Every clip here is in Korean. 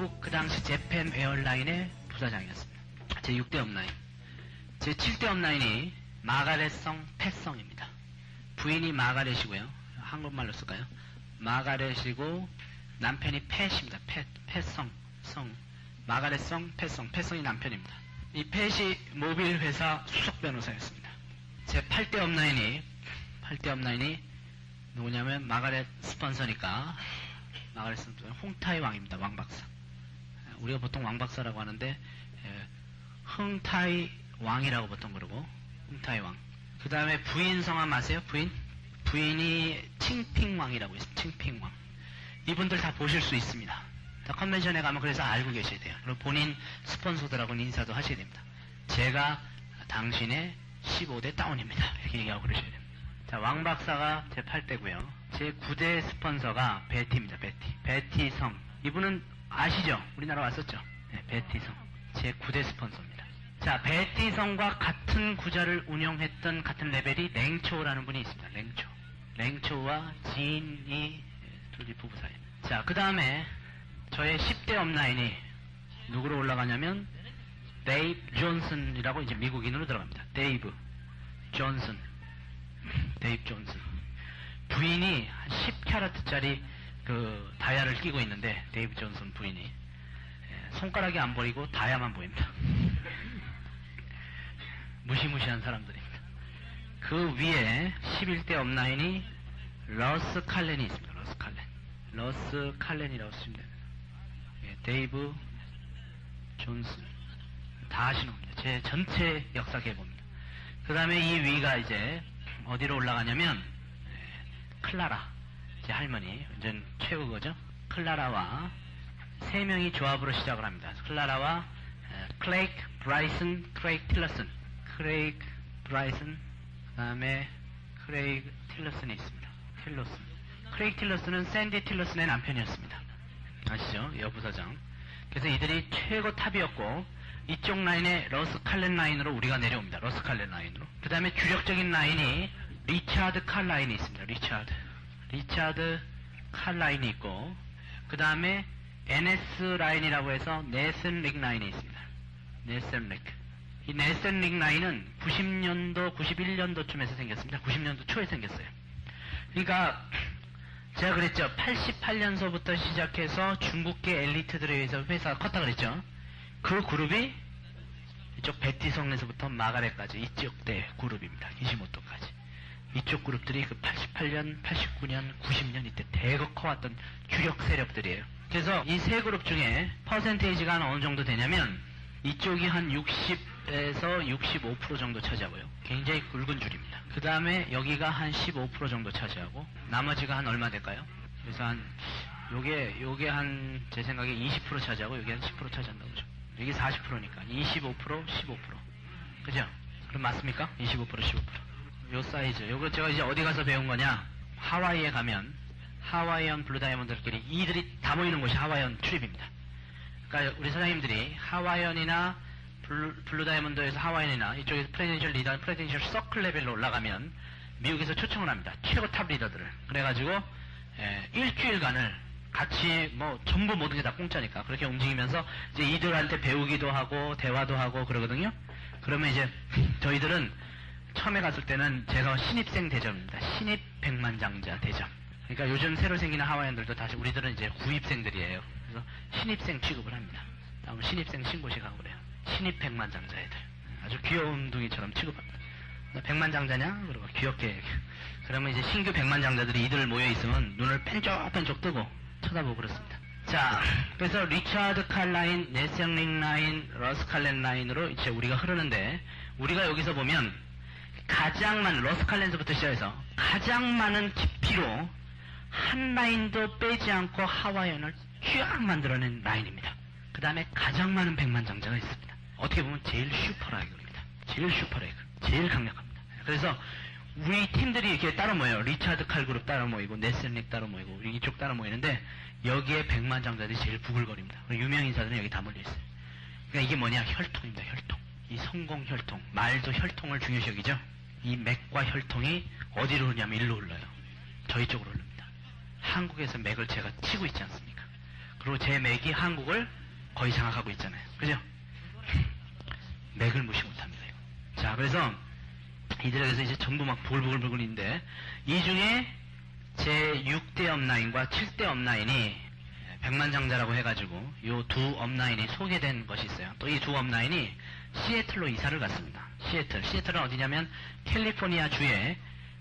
미국 그 당시 재팬 에어라인의 부사장이었습니다. 제 6대 업라인. 제 7대 업라인이 마가렛성 팻성입니다. 부인이 마가렛이고요. 한국말로 쓸까요? 마가렛이고 남편이 팻입니다. 팻성. 마가렛성 팻성. 팻성이 남편입니다. 이 팻이 모빌 회사 수석 변호사였습니다. 제 8대 업라인이 누구냐면 마가렛 스폰서니까 마가렛 스폰서 홍타이 왕입니다. 왕박사. 우리가 보통 왕박사라고 하는데 흥타이 왕이라고 보통 그러고 흥타이 왕. 그 다음에 부인 성함 아세요? 부인이 칭핑왕이라고 있습니다. 칭핑왕. 이분들 다 보실 수 있습니다. 다 컨벤션에 가면 그래서 알고 계셔야 돼요. 그리고 본인 스폰서들하고는 인사도 하셔야 됩니다. 제가 당신의 15대 다운입니다. 이렇게 얘기하고 그러셔야 됩니다. 자, 왕 박사가 제 8대고요. 제 9대 스폰서가 베티입니다. 베티 성. 이분은 아시죠? 우리나라 왔었죠? 네, 베티 성. 제 9대 스폰서입니다. 자, 베티 성과 같은 구자를 운영했던 같은 레벨이 랭초라는 분이 있습니다. 랭초와 지인이 둘이 부부 사이. 자, 그 다음에 저의 10대 업라인이 누구로 올라가냐면 데이브 존슨이라고 이제 미국인으로 들어갑니다. 데이브 존슨. 부인이 한 10캐럿짜리 그 다이아를 끼고 있는데 데이브 존슨 부인이 손가락이 안 보이고 다이아만 보입니다. 무시무시한 사람들입니다. 그 위에 11대 업라인이 러스 칼렌이 있습니다. 러스 칼렌이라고 쓰시면 됩니다. 데이브 존슨 다 아시는 겁니다. 제 전체 역사 계보입니다. 그 다음에 이 위가 이제 어디로 올라가냐면 클라라, 제 할머니, 완전 최고거죠. 클라라와 세 명이 조합으로 시작을 합니다. 클라라와 클레이크 브라이슨, 크레이크 틸러슨, 그 다음에 크레이크 틸러슨이 있습니다. 크레이크 틸러슨은 샌디 틸러슨의 남편이었습니다. 아시죠? 여부사장. 그래서 이들이 최고 탑이었고 이쪽 라인에 러스 칼렌 라인으로 우리가 내려옵니다. 러스 칼렌 라인으로. 그 다음에 주력적인 라인이 리차드 칼 라인이 있습니다. 리차드 칼 라인이 있고 그 다음에 NS 라인이라고 해서 네슨 릭 라인이 있습니다. 네슨 릭. 이 네슨 릭 라인은 90년도, 91년도쯤에서 생겼습니다. 90년도 초에 생겼어요. 그러니까 제가 그랬죠. 88년서부터 시작해서 중국계 엘리트들에 의해서 회사가 컸다 그랬죠. 그 그룹이 이쪽 베티성에서부터 마가렛까지 이쪽 대 그룹입니다. 이시모토까지. 이쪽 그룹들이 그 88년, 89년, 90년 이때 대거 커왔던 주력 세력들이에요. 그래서 이 세 그룹 중에 퍼센테이지가 어느 정도 되냐면 이쪽이 한 60에서 65% 정도 차지하고요. 굉장히 굵은 줄입니다. 그 다음에 여기가 한 15% 정도 차지하고 나머지가 한 얼마 될까요? 그래서 한 요게 한 제 생각에 20% 차지하고 여기 한 10% 차지한다고 그죠? 이게 40%니까 25%, 15%. 그죠? 그럼 맞습니까? 25%, 15%. 요 사이즈. 요거 제가 이제 어디 가서 배운 거냐? 하와이에 가면 하와이안 블루 다이아몬드들끼리 이들이 다 모이는 곳이 하와이안 출입입니다. 그러니까 우리 사장님들이 하와이안이나 블루 다이아몬드에서 하와이안이나 이쪽에서 프레젠셜 리더, 프레젠셜 서클 레벨로 올라가면 미국에서 초청을 합니다. 최고 탑 리더들을. 그래가지고 일주일간을 같이 뭐 전부 모든 게 다 공짜니까 그렇게 움직이면서 이제 이들한테 배우기도 하고 대화도 하고 그러거든요. 그러면 이제 저희들은 처음에 갔을 때는 제가 신입생 대접입니다. 신입 백만장자 대접. 그러니까 요즘 새로 생기는 하와이안들도 다시 우리들은 이제 구입생들이에요. 그래서 신입생 취급을 합니다. 다음 신입생 신고식 하고 그래요. 신입 백만장자 애들. 아주 귀여운 둥이처럼 취급합니다. 백만장자냐? 그러고 귀엽게. 그러면 이제 신규 백만장자들이 이들 모여있으면 눈을 뺀쪽뺀쪽 뜨고 쳐다보고 그렇습니다. 자, 그래서 리차드 칼 라인, 네센링 라인, 러스 칼렌 라인으로 이제 우리가 흐르는데 우리가 여기서 보면 가장 많은, 러스 칼렌스부터 시작해서 가장 많은 깊이로 한 라인도 빼지 않고 하와이안을 쫙 만들어낸 라인입니다. 그 다음에 가장 많은 백만장자가 있습니다. 어떻게 보면 제일 슈퍼라이그입니다. 제일 슈퍼라이그. 제일 강력합니다. 그래서 우리 팀들이 이렇게 따로 모여요. 리차드 칼 그룹 따로 모이고 네슨릭 따로 모이고 이쪽 따로 모이는데 여기에 백만장자들이 제일 부글거립니다. 유명 인사들은 여기 다 몰려있어요. 그러니까 이게 뭐냐? 혈통입니다. 혈통. 이 성공 혈통. 말도 혈통을 중요시 여기죠. 이 맥과 혈통이 어디로 흐르냐면 일로 흘러요. 저희 쪽으로 흐릅니다. 한국에서 맥을 제가 치고 있지 않습니까? 그리고 제 맥이 한국을 거의 장악하고 있잖아요. 그죠? 맥을 무시 못합니다. 이거. 자, 그래서 이들에게서 이제 전부 막 보글보글 있는데, 이 중에 제 6대 업라인과 7대 업라인이 백만장자라고 해가지고 요 두 업라인이 소개된 것이 있어요. 또 이 두 업라인이 시애틀로 이사를 갔습니다. 시애틀은 어디냐면 캘리포니아 주에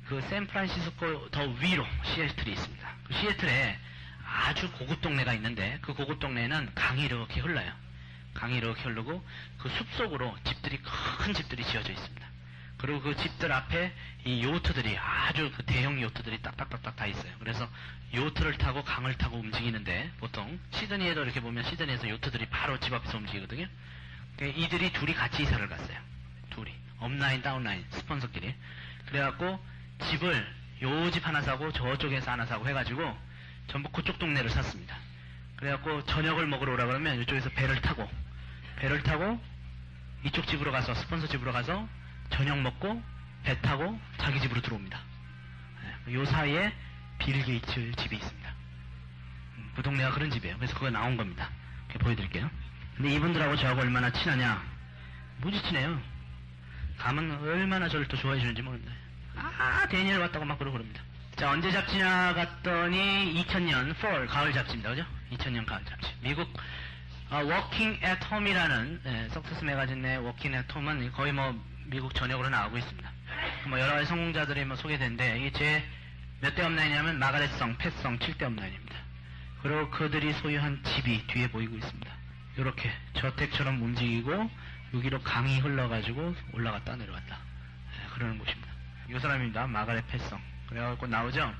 그 샌프란시스코 더 위로 시애틀이 있습니다. 그 시애틀에 아주 고급 동네가 있는데 그 고급 동네에는 강이 이렇게 흘러요. 강이 이렇게 흐르고 그 숲속으로 집들이 큰 집들이 지어져 있습니다. 그리고 그 집들 앞에 이 요트들이 아주 그 대형 요트들이 딱딱딱딱 다 있어요. 그래서 요트를 타고 강을 타고 움직이는데 보통 시드니에도 이렇게 보면 시드니에서 요트들이 바로 집 앞에서 움직이거든요. 이들이 둘이 같이 이사를 갔어요. 둘이 업라인 다운라인 스폰서끼리. 그래갖고 집을 요 집 하나 사고 저쪽에서 하나 사고 해가지고 전부 그쪽 동네를 샀습니다. 그래갖고 저녁을 먹으러 오라 그러면 이쪽에서 배를 타고 이쪽 집으로 가서 스폰서 집으로 가서 저녁 먹고 배 타고 자기 집으로 들어옵니다. 요 사이에 빌 게이츠 집이 있습니다. 그 동네가 그런 집이에요. 그래서 그거 나온 겁니다. 보여드릴게요. 근데 이분들하고 저하고 얼마나 친하냐? 무지 친해요. 가면 얼마나 저를 또 좋아해 주는지 모릅니다. 데니엘 왔다고 막 그러고 그럽니다. 자, 언제 잡지냐 갔더니 2000년 fall 가을 잡지입니다. 그죠? 2000년 가을 잡지. 미국 Working at Home이라는 석세스 매거진 내 Working at Home은 거의 뭐 미국 전역으로 나오고 있습니다. 뭐 여러 가지 성공자들이 뭐 소개된데 이게 제 몇 대 업라인이냐면 마가렛성, 팻성 7대 업라인입니다. 그리고 그들이 소유한 집이 뒤에 보이고 있습니다. 이렇게 저택처럼 움직이고 여기로 강이 흘러가지고 올라갔다 내려갔다 그러는 곳입니다. 이 사람입니다. 마가렛 팻성. 그래갖고 나오죠.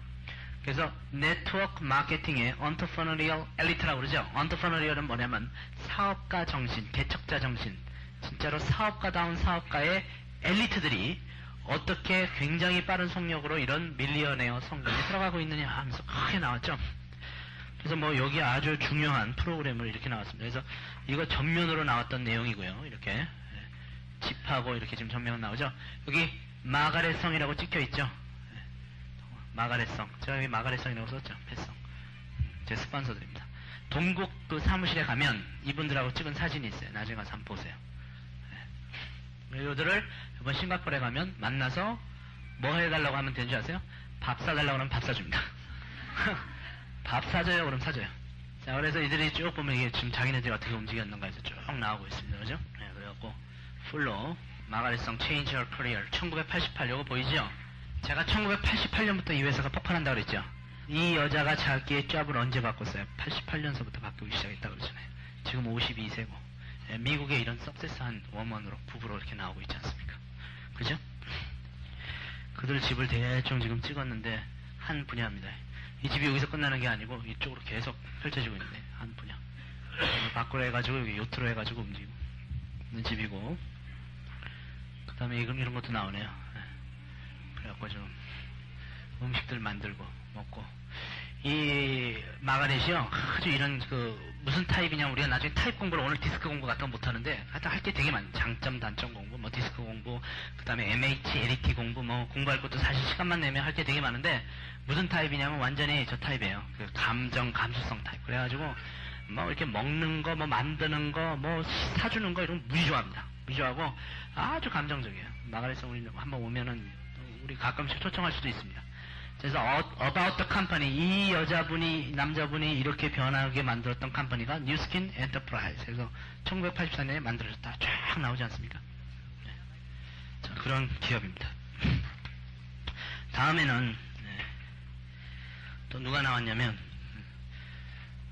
그래서 네트워크 마케팅의 entrepreneurial 엘리트라고 그러죠. entrepreneurial은 뭐냐면 사업가 정신, 개척자 정신, 진짜로 사업가다운 사업가의 엘리트들이 어떻게 굉장히 빠른 속력으로 이런 밀리어네어 성공에 들어가고 있느냐 하면서 크게 나왔죠. 그래서 뭐 여기 아주 중요한 프로그램을 이렇게 나왔습니다. 그래서 이거 전면으로 나왔던 내용이고요. 이렇게 집하고 이렇게 지금 전면 나오죠. 여기 마가렛성이라고 찍혀 있죠. 마가렛성. 제가 여기 마가렛성이라고 썼죠. 팻성. 제 스폰서들입니다. 동국 그 사무실에 가면 이분들하고 찍은 사진이 있어요. 나중에 가서 한번 보세요. 이들을 이번 싱가포르에 가면 만나서 뭐 해달라고 하면 되는 줄 아세요? 밥 사달라고 하면 밥 사줍니다. 밥 사줘요? 그럼 사줘요. 자, 그래서 이들이 쭉 보면 이게 지금 자기네들이 어떻게 움직였는가 해서 쭉 나오고 있습니다. 그죠? 네, 그래갖고 풀로 마가렛성 Change Your Career 1988 요거 보이죠? 제가 1988년부터 이 회사가 폭발한다고 그랬죠? 이 여자가 자기의 잡을 언제 바꿨어요? 88년서부터 바꾸기 시작했다고 그러잖아요. 지금 52세고 미국에 이런 석세스한 워먼으로 부부로 이렇게 나오고 있지 않습니까? 그죠? 그들 집을 대충 지금 찍었는데 한 분야입니다. 이 집이 여기서 끝나는 게 아니고 이쪽으로 계속 펼쳐지고 있는데 한 분야. 밖으로 해가지고 여기 요트로 해가지고 움직이고 있는 집이고 그 다음에 이런 것도 나오네요. 그래갖고 좀 음식들 만들고 먹고 이 마가렛이요 아주 이런 그 무슨 타입이냐 우리가 나중에 타입 공부를 오늘 디스크 공부 같은 거 못하는데 하여튼 할 게 되게 많아요. 장점 단점 공부 뭐 디스크 공부 그 다음에 MH LET 공부 뭐 공부할 것도 사실 시간만 내면 할 게 되게 많은데 무슨 타입이냐면 완전히 저 타입이에요. 그 감정 감수성 타입. 그래가지고 뭐 이렇게 먹는 거 뭐 만드는 거 뭐 사주는 거 이런 거 무지 좋아합니다. 무지 좋아하고 아주 감정적이에요. 마가렛 우리 한번 오면은 우리 가끔씩 초청할 수도 있습니다. 그래서 About the Company 이 여자분이 남자분이 이렇게 변하게 만들었던 컴퍼니가 뉴스킨 엔터프라이즈 그래서 1984년에 만들어졌다 쫙 나오지 않습니까? 네. 자, 그런 기업입니다. 다음에는 또 누가 나왔냐면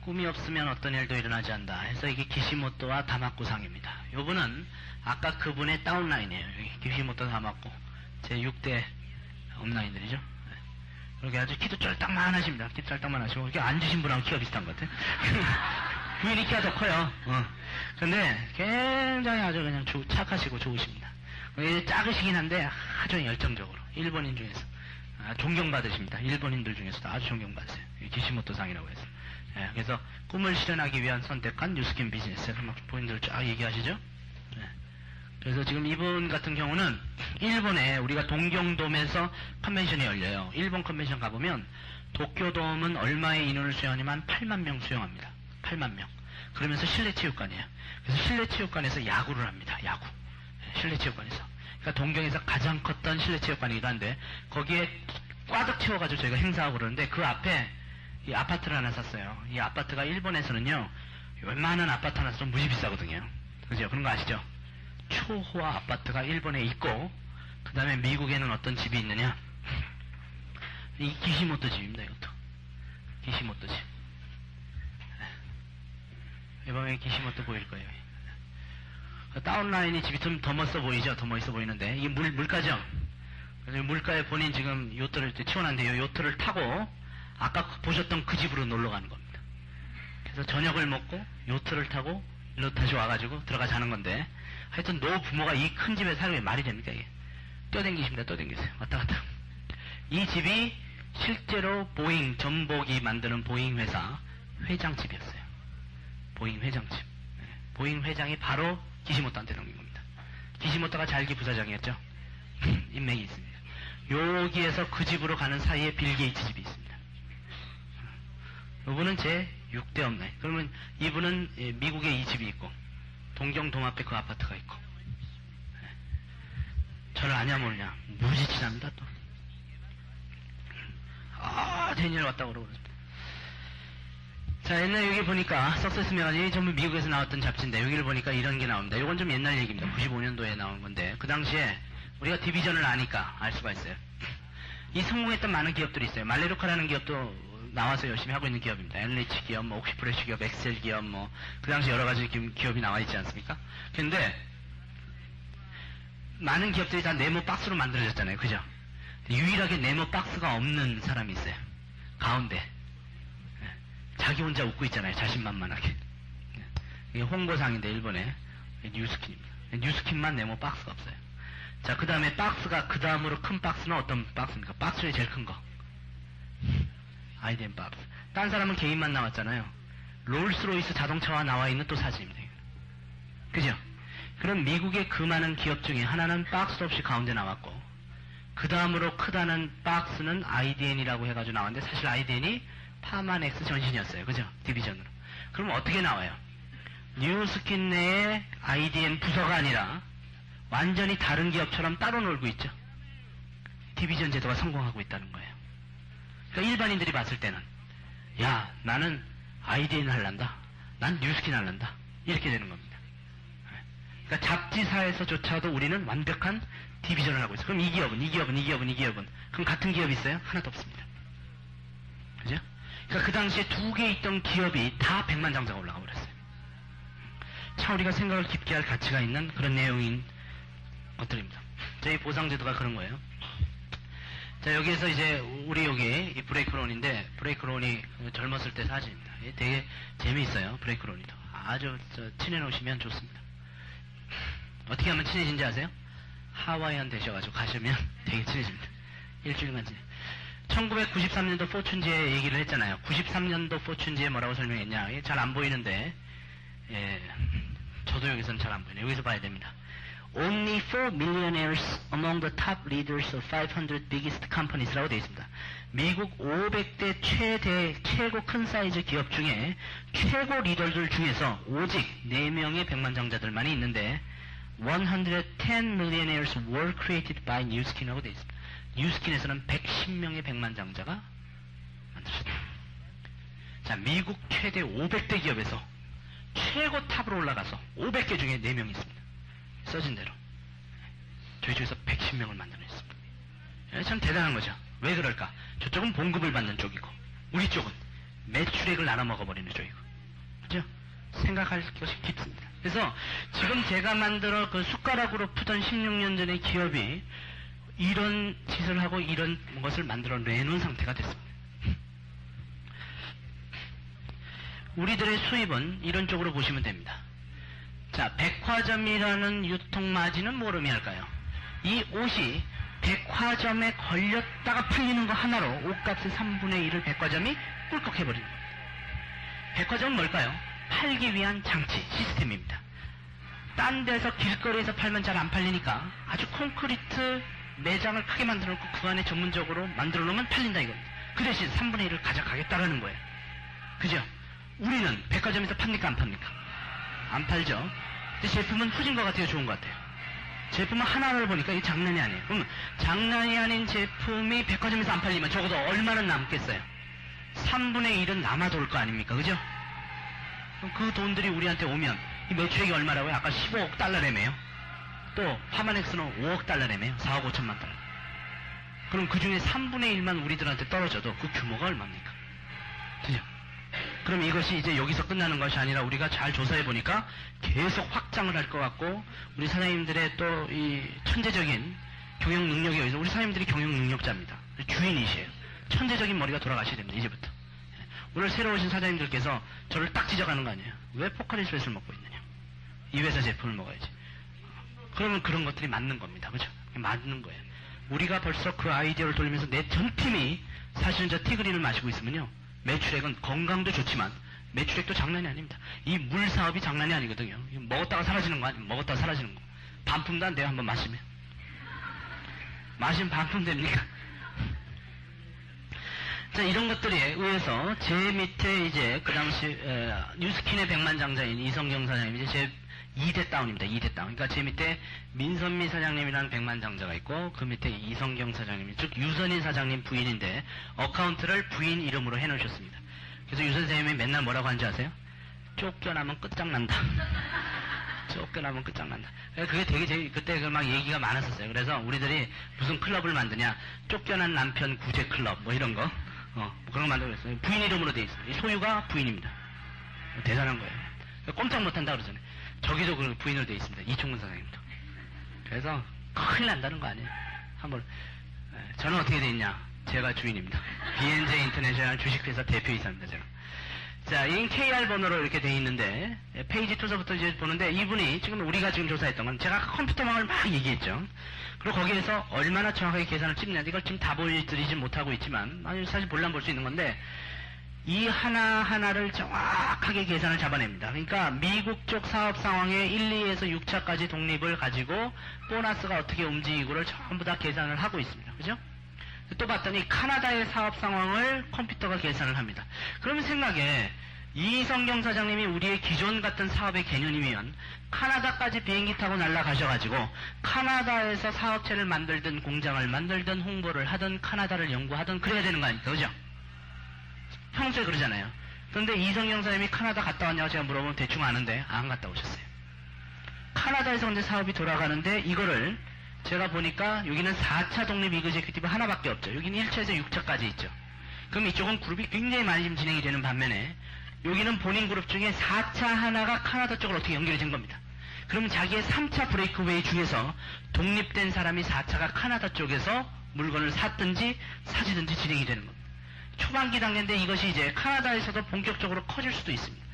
꿈이 없으면 어떤 일도 일어나지 않는다 해서 이게 기시모토와 다마코상입니다. 요분은 아까 그분의 다운라인이에요. 여기 기시모토 다마코 제 6대 업라인들이죠. 이렇게 아주 키도 쫄딱만 하십니다. 키도 쫄딱만 하시고, 이렇게 앉으신 분하고 키가 비슷한 것 같아요. 부인이 키가 더 커요. 근데 굉장히 아주 그냥 착하시고 좋으십니다. 작으시긴 한데 아주 열정적으로. 일본인 중에서. 존경받으십니다. 일본인들 중에서도 아주 존경받으세요. 기시모토상이라고 해서. 예, 그래서 꿈을 실현하기 위한 선택한 뉴스킨 비즈니스에서 막 본인들 쫙 얘기하시죠. 예. 그래서 지금 이분 같은 경우는 일본에 우리가 동경돔에서 컨벤션이 열려요. 일본 컨벤션 가보면 도쿄돔은 얼마의 인원을 수용하냐면 8만 명 수용합니다. 8만 명. 그러면서 실내체육관이에요. 그래서 실내체육관에서 야구를 합니다. 야구. 실내체육관에서. 그러니까 동경에서 가장 컸던 실내체육관이기도 한데 거기에 꽉 채워가지고 저희가 행사하고 그러는데 그 앞에 이 아파트를 하나 샀어요. 이 아파트가 일본에서는요, 웬만한 아파트 하나 좀 무지 비싸거든요. 그죠? 그런 거 아시죠? 초호화 아파트가 일본에 있고, 그 다음에 미국에는 어떤 집이 있느냐? 이 기시모토 집입니다, 이것도. 기시모토 집. 이번에 기시모토 보일 거예요. 다운라인이 집이 좀 더 멋있어 보이죠? 더 멋있어 보이는데, 이게 물가죠? 그래서 물가에 본인 지금 요트를 치워놨는데, 이 요트를 타고, 아까 보셨던 그 집으로 놀러 가는 겁니다. 그래서 저녁을 먹고, 요트를 타고, 일로 다시 와가지고 들어가 자는 건데, 하여튼 노부모가 이 큰 집에 살면 말이 됩니까, 이게? 뛰어댕기십니다, 뛰어댕기세요. 왔다 갔다. 이 집이 실제로 보잉, 전복이 만드는 보잉 회사 회장집이었어요. 보잉 회장집. 보잉 회장이 바로 기시모토한테 넘긴 겁니다. 기시모토가 잘기 부사장이었죠. 인맥이 있습니다. 여기에서 그 집으로 가는 사이에 빌 게이츠 집이 있습니다. 이분은 제 6대 업라인. 그러면 이분은 미국에 이 집이 있고 동경 돔 앞에 그 아파트가 있고 저를 아냐 모르냐 무지 친합니다 또. 데니엘 왔다고 그러고 그랬습니다. 자, 옛날 여기 보니까 석세스 매거진이 전부 미국에서 나왔던 잡지인데 여기를 보니까 이런 게 나옵니다. 이건 좀 옛날 얘기입니다. 95년도에 나온 건데 그 당시에 우리가 디비전을 아니까 알 수가 있어요. 이 성공했던 많은 기업들이 있어요. 말레루카라는 기업도 나와서 열심히 하고 있는 기업입니다. LH 기업, 뭐 옥시프레쉬 기업, 엑셀 기업, 뭐 그 당시 여러 가지 기업이 나와 있지 않습니까? 근데 많은 기업들이 다 네모 박스로 만들어졌잖아요. 그죠? 유일하게 네모 박스가 없는 사람이 있어요. 가운데. 자기 혼자 웃고 있잖아요. 자신만만하게. 이게 홍보상인데 일본에 뉴스킨입니다. 뉴스킨만 네모 박스가 없어요. 자, 그 다음에 박스가 그 다음으로 큰 박스는 어떤 박스입니까? 박스 중에 제일 큰 거. IDM 박스. 딴 사람은 개인만 나왔잖아요. 롤스로이스 자동차와 나와 있는 또 사진입니다. 그죠? 그럼 미국의 그 많은 기업 중에 하나는 박스 없이 가운데 나왔고 그 다음으로 크다는 박스는 IDN이라고 해가지고 나왔는데 사실 IDN이 파마넥스 전신이었어요. 그죠? 디비전으로. 그럼 어떻게 나와요? 뉴스킨 내에 IDN 부서가 아니라 완전히 다른 기업처럼 따로 놀고 있죠. 디비전 제도가 성공하고 있다는 거예요. 그러니까 일반인들이 봤을 때는 야, 나는 IDN 할란다. 난 뉴스킨 할란다. 이렇게 되는 겁니다. 그러니까 잡지사에서조차도 우리는 완벽한 디비전을 하고 있어요. 그럼 이 기업은 그럼 같은 기업이 있어요? 하나도 없습니다. 그죠? 그러니까 그 당시에 두 개 있던 기업이 다 100만 장자가 올라가 버렸어요. 참 우리가 생각을 깊게 할 가치가 있는 그런 내용인 것들입니다. 저희 보상제도가 그런 거예요. 자, 여기에서 이제 우리 여기 이 브레이크론인데 브레이크론이 젊었을 때 사진입니다. 되게 재미있어요. 브레이크론이도 아주 친해놓으시면 좋습니다. 어떻게 하면 친해진지 아세요? 하와이안 되셔가지고 가시면 되게 친해집니다. 일주일만 친해. 1993년도 포춘지에 얘기를 했잖아요. 93년도 포춘지에 뭐라고 설명했냐. 잘 안 보이는데 저도 여기서는 잘 안 보이네요. 여기서 봐야 됩니다. Only 4 millionaires among the top leaders of 500 biggest companies라고 되어 있습니다. 미국 500대 최고 큰 사이즈 기업 중에 최고 리더들 중에서 오직 4명의 백만장자들만이 있는데 110 millionaires were created by 뉴스킨이라고 되어 있습니다. 뉴스킨에서는 110명의 백만장자가 만들어졌다. 자, 미국 최대 500대 기업에서 최고 탑으로 올라가서 500개 중에 4명이 있습니다. 써진 대로 저희 쪽에서 110명을 만들어냈습니다. 참 대단한 거죠. 왜 그럴까? 저쪽은 봉급을 받는 쪽이고 우리 쪽은 매출액을 나눠 먹어버리는 쪽이고, 그죠? 생각할 것이 깊습니다. 그래서 지금 제가 만들어 그 숟가락으로 푸던 16년 전의 기업이 이런 짓을 하고 이런 것을 만들어 내놓은 상태가 됐습니다. 우리들의 수입은 이런 쪽으로 보시면 됩니다. 자, 백화점이라는 유통마진은 뭘 의미할까요? 이 옷이 백화점에 걸렸다가 팔리는 거 하나로 옷값의 3분의 1을 백화점이 꿀꺽 해버리는 겁니다. 백화점은 뭘까요? 팔기 위한 장치, 시스템입니다. 딴 데서 길거리에서 팔면 잘 안 팔리니까 아주 콘크리트 매장을 크게 만들어 놓고 그 안에 전문적으로 만들어 놓으면 팔린다 이겁니다. 그 대신 3분의 1을 가져가겠다라는 거예요. 그죠? 우리는 백화점에서 팝니까 안 팝니까? 안 팔죠. 근데 제품은 후진 것 같아요, 좋은 것 같아요? 제품은 하나를 보니까 이게 장난이 아니에요. 그럼 장난이 아닌 제품이 백화점에서 안 팔리면 적어도 얼마는 남겠어요? 3분의 1은 남아돌 거 아닙니까? 그죠? 그럼 그 돈들이 우리한테 오면 이 매출액이 얼마라고요? 아까 15억 달러래매요. 또 파마넥스는 5억 달러래매요. 4억 5천만 달러. 그럼 그 중에 3분의 1만 우리들한테 떨어져도 그 규모가 얼마입니까? 그죠? 그럼 이것이 이제 여기서 끝나는 것이 아니라 우리가 잘 조사해 보니까 계속 확장을 할 것 같고, 우리 사장님들의 또 이 천재적인 경영 능력에 의해서 우리 사장님들이 경영 능력자입니다. 주인이시에요. 천재적인 머리가 돌아가셔야 됩니다. 이제부터. 오늘 새로 오신 사장님들께서 저를 딱 지적하는 거 아니에요. 왜 포카리 스웨트를 먹고 있느냐. 이 회사 제품을 먹어야지. 그러면 그런 것들이 맞는 겁니다. 그죠? 맞는 거예요. 우리가 벌써 그 아이디어를 돌리면서 내 전 팀이 사실은 저 티그린을 마시고 있으면요, 매출액은 건강도 좋지만 매출액도 장난이 아닙니다. 이 물 사업이 장난이 아니거든요. 먹었다가 사라지는 거 아니에요. 먹었다가 사라지는 거. 반품도 안 돼요. 한번 마시면. 마시면 반품 됩니까? 자, 이런 것들에 의해서 제 밑에 이제 그 당시 뉴스킨의 백만장자인 이성경 사장님, 이제 제 2대 다운입니다. 2대 다운. 그러니까 제 밑에 민선미 사장님이라는 백만장자가 있고, 그 밑에 이성경 사장님, 즉 유선인 사장님 부인인데 어카운트를 부인 이름으로 해놓으셨습니다. 그래서 유 선생님이 맨날 뭐라고 하는지 아세요? 쫓겨나면 끝장난다. 쫓겨나면 끝장난다. 그게 되게 그때 막 얘기가 많았었어요. 그래서 우리들이 무슨 클럽을 만드냐, 쫓겨난 남편 구제 클럽 뭐 이런 거, 뭐 그런 거 만들고 있어요. 부인 이름으로 돼 있어요. 이 소유가 부인입니다. 대단한 거예요. 꼼짝 못한다 그러잖아요. 저기도 그 부인으로 돼 있습니다. 이총근 사장님도. 그래서 큰일 난다는 거 아니에요. 한번. 저는 어떻게 돼 있냐? 제가 주인입니다. B&J 인터내셔널 주식회사 대표이사입니다. 제가. 자, 이 KR 번호로 이렇게 돼 있는데, 페이지 투서부터 이제 보는데, 이분이 지금 우리가 지금 조사했던 건 제가 컴퓨터망을 막 얘기했죠. 그리고 거기에서 얼마나 정확하게 계산을 찍느냐, 이걸 지금 다 보여드리지 못하고 있지만, 사실 볼라면 볼 수 있는 건데, 이 하나하나를 정확하게 계산을 잡아냅니다. 그러니까 미국 쪽 사업 상황에 1, 2에서 6차까지 독립을 가지고 보너스가 어떻게 움직이고를 전부 다 계산을 하고 있습니다. 그죠? 또 봤더니 카나다의 사업 상황을 컴퓨터가 계산을 합니다. 그러면 생각에 이성경 사장님이 우리의 기존 같은 사업의 개념이면 카나다까지 비행기 타고 날아가셔가지고 카나다에서 사업체를 만들든 공장을 만들든 홍보를 하든 카나다를 연구하든 그래야 되는 거 아닙니까? 그죠? 평소에 그러잖아요. 그런데 이성경 사장님이 카나다 갔다 왔냐고 제가 물어보면 대충 아는데 안 갔다 오셨어요. 카나다에서 근데 사업이 돌아가는데 이거를 제가 보니까 여기는 4차 독립 이그제큐티브 하나밖에 없죠. 여기는 1차에서 6차까지 있죠. 그럼 이쪽은 그룹이 굉장히 많이 지금 진행이 되는 반면에 여기는 본인 그룹 중에 4차 하나가 카나다 쪽으로 어떻게 연결이 된 겁니다. 그러면 자기의 3차 브레이크웨이 중에서 독립된 사람이 4차가 카나다 쪽에서 물건을 샀든지 사지든지 진행이 되는 겁니다. 초반기 단계인데 이것이 이제 카나다에서도 본격적으로 커질 수도 있습니다.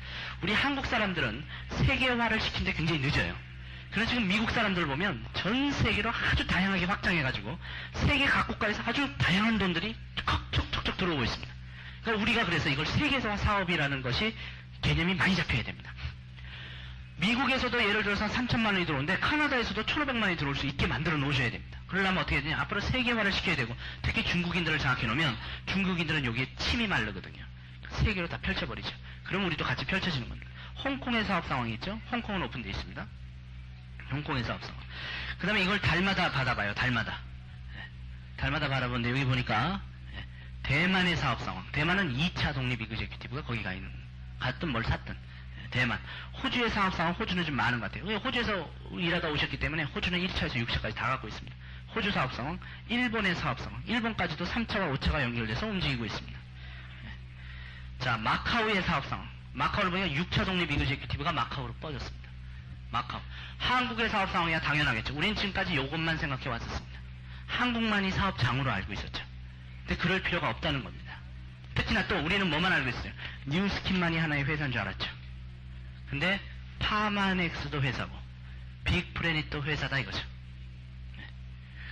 우리 한국 사람들은 세계화를 시키는데 굉장히 늦어요. 그래서 지금 미국 사람들을 보면 전 세계로 아주 다양하게 확장해가지고 세계 각국가에서 아주 다양한 돈들이 척척척척 들어오고 있습니다. 그러니까 우리가 그래서 이걸 세계화 사업이라는 것이 개념이 많이 잡혀야 됩니다. 미국에서도 예를 들어서 3천만 원이 들어오는데 카나다에서도 1,500만 원이 들어올 수 있게 만들어 놓으셔야 됩니다. 그러려면 어떻게 해야 되냐? 앞으로 세계화를 시켜야 되고, 특히 중국인들을 장악해 놓으면 중국인들은 여기에 침이 마르거든요. 세계로 다 펼쳐버리죠. 그럼 우리도 같이 펼쳐지는 겁니다. 홍콩의 사업 상황이 있죠? 홍콩은 오픈되어 있습니다. 홍콩의 사업 상황. 그 다음에 이걸 달마다 받아봐요. 달마다. 달마다 바라보는데 여기 보니까 대만의 사업 상황. 대만은 2차 독립 이그제큐티브가 거기 가 있는, 갔든 뭘 샀든. 대만. 호주의 사업 상황, 호주는 좀 많은 것 같아요. 호주에서 일하다 오셨기 때문에 호주는 1차에서 6차까지 다 갖고 있습니다. 호주 사업 상황, 일본의 사업 상황, 일본까지도 3차와 5차가 연결돼서 움직이고 있습니다. 자, 마카오의 사업 상황. 마카오를 보니까 6차 독립 이그제큐티브가 마카오로 뻗었습니다. 마카오. 한국의 사업 상황이야 당연하겠죠. 우리는 지금까지 이것만 생각해 왔었습니다. 한국만이 사업장으로 알고 있었죠. 근데 그럴 필요가 없다는 겁니다. 특히나 또 우리는 뭐만 알고 있어요? 뉴스킨만이 하나의 회사인 줄 알았죠. 근데 파마넥스도 회사고 빅프레닛도 회사다 이거죠.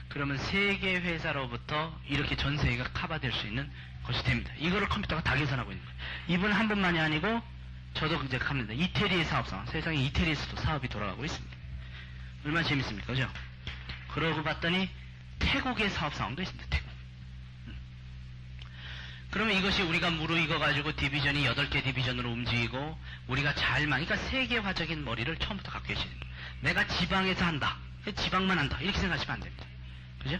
그러면 세계 회사로부터 이렇게 전 세계가 커버될 수 있는 것이 됩니다. 이거를 컴퓨터가 다 계산하고 있는 거예요. 이분 한 분만이 아니고 저도 이제 합니다. 이태리의 사업 상황. 세상에 이태리에서도 사업이 돌아가고 있습니다. 얼마나 재밌습니까? 그죠? 그러고 봤더니 태국의 사업 상황도 있습니다. 태국. 그러면 이것이 우리가 무르익어가지고 디비전이 8개 디비전으로 움직이고 우리가 그러니까 세계화적인 머리를 처음부터 갖고 계셔야 됩니다. 내가 지방에서 한다. 지방만 한다. 이렇게 생각하시면 안 됩니다. 그죠?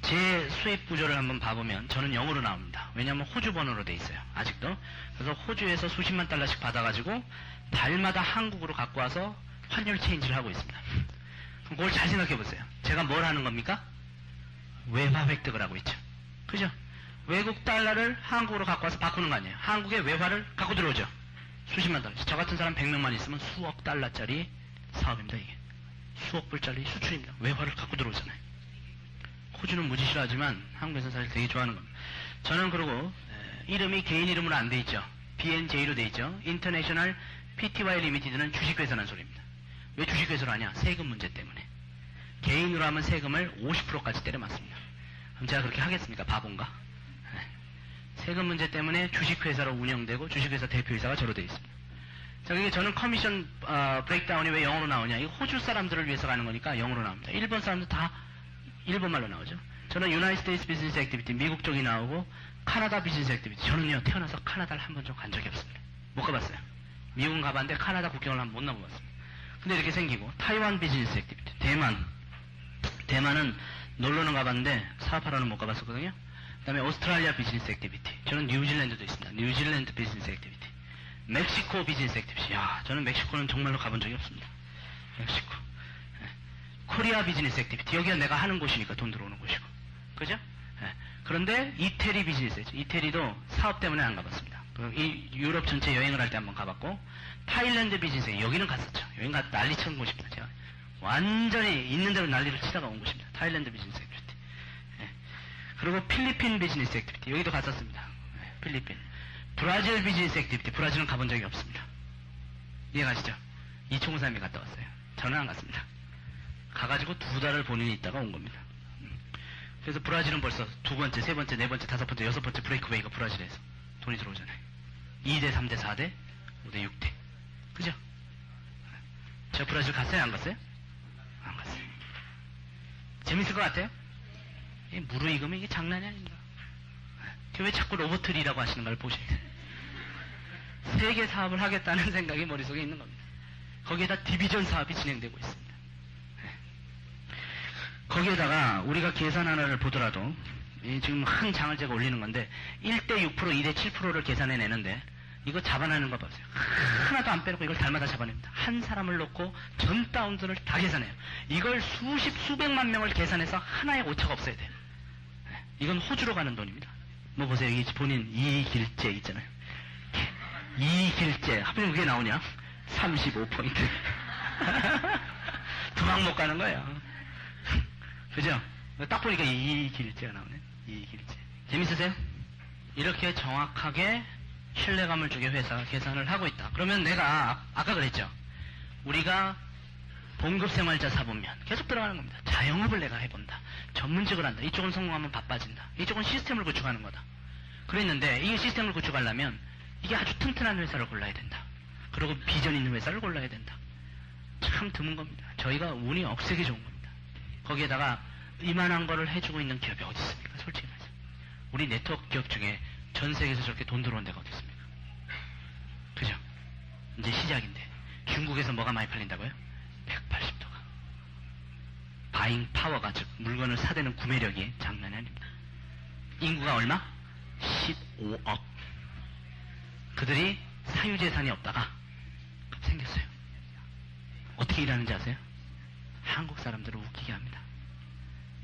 제 수입 구조를 한번 봐보면 저는 0으로 나옵니다. 왜냐하면 호주 번호로 돼 있어요. 아직도. 그래서 호주에서 수십만 달러씩 받아가지고 달마다 한국으로 갖고 와서 환율 체인지를 하고 있습니다. 그걸 잘 생각해 보세요. 제가 뭘 하는 겁니까? 외화 획득을 하고 있죠. 그죠? 외국 달러를 한국으로 갖고 와서 바꾸는 거 아니에요. 한국의 외화를 갖고 들어오죠. 수십만 달러. 저 같은 사람 100명만 있으면 수억 달러짜리 사업입니다, 이게. 수억 불짜리 수출입니다. 외화를 갖고 들어오잖아요. 호주는 무지 싫어하지만 한국에서는 사실 되게 좋아하는 겁니다. 저는 그리고 이름이 개인 이름으로 안 돼 있죠. BNJ로 돼 있죠. 인터내셔널 PTY 리미티드는 주식회사라는 소리입니다. 왜 주식회사로 하냐? 세금 문제 때문에. 개인으로 하면 세금을 50%까지 때려 맞습니다. 그럼 제가 그렇게 하겠습니까? 바본가? 세금 문제 때문에 주식회사로 운영되고 주식회사 대표이사가 저로 돼 있습니다. 자, 그게 저는 커미션 브레이크다운이 왜 영어로 나오냐? 이 호주 사람들을 위해서 가는 거니까 영어로 나옵니다. 일본 사람들 다 일본말로 나오죠. 저는 유나이티드 스테이츠 비즈니스 액티비티 미국 쪽이 나오고 카나다 비즈니스 액티비티 저는요 태어나서 카나다를 한 번 좀 간 적이 없습니다. 못 가봤어요. 미국은 가봤는데 카나다 국경을 한 번 못 넘어봤습니다. 근데 이렇게 생기고 타이완 비즈니스 액티비티 대만은 놀러는 가봤는데 사업하러는 못 가봤었거든요. 그 다음에 오스트랄리아 비즈니스 액티비티 저는 뉴질랜드도 있습니다. 뉴질랜드 비즈니스 액티비티 멕시코 비즈니스 액티비티 저는 멕시코는 정말로 가본 적이 없습니다. 멕시코 코리아 비즈니스 액티비티 여기가 내가 하는 곳이니까 돈 들어오는 곳이고 그죠? 그런데 이태리 비즈니스 이태리도 사업 때문에 안 가봤습니다. 이 유럽 전체 여행을 할 때 한번 가봤고 타일랜드 비즈니스 여기는 갔었죠. 여긴 가 난리 친 곳입니다. 제가 완전히 있는 대로 난리를 치다가 온 곳입니다. 타일랜드 비즈니스 액티비티 그리고 필리핀 비즈니스 액티비티 여기도 갔었습니다. 필리핀 브라질 비즈니스 액티비티 브라질은 가본 적이 없습니다. 이해가시죠? 이총우 사람이 갔다 왔어요. 저는 안 갔습니다. 가가지고 2달을 본인이 있다가 온 겁니다. 그래서 브라질은 벌써 2번째, 3번째, 4번째, 5번째, 6번째 브레이크웨이가 브라질에서 돈이 들어오잖아요. 2대, 3대, 4대, 5대, 6대. 그죠? 제가 브라질 갔어요? 안 갔어요? 안 갔어요. 재밌을 것 같아요? 이 무르익으면 이게 장난이 아닙니다. 왜 자꾸 로봇들이라고 하시는 걸 보셔야 돼요. 세계 사업을 하겠다는 생각이 머릿속에 있는 겁니다. 거기에다 디비전 사업이 진행되고 있습니다. 거기에다가 우리가 계산 하나를 보더라도 지금 한 장을 제가 올리는 건데 1대 6%, 2대 7%를 계산해 내는데 이거 잡아내는 거 보세요. 하나도 안 빼놓고 이걸 달마다 잡아냅니다. 한 사람을 놓고 전 다운들을 다 계산해요. 이걸 수백만 명을 계산해서 하나의 오차가 없어야 돼요. 이건 호주로 가는 돈입니다. 뭐 보세요. 이 본인 이길제 있잖아요. 이길제 하필 그게 나오냐? 35포인트. 도망 못 가는 거예요. 그죠? 딱 보니까 이길제가 나오네. 이길제. 재밌으세요? 이렇게 정확하게 신뢰감을 주게 회사가 계산을 하고 있다. 그러면 내가 아까 그랬죠. 우리가 봉급생활자 사보면 계속 들어가는 겁니다. 자영업을 내가 해본다. 전문직을 한다. 이쪽은 성공하면 바빠진다. 이쪽은 시스템을 구축하는 거다. 그랬는데 이 시스템을 구축하려면 이게 아주 튼튼한 회사를 골라야 된다. 그리고 비전 있는 회사를 골라야 된다. 참 드문 겁니다. 저희가 운이 억세게 좋은 겁니다. 거기에다가 이만한 거를 해주고 있는 기업이 어디 있습니까? 솔직히 말해서. 우리 네트워크 기업 중에 전 세계에서 저렇게 돈 들어온 데가 어디 있습니까? 그죠? 이제 시작인데 중국에서 뭐가 많이 팔린다고요? 180도가. 바잉 파워가 즉 물건을 사대는 구매력이 장난이 아닙니다. 인구가 얼마? 15억. 그들이 사유재산이 없다가 생겼어요. 어떻게 일하는지 아세요? 한국 사람들을 웃기게 합니다.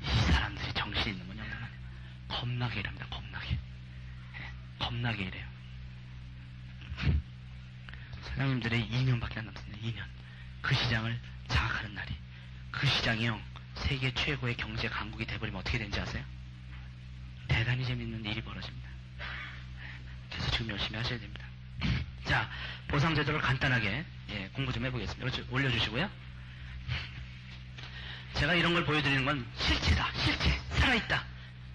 이 사람들이 정신 있는 거냐? 겁나게 일합니다. 겁나게. 겁나게 일해요. 사장님들의 2년밖에 안 남습니다. 2년. 그 시장을 장악하는 날이. 그 시장이요. 세계 최고의 경제 강국이 돼버리면 어떻게 되는지 아세요? 대단히 재밌는 일이 벌어집니다. 그래서 지금 열심히 하셔야 됩니다. 자, 보상제도를 간단하게 공부 좀 해보겠습니다. 올려주시고요. 제가 이런 걸 보여드리는 건 실체다. 실체. 살아있다.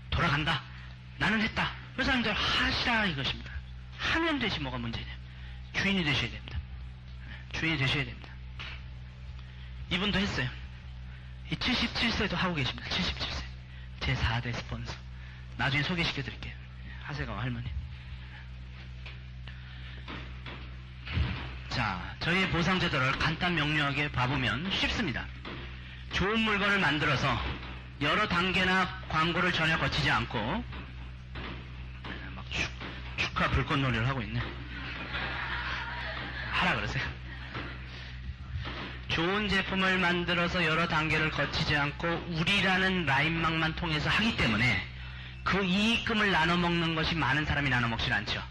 돌아간다. 나는 했다. 그 사람들 하시라 이것입니다. 하면 되지 뭐가 문제냐. 주인이 되셔야 됩니다. 주인이 되셔야 됩니다. 이분도 했어요. 이 77세도 하고 계십니다. 77세. 제 4대 스폰서. 나중에 소개시켜 드릴게요. 하세가와 할머니. 자, 저희의 보상제도를 간단 명료하게 봐보면 쉽습니다. 좋은 물건을 만들어서 여러 단계나 광고를 전혀 거치지 않고 막 축하 불꽃놀이를 하고 있네. 하라 그러세요. 좋은 제품을 만들어서 여러 단계를 거치지 않고 우리라는 라인망만 통해서 하기 때문에 그 이익금을 나눠 먹는 것이 많은 사람이 나눠 먹질 않죠.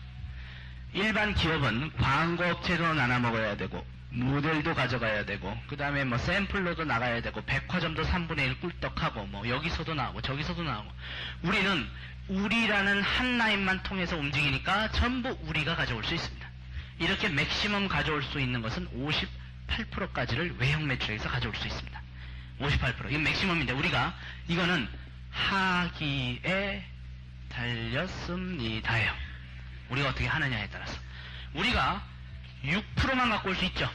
일반 기업은 광고업체도 나눠 먹어야 되고 모델도 가져가야 되고 그 다음에 뭐 샘플로도 나가야 되고 백화점도 3분의 1 꿀떡하고 뭐 여기서도 나오고 저기서도 나오고 우리는 우리라는 한 라인만 통해서 움직이니까 전부 우리가 가져올 수 있습니다. 이렇게 맥시멈 가져올 수 있는 것은 58%까지를 외형 매출에서 가져올 수 있습니다. 58%. 이건 맥시멈인데 우리가 이거는 하기에 달렸습니다예요. 우리가 어떻게 하느냐에 따라서. 우리가 6%만 갖고 올 수 있죠.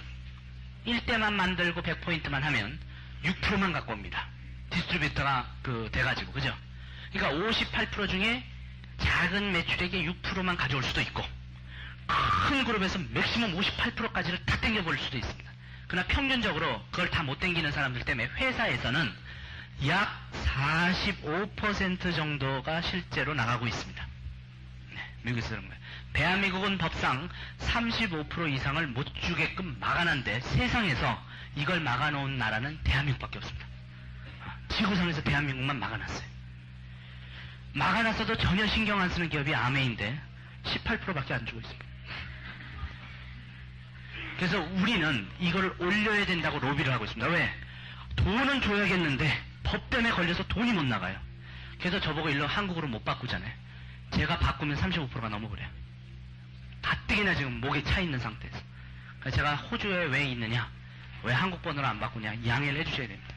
1대만 만들고 100포인트만 하면 6%만 갖고 옵니다. 디스트리뷰터가 돼가지고, 그죠? 그러니까 58% 중에 작은 매출액의 6%만 가져올 수도 있고, 큰 그룹에서 맥시멈 58%까지를 다 땡겨볼 수도 있습니다. 그러나 평균적으로 그걸 다 못 땡기는 사람들 때문에 회사에서는 약 45% 정도가 실제로 나가고 있습니다. 네, 미국에서 그런 거예요. 대한민국은 법상 35% 이상을 못 주게끔 막아놨는데 세상에서 이걸 막아놓은 나라는 대한민국밖에 없습니다. 지구상에서 대한민국만 막아놨어요. 막아놨어도 전혀 신경 안 쓰는 기업이 아메인데 18%밖에 안 주고 있습니다. 그래서 우리는 이걸 올려야 된다고 로비를 하고 있습니다. 왜? 돈은 줘야겠는데 법 때문에 걸려서 돈이 못 나가요. 그래서 저보고 일로 한국으로 못 바꾸잖아요. 제가 바꾸면 35%가 넘어버려요. 가뜩이나 지금 목에 차 있는 상태에서. 그래서 제가 호주에 왜 있느냐, 왜 한국 번호를 안 바꾸냐 양해를 해주셔야 됩니다.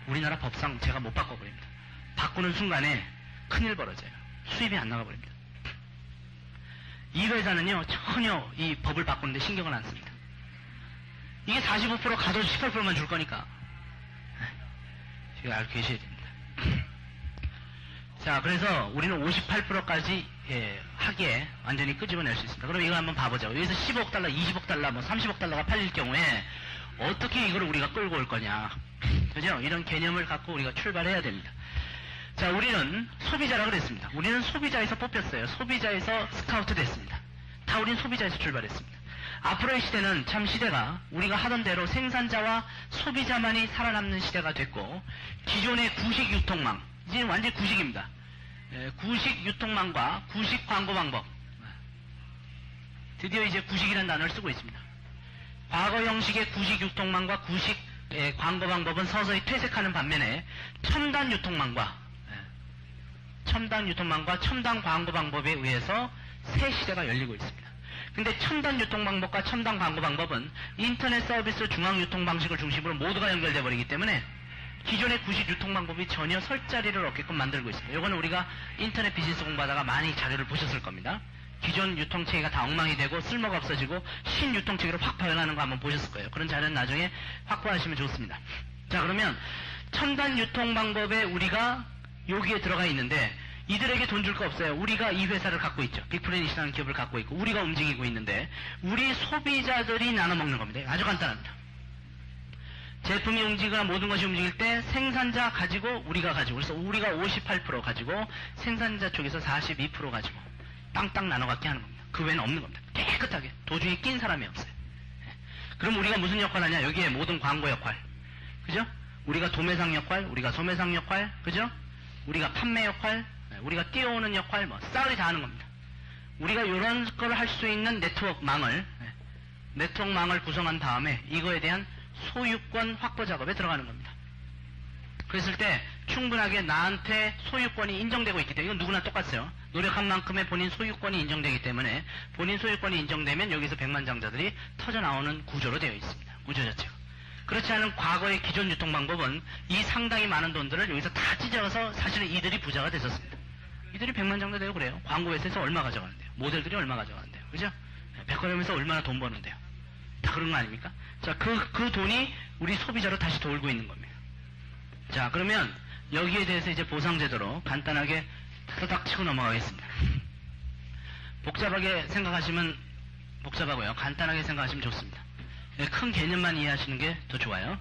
우리나라 법상 제가 못 바꿔버립니다. 바꾸는 순간에 큰일 벌어져요. 수입이 안 나가버립니다. 이 회사는요 전혀 이 법을 바꾸는데 신경을 안 씁니다. 이게 45% 가도 18%만 줄 거니까 지금 알고 계셔야 됩니다. 자, 그래서 우리는 58%까지 하기에 완전히 끄집어낼 수 있습니다. 그럼 이거 한번 봐보죠. 여기서 10억 달러, 20억 달러, 뭐 30억 달러가 팔릴 경우에 어떻게 이걸 우리가 끌고 올 거냐. 그죠? 이런 개념을 갖고 우리가 출발해야 됩니다. 자, 우리는 소비자라 그랬습니다. 우리는 소비자에서 뽑혔어요. 소비자에서 스카우트 됐습니다. 다 우리는 소비자에서 출발했습니다. 앞으로의 시대는 참 시대가 우리가 하던 대로 생산자와 소비자만이 살아남는 시대가 됐고 기존의 구식 유통망, 이제 완전히 구식입니다. 구식 유통망과 구식 광고 방법. 드디어 이제 구식이라는 단어를 쓰고 있습니다. 과거 형식의 구식 유통망과 구식 광고 방법은 서서히 퇴색하는 반면에 첨단 유통망과 첨단 광고 방법에 의해서 새 시대가 열리고 있습니다. 근데 첨단 유통 방법과 첨단 광고 방법은 인터넷 서비스 중앙 유통 방식을 중심으로 모두가 연결돼 버리기 때문에 기존의 구식 유통 방법이 전혀 설 자리를 얻게끔 만들고 있습니다. 이거는 우리가 인터넷 비즈니스 공부하다가 많이 자료를 보셨을 겁니다. 기존 유통체계가 다 엉망이 되고 쓸모가 없어지고 신유통체계로 확 변하는 거 한번 보셨을 거예요. 그런 자료는 나중에 확보하시면 좋습니다. 자, 그러면 첨단 유통 방법에 우리가 여기에 들어가 있는데 이들에게 돈 줄 거 없어요. 우리가 이 회사를 갖고 있죠. 빅플래닛이라는 기업을 갖고 있고 우리가 움직이고 있는데 우리 소비자들이 나눠 먹는 겁니다. 아주 간단합니다. 제품이 움직이거나 모든 것이 움직일 때 생산자 가지고 우리가 가지고, 그래서 우리가 58% 가지고 생산자 쪽에서 42% 가지고 땅땅 나눠 갖게 하는 겁니다. 그 외에는 없는 겁니다. 깨끗하게 도중에 낀 사람이 없어요. 그럼 우리가 무슨 역할 하냐? 여기에 모든 광고 역할, 그죠? 우리가 도매상 역할, 우리가 소매상 역할, 그죠? 우리가 판매 역할, 우리가 뛰어오는 역할, 뭐 싸그리 다 하는 겁니다. 우리가 이런 걸 할 수 있는 네트워크망을 구성한 다음에 이거에 대한 소유권 확보 작업에 들어가는 겁니다. 그랬을 때 충분하게 나한테 소유권이 인정되고 있기 때문에 이건 누구나 똑같아요. 노력한 만큼의 본인 소유권이 인정되기 때문에 본인 소유권이 인정되면 여기서 백만장자들이 터져나오는 구조로 되어 있습니다. 구조 자체가. 그렇지 않은 과거의 기존 유통 방법은 이 상당히 많은 돈들을 여기서 다 찢어서 사실은 이들이 부자가 됐었습니다. 이들이 백만장자 되고 그래요. 광고 회사에서 얼마 가져가는데요. 모델들이 얼마 가져가는데요. 그죠? 백화점에서 얼마나 돈 버는데요. 다 그런 거 아닙니까? 자, 그 돈이 우리 소비자로 다시 돌고 있는 겁니다. 자, 그러면 여기에 대해서 이제 보상제도로 간단하게 토닥 치고 넘어가겠습니다. 복잡하게 생각하시면 복잡하고요. 간단하게 생각하시면 좋습니다. 큰 개념만 이해하시는 게 더 좋아요.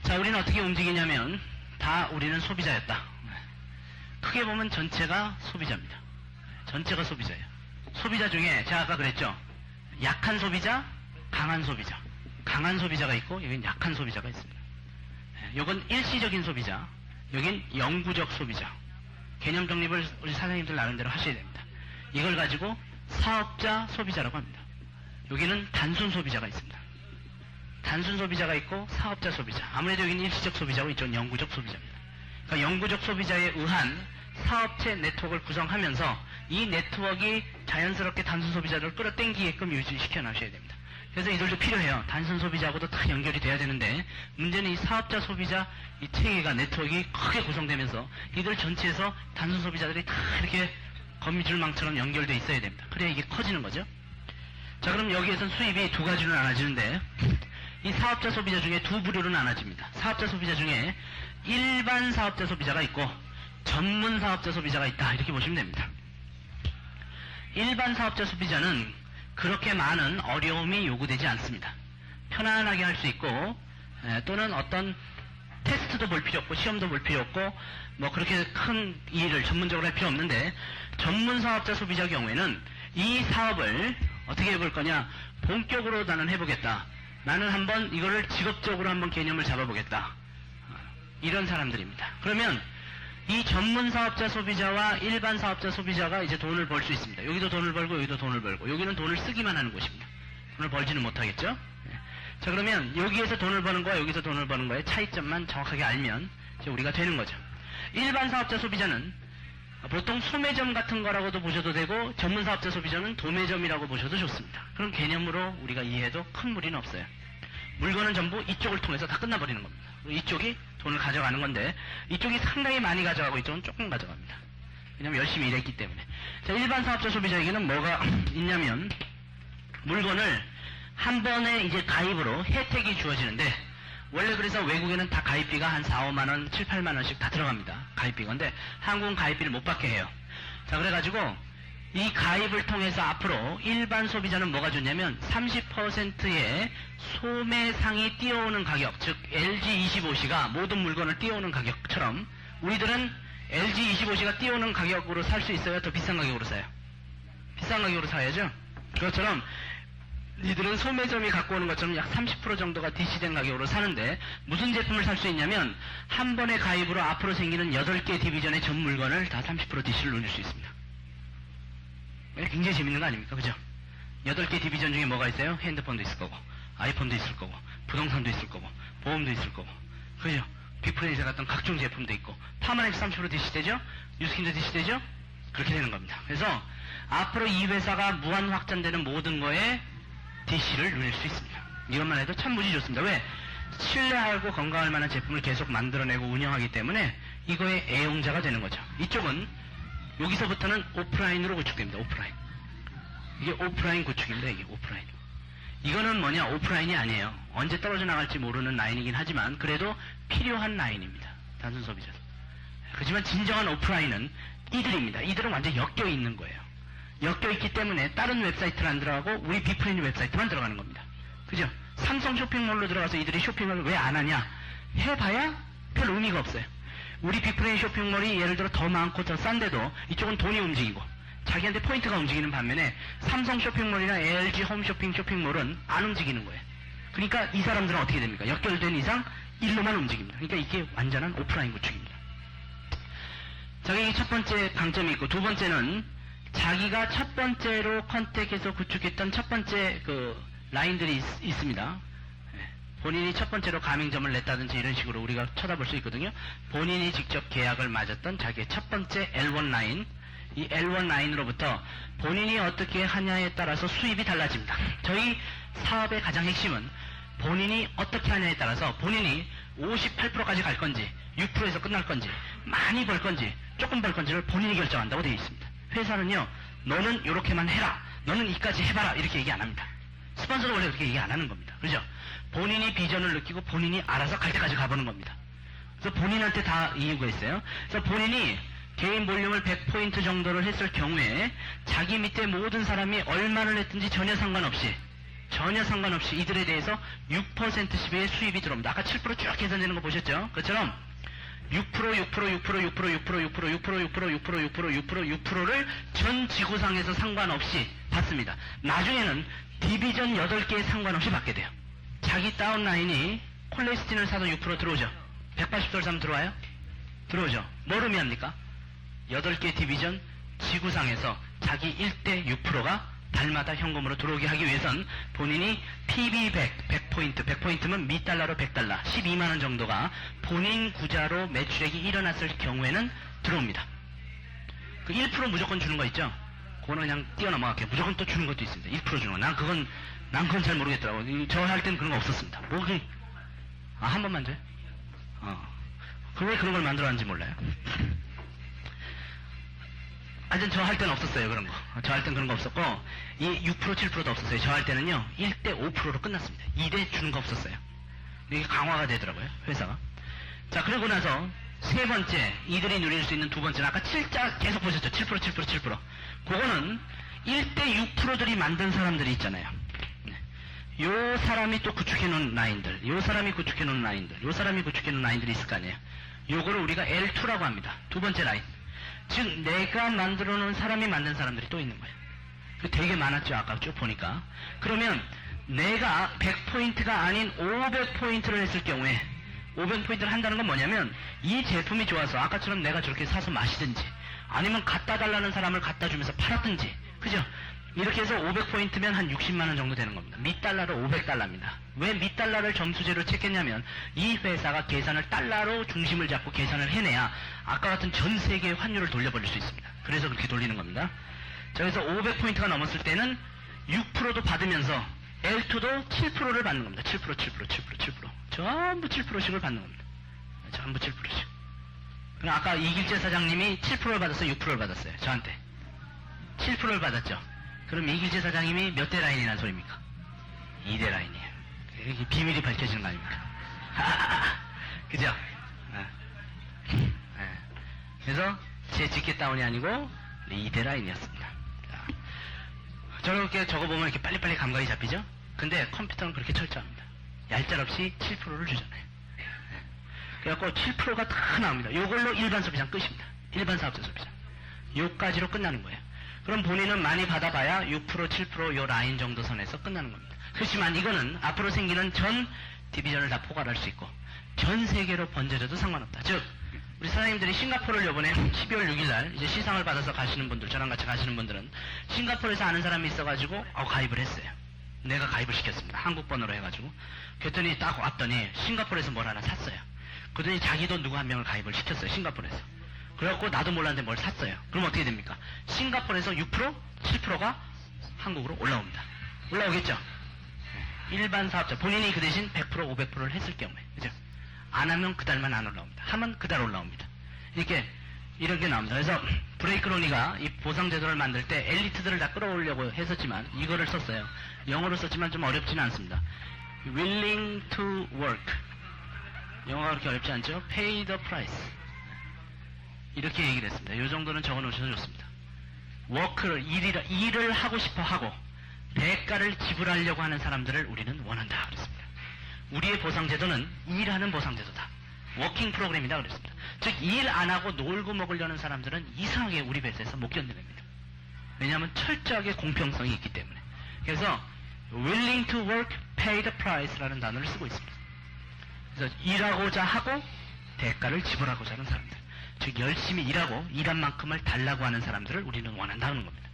자, 우리는 어떻게 움직이냐면 다 우리는 소비자였다. 크게 보면 전체가 소비자입니다. 전체가 소비자예요. 소비자 중에 제가 아까 그랬죠. 약한 소비자, 강한 소비자. 강한 소비자가 있고 여긴 약한 소비자가 있습니다. 이건 일시적인 소비자, 여긴 영구적 소비자. 개념 정립을 우리 사장님들 나름대로 하셔야 됩니다. 이걸 가지고 사업자 소비자라고 합니다. 여기는 단순 소비자가 있습니다. 단순 소비자가 있고 사업자 소비자. 아무래도 여기는 일시적 소비자고 이쪽은 영구적 소비자입니다. 그러니까 영구적 소비자에 의한 사업체 네트워크를 구성하면서 이 네트워크가 자연스럽게 단순 소비자를 끌어당기게끔 유지시켜 놔셔야 됩니다. 그래서 이들도 필요해요. 단순 소비자하고도 다 연결이 돼야 되는데 문제는 이 사업자 소비자 이 체계가 네트워크가 크게 구성되면서 이들 전체에서 단순 소비자들이 다 이렇게 거미줄망처럼 연결돼 있어야 됩니다. 그래야 이게 커지는 거죠. 자, 그럼 여기에선 수입이 두 가지로 나눠지는데 이 사업자 소비자 중에 두 부류로 나눠집니다. 사업자 소비자 중에 일반 사업자 소비자가 있고 전문 사업자 소비자가 있다. 이렇게 보시면 됩니다. 일반 사업자 소비자는 그렇게 많은 어려움이 요구되지 않습니다. 편안하게 할 수 있고 또는 어떤 테스트도 볼 필요 없고 시험도 볼 필요 없고 뭐 그렇게 큰 일을 전문적으로 할 필요 없는데 전문 사업자 소비자 경우에는 이 사업을 어떻게 해볼 거냐, 본격으로 나는 해보겠다. 나는 한번 이거를 직업적으로 한번 개념을 잡아보겠다. 이런 사람들입니다. 그러면 이 전문 사업자 소비자와 일반 사업자 소비자가 이제 돈을 벌 수 있습니다. 여기도 돈을 벌고 여기도 돈을 벌고 여기는 돈을 쓰기만 하는 곳입니다. 돈을 벌지는 못하겠죠. 자, 그러면 여기에서 돈을 버는 거와 여기서 돈을 버는 거의 차이점만 정확하게 알면 이제 우리가 되는 거죠. 일반 사업자 소비자는 보통 소매점 같은 거라고도 보셔도 되고 전문 사업자 소비자는 도매점이라고 보셔도 좋습니다. 그런 개념으로 우리가 이해해도 큰 무리는 없어요. 물건은 전부 이쪽을 통해서 다 끝나버리는 겁니다. 이쪽이 돈을 가져가는 건데 이쪽이 상당히 많이 가져가고 이쪽은 조금 가져갑니다. 왜냐하면 열심히 일했기 때문에. 자, 일반 사업자 소비자에게는 뭐가 있냐면 물건을 한 번에 이제 가입으로 혜택이 주어지는데 원래 그래서 외국에는 다 가입비가 한 4, 5만원, 7, 8만원씩 다 들어갑니다. 가입비가. 근데 한국은 가입비를 못 받게 해요. 자, 그래가지고 이 가입을 통해서 앞으로 일반 소비자는 뭐가 좋냐면 30%의 소매상이 뛰어오는 가격, 즉 LG25C가 모든 물건을 뛰어오는 가격처럼 우리들은 LG25C가 뛰어오는 가격으로 살 수 있어요? 더 비싼 가격으로 사요? 비싼 가격으로 사야죠? 그것처럼 이들은 소매점이 갖고 오는 것처럼 약 30% 정도가 DC된 가격으로 사는데 무슨 제품을 살 수 있냐면 한 번의 가입으로 앞으로 생기는 8개 디비전의 전 물건을 다 30% DC를 누릴 수 있습니다. 굉장히 재밌는 거 아닙니까? 그죠? 8개 디비전 중에 뭐가 있어요? 핸드폰도 있을 거고 아이폰도 있을 거고 부동산도 있을 거고 보험도 있을 거고 그죠? 빅프레이저 같은 각종 제품도 있고 파마넥스 30% DC 되죠? 뉴스킨도 DC 되죠? 그렇게 되는 겁니다. 그래서 앞으로 이 회사가 무한 확장되는 모든 거에 DC를 누릴 수 있습니다. 이것만 해도 참 무지 좋습니다. 왜? 신뢰하고 건강할 만한 제품을 계속 만들어내고 운영하기 때문에 이거의 애용자가 되는 거죠. 이쪽은 여기서부터는 오프라인으로 구축됩니다. 오프라인. 이게 오프라인 구축입니다. 이게 오프라인. 이거는 뭐냐? 오프라인이 아니에요. 언제 떨어져 나갈지 모르는 라인이긴 하지만 그래도 필요한 라인입니다. 단순 소비자. 그렇지만 진정한 오프라인은 이들입니다. 이들은 완전 엮여 있는 거예요. 엮여 있기 때문에 다른 웹사이트를 안 들어가고 우리 빅프렌드 웹사이트만 들어가는 겁니다. 그죠? 삼성 쇼핑몰로 들어가서 이들이 쇼핑을 왜 안 하냐? 해봐야 별 의미가 없어요. 우리 빅프렌드 쇼핑몰이 예를 들어 더 많고 더 싼데도 이쪽은 돈이 움직이고 자기한테 포인트가 움직이는 반면에 삼성 쇼핑몰이나 LG 홈쇼핑 쇼핑몰은 안 움직이는 거예요. 그러니까 이 사람들은 어떻게 됩니까? 연결된 이상 일로만 움직입니다. 그러니까 이게 완전한 오프라인 구축입니다. 자, 이게 첫 번째 강점이 있고 두 번째는 자기가 첫 번째로 컨택해서 구축했던 첫 번째 그 라인들이 있습니다. 본인이 첫 번째로 가맹점을 냈다든지 이런 식으로 우리가 쳐다볼 수 있거든요. 본인이 직접 계약을 맺었던 자기의 첫 번째 L1 라인, 이 L1 라인으로부터 본인이 어떻게 하냐에 따라서 수입이 달라집니다. 저희 사업의 가장 핵심은 본인이 어떻게 하냐에 따라서 본인이 58%까지 갈 건지 6%에서 끝날 건지 많이 벌 건지 조금 벌 건지를 본인이 결정한다고 되어 있습니다. 회사는요, 너는 이렇게만 해라, 너는 이까지 해봐라 이렇게 얘기 안 합니다. 스폰서도 원래 그렇게 얘기 안 하는 겁니다. 그죠? 본인이 비전을 느끼고 본인이 알아서 갈 때까지 가보는 겁니다. 그래서 본인한테 다 이유가 있어요. 그래서 본인이 개인 볼륨을 100포인트 정도를 했을 경우에 자기 밑에 모든 사람이 얼마를 했든지 전혀 상관없이 이들에 대해서 6%씩의 수입이 들어옵니다. 아까 7% 쭉 계산되는 거 보셨죠? 그처럼 6%를 전 지구상에서 상관없이 받습니다. 나중에는 디비전 8개에 상관없이 받게 돼요. 자기 다운라인이 콜레스틴을 사도 6% 들어오죠. 180도를 사면 들어와요? 들어오죠. 뭘 의미합니까? 8개 디비전 지구상에서 자기 1대 6%가 달마다 현금으로 들어오게 하기 위해선 본인이 PB100, 100포인트면 미달러로 100달러, 12만원 정도가 본인 구자로 매출액이 일어났을 경우에는 들어옵니다. 그 1% 무조건 주는 거 있죠? 그거는 그냥 뛰어넘어갈게요. 무조건 또 주는 것도 있습니다. 1% 주는 거. 난 그건 잘 모르겠더라고. 저 할 땐 그런 거 없었습니다. 한 번만 줘요? 왜 그런 걸 만들어놨는지 몰라요. 하여튼 저 할 때는 없었어요, 그런 거. 저 할 땐 그런 거 없었고, 이 6%, 7%도 없었어요. 저 할 때는요, 1대 5%로 끝났습니다. 2대 주는 거 없었어요. 이게 강화가 되더라고요, 회사가. 자, 그러고 나서, 세 번째, 이들이 누릴 수 있는 두 번째는 아까 7자 계속 보셨죠? 7%. 그거는 1대 6%들이 만든 사람들이 있잖아요. 요 사람이 또 구축해놓은 라인들, 요 사람이 구축해놓은 라인들이 있을 거 아니에요. 요거를 우리가 L2라고 합니다. 두 번째 라인. 즉 내가 만들어 놓은 사람이 만든 사람들이 또 있는 거예요. 되게 많았죠, 아까 쭉 보니까. 그러면 내가 100포인트가 아닌 500포인트를 했을 경우에 500포인트를 한다는 건 뭐냐면 이 제품이 좋아서 아까처럼 내가 저렇게 사서 마시든지 아니면 갖다 달라는 사람을 갖다 주면서 팔았든지, 그죠? 이렇게 해서 500포인트면 한 60만원 정도 되는 겁니다. 미달러로 500달러입니다. 왜 미달러를 점수제로 책했냐면 이 회사가 계산을 달러로 중심을 잡고 계산을 해내야 아까 같은 전 세계의 환율을 돌려버릴 수 있습니다. 그래서 그렇게 돌리는 겁니다. 자, 그래서 500포인트가 넘었을 때는 6%도 받으면서 L2도 7%를 받는 겁니다. 7%. 전부 7%씩을 받는 겁니다. 전부 7%씩. 그럼 아까 이길재 사장님이 7%를 받았어요? 6%를 받았어요? 저한테 7%를 받았죠. 그럼 이길재 사장님이 몇 대 라인이라는 소리입니까? 2대 라인이에요. 이게 비밀이 밝혀지는 거 아닙니까? 그죠? 그래서 제 직계 다운이 아니고 2대 라인이었습니다. 저렇게 적어보면 이렇게 빨리빨리 감각이 잡히죠? 근데 컴퓨터는 그렇게 철저합니다. 얄짤없이 7%를 주잖아요. 그래갖고 7%가 다 나옵니다. 요걸로 일반 소비장 끝입니다. 일반 사업자 소비장. 요까지로 끝나는 거예요. 그럼 본인은 많이 받아봐야 6%, 7% 요 라인 정도 선에서 끝나는 겁니다. 그렇지만 이거는 앞으로 생기는 전 디비전을 다 포괄할 수 있고 전 세계로 번져져도 상관없다. 즉 우리 사장님들이 싱가포르를 요번에 12월 6일날 이제 시상을 받아서 가시는 분들, 저랑 같이 가시는 분들은 싱가포르에서 아는 사람이 있어가지고 가입을 했어요. 내가 가입을 시켰습니다. 한국 번호로 해가지고. 그랬더니 딱 왔더니 싱가포르에서 뭘 하나 샀어요. 그랬더니 자기도 누구 한 명을 가입을 시켰어요. 싱가포르에서. 그래갖고 나도 몰랐는데 뭘 샀어요. 그럼 어떻게 됩니까? 싱가포르에서 6%, 7%가 한국으로 올라옵니다. 올라오겠죠? 일반 사업자, 본인이 그 대신 100%, 500%를 했을 경우에. 그죠? 안 하면 그달만 안 올라옵니다. 하면 그달 올라옵니다. 이렇게 나옵니다. 그래서 브레이크로니가 이 보상제도를 만들 때 엘리트들을 다 끌어오려고 했었지만 이거를 썼어요. 영어로 썼지만 좀 어렵지는 않습니다. willing to work. 영어가 그렇게 어렵지 않죠? pay the price. 이렇게 얘기를 했습니다. 이 정도는 적어 놓으셔도 좋습니다. 워크를, 일을 하고 싶어 하고 대가를 지불하려고 하는 사람들을 우리는 원한다 그랬습니다. 우리의 보상제도는 일하는 보상제도다. 워킹 프로그램이다 그랬습니다. 즉 일 안 하고 놀고 먹으려는 사람들은 이상하게 우리 회사에서 못 견뎌냅니다. 왜냐하면 철저하게 공평성이 있기 때문에. 그래서 willing to work, pay the price라는 단어를 쓰고 있습니다. 그래서 일하고자 하고 대가를 지불하고자 하는 사람들, 즉 열심히 일하고 일한 만큼을 달라고 하는 사람들을 우리는 원한다는 겁니다.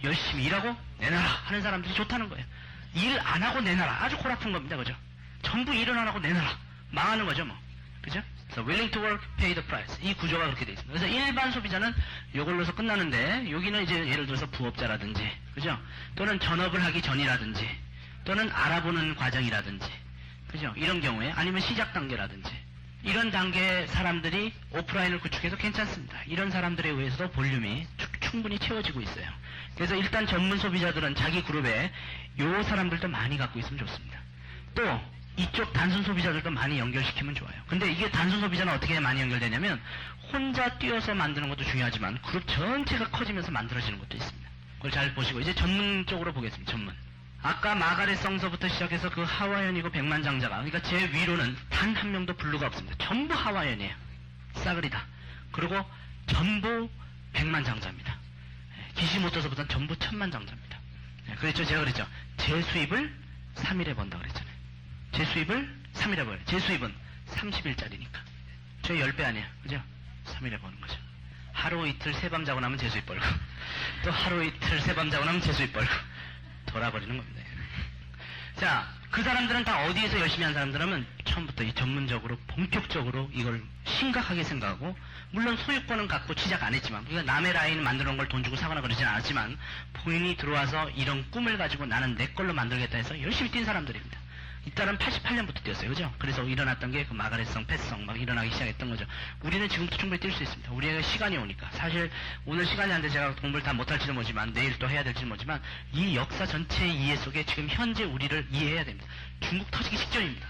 열심히 일하고 내놔라 하는 사람들이 좋다는 거예요. 일 안 하고 내놔라, 아주 골아픈 겁니다. 그죠? 전부 일을 안 하고 내놔라, 망하는 거죠 뭐. 그죠? 그래서 willing to work, pay the price. 이 구조가 그렇게 되어 있습니다. 그래서 일반 소비자는 이걸로서 끝나는데, 여기는 이제 예를 들어서 부업자라든지, 그죠? 또는 전업을 하기 전이라든지, 또는 알아보는 과정이라든지, 그죠? 이런 경우에, 아니면 시작 단계라든지, 이런 단계 사람들이 오프라인을 구축해서 괜찮습니다. 이런 사람들에 의해서도 볼륨이 충분히 채워지고 있어요. 그래서 일단 전문 소비자들은 자기 그룹에 요 사람들도 많이 갖고 있으면 좋습니다. 또 이쪽 단순 소비자들도 많이 연결시키면 좋아요. 근데 이게 단순 소비자는 어떻게 많이 연결되냐면 혼자 뛰어서 만드는 것도 중요하지만 그룹 전체가 커지면서 만들어지는 것도 있습니다. 그걸 잘 보시고 이제 전문적으로 보겠습니다. 전문. 아까 마가렛 성서부터 시작해서 그 하와이언이고 백만장자가, 그러니까 제 위로는 단 한 명도 블루가 없습니다. 전부 하와이언이에요. 싸그리다. 그리고 전부 백만장자입니다. 기시모토서부터는 전부 천만장자입니다. 그랬죠. 제가 그랬죠. 제 수입을 3일에 번다 그랬잖아요. 제 수입을 3일에 버려요. 제 수입은 30일짜리니까. 저 10배 아니에요. 그죠? 3일에 버는 거죠. 하루 이틀 새밤 자고 나면 제 수입 벌고, 또 하루 이틀 새밤 자고 나면 제 수입 벌고, 돌아버리는 겁니다. 자, 그 사람들은 다 어디에서 열심히 한 사람들은 처음부터 이 전문적으로, 본격적으로 이걸 심각하게 생각하고, 물론 소유권은 갖고 시작 안 했지만, 그러니까 남의 라인을 만들어 놓은 걸 돈 주고 사거나 그러진 않았지만, 본인이 들어와서 이런 꿈을 가지고 나는 내 걸로 만들겠다 해서 열심히 뛴 사람들입니다. 이따른 88년부터 뛰었어요. 그죠? 그래서 일어났던 게 그 마가렛성, 패스성 막 일어나기 시작했던 거죠. 우리는 지금도 충분히 뛸 수 있습니다. 우리에게 시간이 오니까. 사실 오늘 시간이 안 돼 제가 공부를 다 못할지도 모르지만 내일 또 해야 될지도 모르지만 이 역사 전체의 이해 속에 지금 현재 우리를 이해해야 됩니다. 중국 터지기 직전입니다.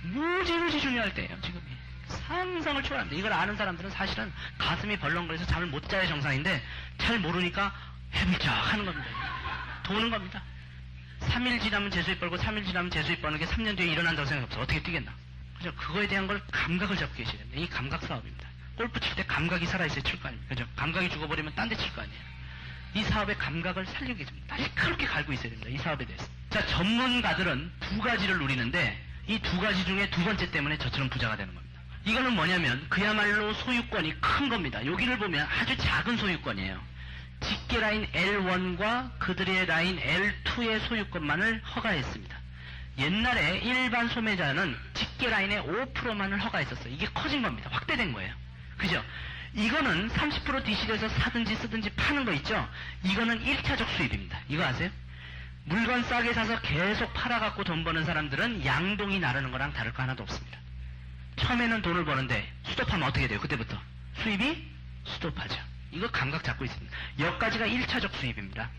무지무지 중요할 때예요. 지금이. 상상을 초월합니다. 이걸 아는 사람들은 사실은 가슴이 벌렁거려서 잠을 못 자야 정상인데 잘 모르니까 해밀쩍 하는 겁니다. 도는 겁니다. 3일 지나면 재수입 벌고 3일 지나면 재수입 버는 게 3년 뒤에 일어난다고 생각해서 어떻게 뛰겠나. 그죠? 그거에 대한 걸 감각을 잡고 계셔야 됩니다. 이 감각 사업입니다. 골프 칠 때 감각이 살아있어야 칠 거 아닙니까? 그죠? 감각이 죽어버리면 딴 데 칠 거 아니에요. 이 사업의 감각을 살리고 계십니다. 날카롭게 갈고 있어야 됩니다. 이 사업에 대해서. 자, 전문가들은 두 가지를 누리는데 이 두 가지 중에 두 번째 때문에 저처럼 부자가 되는 겁니다. 이거는 뭐냐면 그야말로 소유권이 큰 겁니다. 여기를 보면 아주 작은 소유권이에요. 직계 라인 L1과 그들의 라인 L2의 소유권만을 허가했습니다. 옛날에 일반 소매자는 직계 라인의 5%만을 허가했었어요. 이게 커진 겁니다. 확대된 거예요. 그죠? 이거는 30% DC에서 사든지 쓰든지 파는 거 있죠? 이거는 1차적 수입입니다. 이거 아세요? 물건 싸게 사서 계속 팔아갖고 돈 버는 사람들은 양동이 나르는 거랑 다를 거 하나도 없습니다. 처음에는 돈을 버는데 스톱하면 어떻게 돼요? 그때부터 수입이 스톱하죠. 이거 감각 잡고 있습니다. 여기까지가 1차적 수입입니다.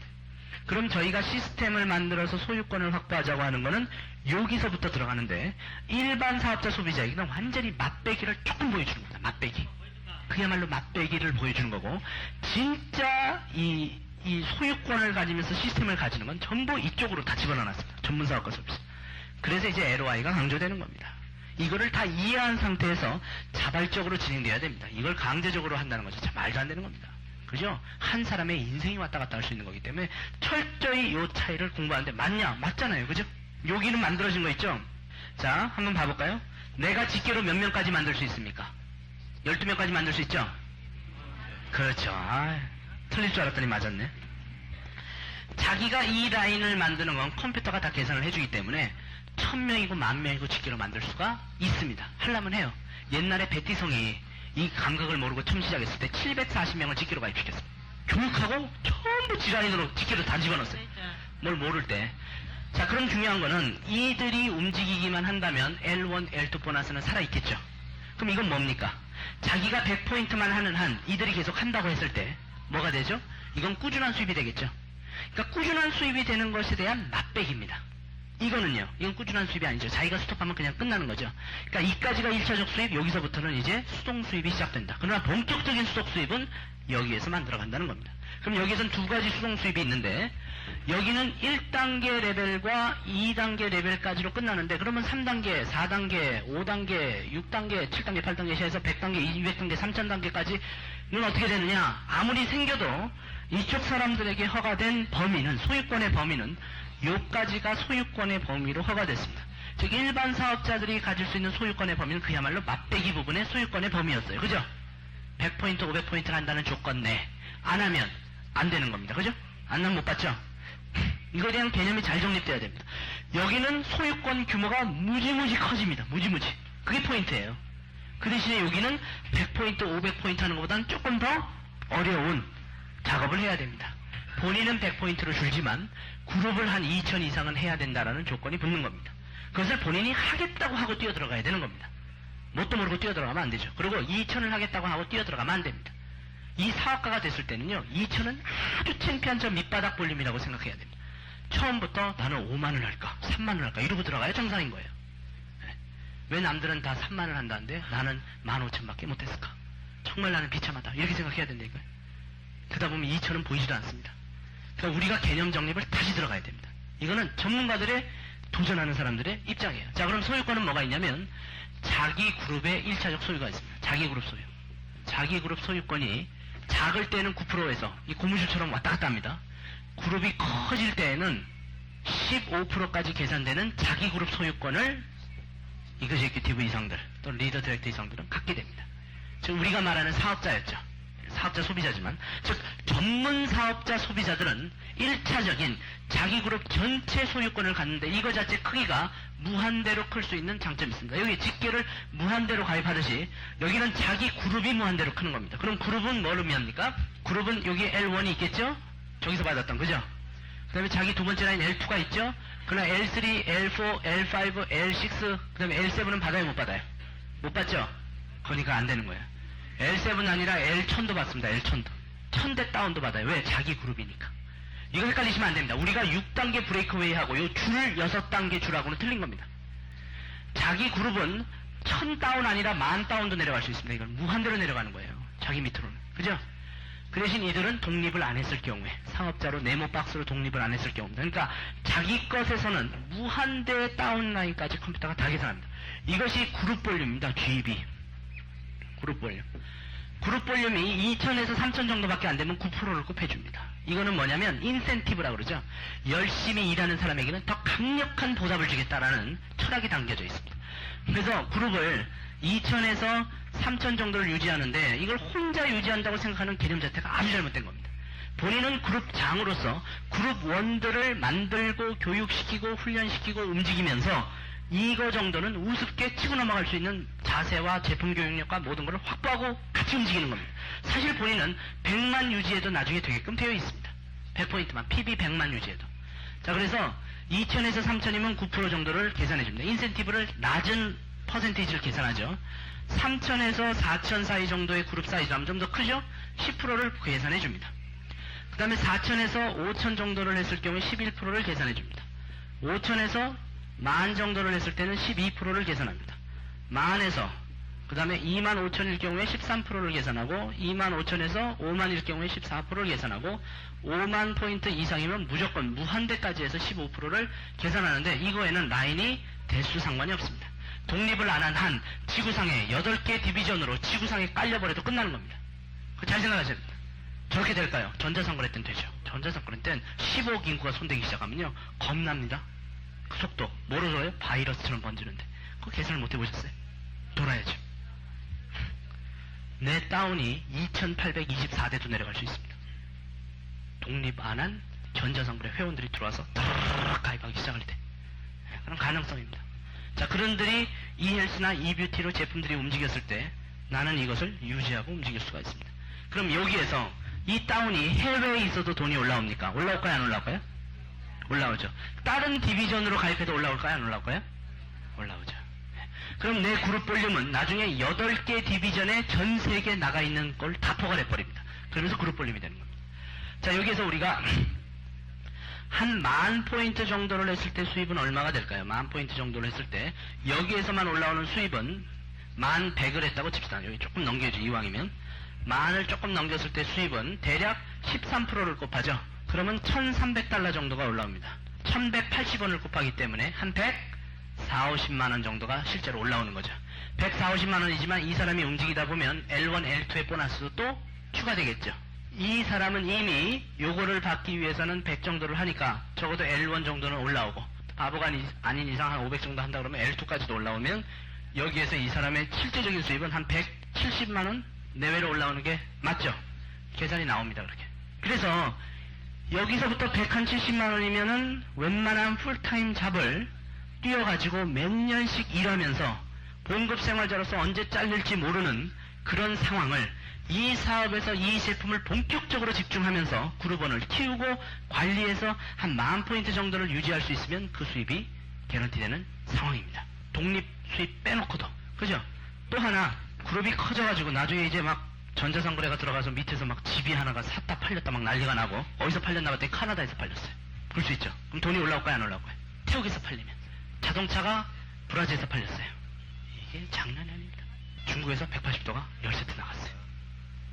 그럼 저희가 시스템을 만들어서 소유권을 확보하자고 하는 거는 여기서부터 들어가는데 일반 사업자 소비자에게는 완전히 맛배기를 조금 보여주는 겁니다. 맛배기. 그야말로 맛배기를 보여주는 거고 진짜 이 소유권을 가지면서 시스템을 가지는 건 전부 이쪽으로 다 집어넣어놨습니다. 전문 사업가 서비스. 그래서 이제 LOI가 강조되는 겁니다. 이거를 다 이해한 상태에서 자발적으로 진행돼야 됩니다. 이걸 강제적으로 한다는 거죠. 참 말도 안 되는 겁니다. 그죠? 한 사람의 인생이 왔다 갔다 할 수 있는 거기 때문에 철저히 이 차이를 공부하는데 맞냐? 맞잖아요. 그죠? 여기는 만들어진 거 있죠? 자, 한번 봐볼까요? 내가 직계로 몇 명까지 만들 수 있습니까? 12명까지 만들 수 있죠? 그렇죠. 틀릴 줄 알았더니 맞았네. 자기가 이 라인을 만드는 건 컴퓨터가 다 계산을 해주기 때문에 1000명이고 10,000명이고 직계로 만들 수가 있습니다. 하려면 해요. 옛날에 베티성이 이 감각을 모르고 처음 시작했을 때 740명을 직계로 가입시켰어요. 교육하고 전부 지라인으로 직계로 다 집어넣었어요. 뭘 모를 때. 자, 그럼 중요한 거는 이들이 움직이기만 한다면 L1, L2 보너스는 살아있겠죠. 그럼 이건 뭡니까? 자기가 100포인트만 하는 한 이들이 계속 한다고 했을 때 뭐가 되죠? 이건 꾸준한 수입이 되겠죠. 그러니까 꾸준한 수입이 되는 것에 대한 맛배기입니다. 이거는요, 이건 꾸준한 수입이 아니죠. 자기가 스톱하면 그냥 끝나는 거죠. 그러니까 이까지가 1차적 수입, 여기서부터는 이제 수동 수입이 시작된다. 그러나 본격적인 수동 수입은 여기에서 만들어 간다는 겁니다. 그럼 여기에서는 두 가지 수동 수입이 있는데 여기는 1단계 레벨과 2단계 레벨까지로 끝나는데 그러면 3단계, 4단계, 5단계, 6단계, 7단계, 8단계 해서 100단계, 200단계, 3000단계까지는 어떻게 되느냐? 아무리 생겨도 이쪽 사람들에게 허가된 범위는, 소유권의 범위는 요까지가 소유권의 범위로 허가됐습니다. 즉 일반 사업자들이 가질 수 있는 소유권의 범위는 그야말로 맛배기 부분의 소유권의 범위였어요. 그죠? 100포인트, 500포인트를 한다는 조건 내. 안 하면 안 되는 겁니다. 그죠? 안 하면 못 받죠? 이거에 대한 개념이 잘 정립돼야 됩니다. 여기는 소유권 규모가 무지무지 커집니다. 무지무지. 그게 포인트예요. 그 대신에 여기는 100포인트, 500포인트 하는 것보다는 조금 더 어려운 작업을 해야 됩니다. 본인은 100포인트로 줄지만 그룹을 한 2000 이상은 해야 된다라는 조건이 붙는 겁니다. 그것을 본인이 하겠다고 하고 뛰어들어가야 되는 겁니다. 뭣도 모르고 뛰어들어가면 안 되죠. 그리고 2000을 하겠다고 하고 뛰어들어가면 안 됩니다. 이 사업가가 됐을 때는요, 2000은 아주 창피한 저 밑바닥 볼륨이라고 생각해야 됩니다. 처음부터 나는 5만을 할까, 3만을 할까 이러고 들어가야 정상인 거예요. 왜 남들은 다 3만을 한다는데 나는 15,000밖에 못했을까? 정말 나는 비참하다. 이렇게 생각해야 된다니까요. 그러다 보면 2천은 보이지도 않습니다. 그러니까 우리가 개념 정립을 다시 들어가야 됩니다. 이거는 전문가들의 도전하는 사람들의 입장이에요. 자, 그럼 소유권은 뭐가 있냐면 자기 그룹의 1차적 소유가 있습니다. 자기 그룹 소유. 자기 그룹 소유권이 작을 때는 9%에서 이 고무줄처럼 왔다 갔다 합니다. 그룹이 커질 때에는 15%까지 계산되는 자기 그룹 소유권을 이그제큐티브 이상들 또는 리더 디렉터 이상들은 갖게 됩니다. 즉 우리가 말하는 사업자였죠. 사업자 소비자지만 즉 전문 사업자 소비자들은 1차적인 자기 그룹 전체 소유권을 갖는데 이거 자체 크기가 무한대로 클 수 있는 장점이 있습니다. 여기 직계를 무한대로 가입하듯이 여기는 자기 그룹이 무한대로 크는 겁니다. 그럼 그룹은 뭘 의미합니까? 그룹은 여기 L1이 있겠죠? 저기서 받았던 그죠? 그 다음에 자기 두 번째 라인 L2가 있죠? 그러나 L3, L4, L5, L6, 그 다음에 L7은 받아요, 못 받아요? 못 받죠? 그러니까 안 되는 거예요. L7 아니라 L1000도 받습니다. L1000도. 1000대 다운도 받아요. 왜? 자기 그룹이니까. 이거 헷갈리시면 안 됩니다. 우리가 6단계 브레이크웨이하고 요 줄 6단계 줄하고는 틀린 겁니다. 자기 그룹은 1000 다운 아니라 10,000 다운도 내려갈 수 있습니다. 이건 무한대로 내려가는 거예요. 자기 밑으로는. 그죠? 그 대신 이들은 독립을 안 했을 경우에 사업자로 네모박스로 독립을 안 했을 경우입니다. 그러니까 자기 것에서는 무한대 다운라인까지 컴퓨터가 다 계산합니다. 이것이 그룹 볼륨입니다. GB. 그룹 볼륨. 그룹 볼륨이 2,000에서 3,000 정도밖에 안 되면 9%를 곱해줍니다. 이거는 뭐냐면 인센티브라고 그러죠. 열심히 일하는 사람에게는 더 강력한 보답을 주겠다라는 철학이 담겨져 있습니다. 그래서 그룹을 2,000에서 3,000 정도를 유지하는데 이걸 혼자 유지한다고 생각하는 개념 자체가 아주 잘못된 겁니다. 본인은 그룹장으로서 그룹 원들을 만들고 교육시키고 훈련시키고 움직이면서 이거 정도는 우습게 치고 넘어갈 수 있는 자세와 제품 교육력과 모든 걸 확보하고 같이 움직이는 겁니다. 사실 본인은 100만 유지해도 나중에 되게끔 되어 있습니다. 100포인트만, PB 100만 유지해도. 자, 그래서 2,000에서 3,000이면 9% 정도를 계산해 줍니다. 인센티브를 낮은 퍼센테이지를 계산하죠. 3,000에서 4,000 사이 정도의 그룹 사이즈하면 좀 더 크죠? 10%를 계산해 줍니다. 그 다음에 4,000에서 5,000 정도를 했을 경우에 11%를 계산해 줍니다. 5,000에서 10,000 정도를 했을 때는 12%를 계산합니다. 10,000에서 그 다음에 25,000일 경우에 13%를 계산하고 25,000에서 50,000일 경우에 14%를 계산하고 50,000 포인트 이상이면 무조건 무한대까지 해서 15%를 계산하는데 이거에는 라인이 대수 상관이 없습니다. 독립을 안 한 한 지구상의 8개 디비전으로 지구상에 깔려버려도 끝나는 겁니다. 잘 생각하셔야 됩니다. 저렇게 될까요? 전자선거래 때는 되죠. 전자선거래 때는 15억 인구가 손대기 시작하면요 겁납니다. 그 속도 뭐로 돌아요? 바이러스처럼 번지는데 그거 계산을 못 해보셨어요? 돌아야죠. 내 다운이 2,824대도 내려갈 수 있습니다. 독립 안 한 전자선거래 회원들이 들어와서 가입하기 시작할 때 그런 가능성입니다. 자, 그런들이 이헬스나 이뷰티로 제품들이 움직였을 때 나는 이것을 유지하고 움직일 수가 있습니다. 그럼 여기에서 이 다운이 해외에 있어도 돈이 올라옵니까? 올라올까요? 안 올라올까요? 올라오죠. 다른 디비전으로 가입해도 올라올까요? 안 올라올까요? 올라오죠. 그럼 내 그룹 볼륨은 나중에 8개 디비전에 전 세계에 나가 있는 걸 다 포괄해버립니다. 그러면서 그룹 볼륨이 되는 겁니다. 자, 여기에서 우리가 한 10,000포인트 정도를 했을 때 수입은 얼마가 될까요? 10,000포인트 정도를 했을 때 여기에서만 올라오는 수입은 10,100을 했다고 칩시다. 여기 조금 넘겨야죠. 이왕이면 10,000을 조금 넘겼을 때 수입은 대략 13%를 곱하죠. 그러면 1,300달러 정도가 올라옵니다. 1,180원을 곱하기 때문에 한 140~50만원 정도가 실제로 올라오는 거죠. 140~50만원이지만 이 사람이 움직이다 보면 L1, L2의 보너스도 또 추가되겠죠. 이 사람은 이미 요거를 받기 위해서는 100 정도를 하니까 적어도 L1 정도는 올라오고 바보가 아닌 이상 한 500 정도 한다 그러면 L2까지도 올라오면 여기에서 이 사람의 실제적인 수입은 한 170만원 내외로 올라오는 게 맞죠? 계산이 나옵니다. 그렇게. 그래서 여기서부터 170만원이면은 웬만한 풀타임 잡을 뛰어가지고 몇 년씩 일하면서 봉급 생활자로서 언제 잘릴지 모르는 그런 상황을 이 사업에서 이 제품을 본격적으로 집중하면서 그룹원을 키우고 관리해서 한 10,000포인트 정도를 유지할 수 있으면 그 수입이 개런티되는 상황입니다. 독립 수입 빼놓고도. 그죠? 또 하나, 그룹이 커져가지고 나중에 이제 막 전자상거래가 들어가서 밑에서 막 집이 하나가 샀다 팔렸다 막 난리가 나고 어디서 팔렸나 봤더니 카나다에서 팔렸어요. 그럴 수 있죠. 그럼 돈이 올라올까요? 안 올라올까요? 태국에서 팔리면. 자동차가 브라질에서 팔렸어요. 이게 장난이 아닙니다. 중국에서 180도가 10세트 나갔어요.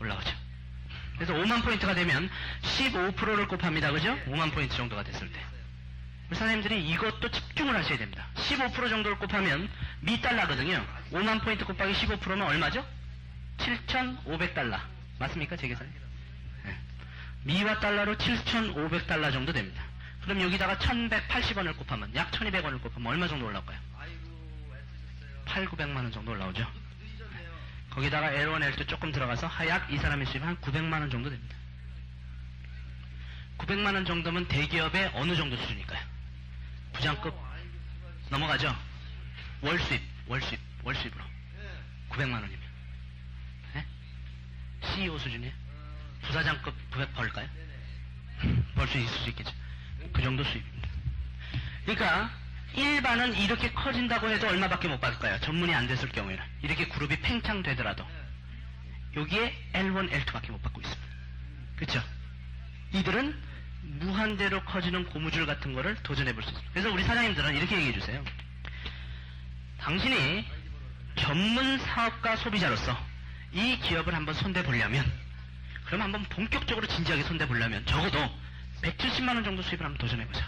올라오죠. 그래서 5만 포인트가 되면 15%를 곱합니다. 그죠? 5만 포인트 정도가 됐을 때. 우리 사장님들이 이것도 집중을 하셔야 됩니다. 15% 정도를 곱하면 미달러거든요. 5만 포인트 곱하기 15%면 얼마죠? 7,500달러. 맞습니까? 제 계산이? 네. 미와 달러로 7,500달러 정도 됩니다. 그럼 여기다가 1,180원을 곱하면, 약 1,200원을 곱하면 얼마 정도 올라올까요? 8,900만원 정도 올라오죠. 네. 거기다가 L1, L2 조금 들어가서 약 이 사람의 수입은 한 900만원 정도 됩니다. 900만원 정도면 대기업의 어느 정도 수준일까요? 부장급 넘어가죠? 월수입으로 900만원이면 네? CEO 수준이에요? 부사장급 900 벌까요? 벌 수 있을 수 있겠죠. 그 정도 수입입니다. 그러니까 일반은 이렇게 커진다고 해도 얼마밖에 못 받을까요? 전문이 안 됐을 경우에는 이렇게 그룹이 팽창되더라도 여기에 L1, L2밖에 못 받고 있습니다. 그렇죠? 이들은 무한대로 커지는 고무줄 같은 거를 도전해 볼 수 있습니다. 그래서 우리 사장님들은 이렇게 얘기해 주세요. 당신이 전문 사업가 소비자로서 이 기업을 한번 손대 보려면, 그럼 한번 본격적으로 진지하게 손대 보려면 적어도 170만원 정도 수입을 한번 도전해 보자.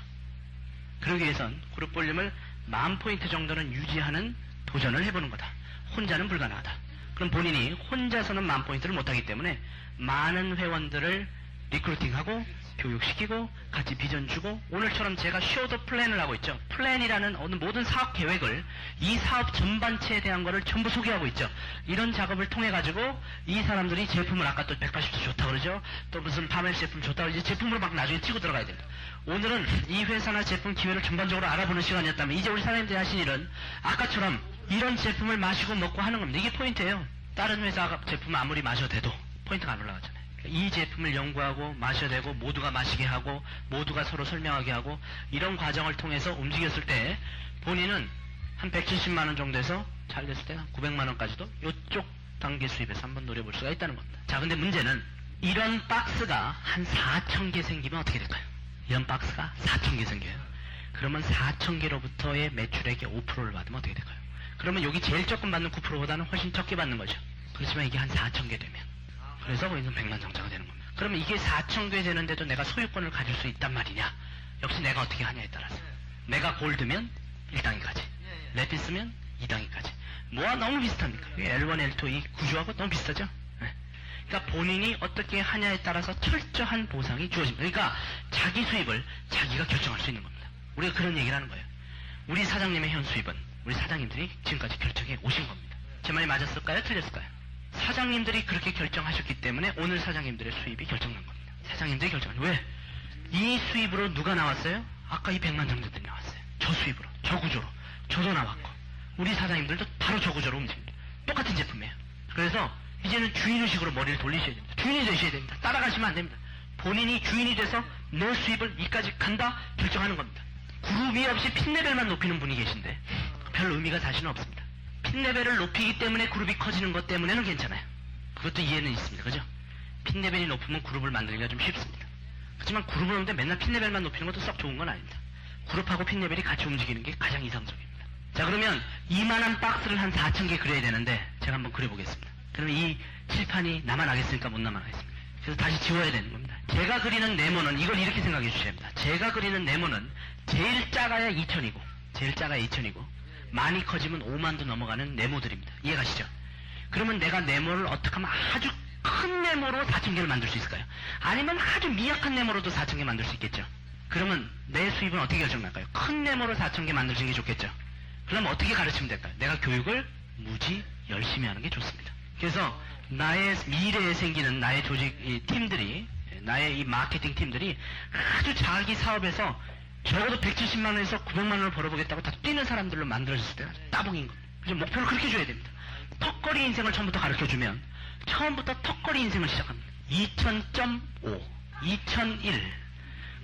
그러기 위해선 그룹 볼륨을 10,000포인트 정도는 유지하는 도전을 해보는 거다. 혼자는 불가능하다. 그럼 본인이 혼자서는 10,000포인트를 못하기 때문에 많은 회원들을 리크루팅하고 교육시키고 같이 비전 주고, 오늘처럼 제가 쇼더 플랜을 하고 있죠. 플랜이라는 어느 모든 사업 계획을, 이 사업 전반체에 대한 거를 전부 소개하고 있죠. 이런 작업을 통해 가지고 이 사람들이 제품을, 아까 또 180도 좋다 그러죠. 또 무슨 파멜 제품 좋다 그러죠. 제품으로 막 나중에 치고 들어가야 됩니다. 오늘은 이 회사나 제품 기회를 전반적으로 알아보는 시간이었다면, 이제 우리 사장님들이 하신 일은 아까처럼 이런 제품을 마시고 먹고 하는 겁니다. 이게 포인트예요. 다른 회사 제품 아무리 마셔도 돼도 포인트가 안 올라가잖아요. 이 제품을 연구하고 마셔야 되고, 모두가 마시게 하고, 모두가 서로 설명하게 하고, 이런 과정을 통해서 움직였을 때 본인은 한 170만원 정도에서 잘 됐을 때 한 900만원까지도 이쪽 단계 수입에서 한번 노려볼 수가 있다는 겁니다. 자, 근데 문제는 이런 박스가 한 4,000개 생기면 어떻게 될까요? 이런 박스가 4,000개 생겨요. 그러면 4,000개로부터의 매출액의 5%를 받으면 어떻게 될까요? 그러면 여기 제일 조금 받는 9%보다는 훨씬 적게 받는 거죠. 그렇지만 이게 한 4,000개 되면, 그래서 거기는 100만 정자가 되는 겁니다. 그러면 이게 4,000개 되는데도 내가 소유권을 가질 수 있단 말이냐? 역시 내가 어떻게 하냐에 따라서. 내가 골드면 1단계까지, 레피스면 2단계까지. 뭐와 너무 비슷합니까? L1, L2 이 구조하고 너무 비슷하죠? 네. 그러니까 본인이 어떻게 하냐에 따라서 철저한 보상이 주어집니다. 그러니까 자기 수입을 자기가 결정할 수 있는 겁니다. 우리가 그런 얘기를 하는 거예요. 우리 사장님의 현 수입은 우리 사장님들이 지금까지 결정해 오신 겁니다. 제 말이 맞았을까요? 틀렸을까요? 사장님들이 그렇게 결정하셨기 때문에 오늘 사장님들의 수입이 결정난 겁니다. 사장님들이 결정한. 왜? 이 수입으로 누가 나왔어요? 아까 이 100만 정도들이 나왔어요. 저 수입으로, 저 구조로, 저도 나왔고, 우리 사장님들도 바로 저 구조로 움직입니다. 똑같은 제품이에요. 그래서 이제는 주인의식으로 머리를 돌리셔야 됩니다. 주인이 되셔야 됩니다. 따라가시면 안 됩니다. 본인이 주인이 돼서 내 수입을 이까지 간다 결정하는 겁니다. 그룹이 없이 핀레벨만 높이는 분이 계신데 별 의미가 사실은 없습니다. 핀레벨을 높이기 때문에 그룹이 커지는 것 때문에는 괜찮아요. 그것도 이해는 있습니다. 그죠? 핀레벨이 높으면 그룹을 만들기가 좀 쉽습니다. 하지만 그룹을 하는데 맨날 핀레벨만 높이는 것도 썩 좋은 건 아닙니다. 그룹하고 핀레벨이 같이 움직이는 게 가장 이상적입니다. 자, 그러면 이만한 박스를 한 4,000개 그려야 되는데 제가 한번 그려보겠습니다. 그러면 이 칠판이 남아나겠습니까? 못 남아나겠습니까? 그래서 다시 지워야 되는 겁니다. 제가 그리는 네모는, 이걸 이렇게 생각해 주셔야 합니다. 제가 그리는 네모는 제일 작아야 2,000이고, 제일 작아야 2,000이고, 많이 커지면 5만도 넘어가는 네모들입니다. 이해가시죠? 그러면 내가 네모를 어떻게 하면 아주 큰 네모로 4,000개를 만들 수 있을까요? 아니면 아주 미약한 네모로도 4,000개 만들 수 있겠죠? 그러면 내 수입은 어떻게 결정날까요? 큰 네모로 4,000개 만드시는 게 좋겠죠? 그럼 어떻게 가르치면 될까요? 내가 교육을 무지 열심히 하는 게 좋습니다. 그래서 나의 미래에 생기는 나의 조직 팀들이, 나의 이 마케팅 팀들이 아주 자기 사업에서 적어도 170만원에서 900만원을 벌어보겠다고 다 뛰는 사람들로 만들어졌을 때는 따봉인 겁니다. 그래서 목표를 그렇게 줘야 됩니다. 턱걸이 인생을 처음부터 가르쳐주면 처음부터 턱걸이 인생을 시작합니다. 2000.5, 2001,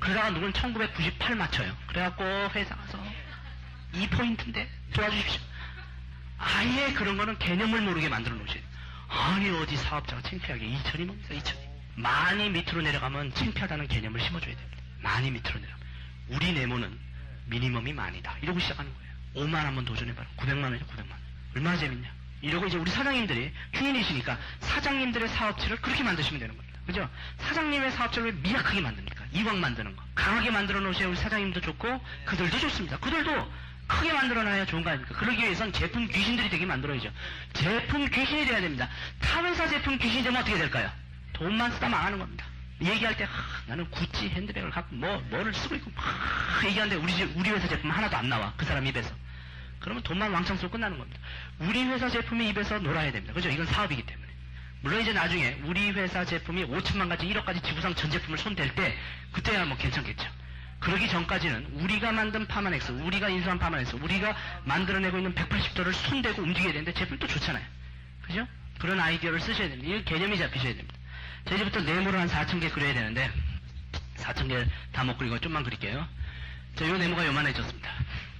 그러다가 누군 1998 맞춰요. 그래갖고 회사 가서 2포인트인데 도와주십시오. 아예 그런 거는 개념을 모르게 만들어 놓으셔야 돼요. 아니 어디 사업자가 창피하게 2,000이 뭡니까? 2,000. 많이 밑으로 내려가면 창피하다는 개념을 심어줘야 됩니다. 많이 밑으로 내려가면. 우리 네모는 미니멈이 만이다. 이러고 시작하는 거예요. 5만 한번 도전해봐라. 900만 원이죠, 900만 원. 얼마나 재밌냐. 이러고 이제 우리 사장님들이 주인이시니까 사장님들의 사업체를 그렇게 만드시면 되는 겁니다. 그죠? 사장님의 사업체를 왜 미약하게 만듭니까? 이왕 만드는 거. 강하게 만들어 놓으셔야 우리 사장님도 좋고 그들도 좋습니다. 그들도 크게 만들어 놔야 좋은 거 아닙니까? 그러기 위해선 제품 귀신들이 되게 만들어야죠. 제품 귀신이 돼야 됩니다. 타회사 제품 귀신이 되면 어떻게 될까요? 돈만 쓰다 망하는 겁니다. 얘기할 때 나는 구찌 핸드백을 갖고 뭐를 쓰고 있고 얘기하는데 우리 회사 제품 하나도 안 나와. 그 사람 입에서. 그러면 돈만 왕창 쏘고 끝나는 겁니다. 우리 회사 제품이 입에서 놀아야 됩니다. 그죠? 이건 사업이기 때문에. 물론 이제 나중에 우리 회사 제품이 5천만 가지 1억 가지 지구상 전 제품을 손댈 때 그때야 뭐 괜찮겠죠. 그러기 전까지는 우리가 만든 파마넥스, 우리가 인수한 파마넥스, 우리가 만들어내고 있는 180도를 손대고 움직여야 되는데 제품도 좋잖아요. 그죠? 그런 아이디어를 쓰셔야 됩니다. 이 개념이 잡히셔야 됩니다. 자, 이제부터 네모를 한 4,000개 그려야 되는데 4,000개 다 못 그리고 좀만 그릴게요. 자, 요 네모가 요만해졌습니다.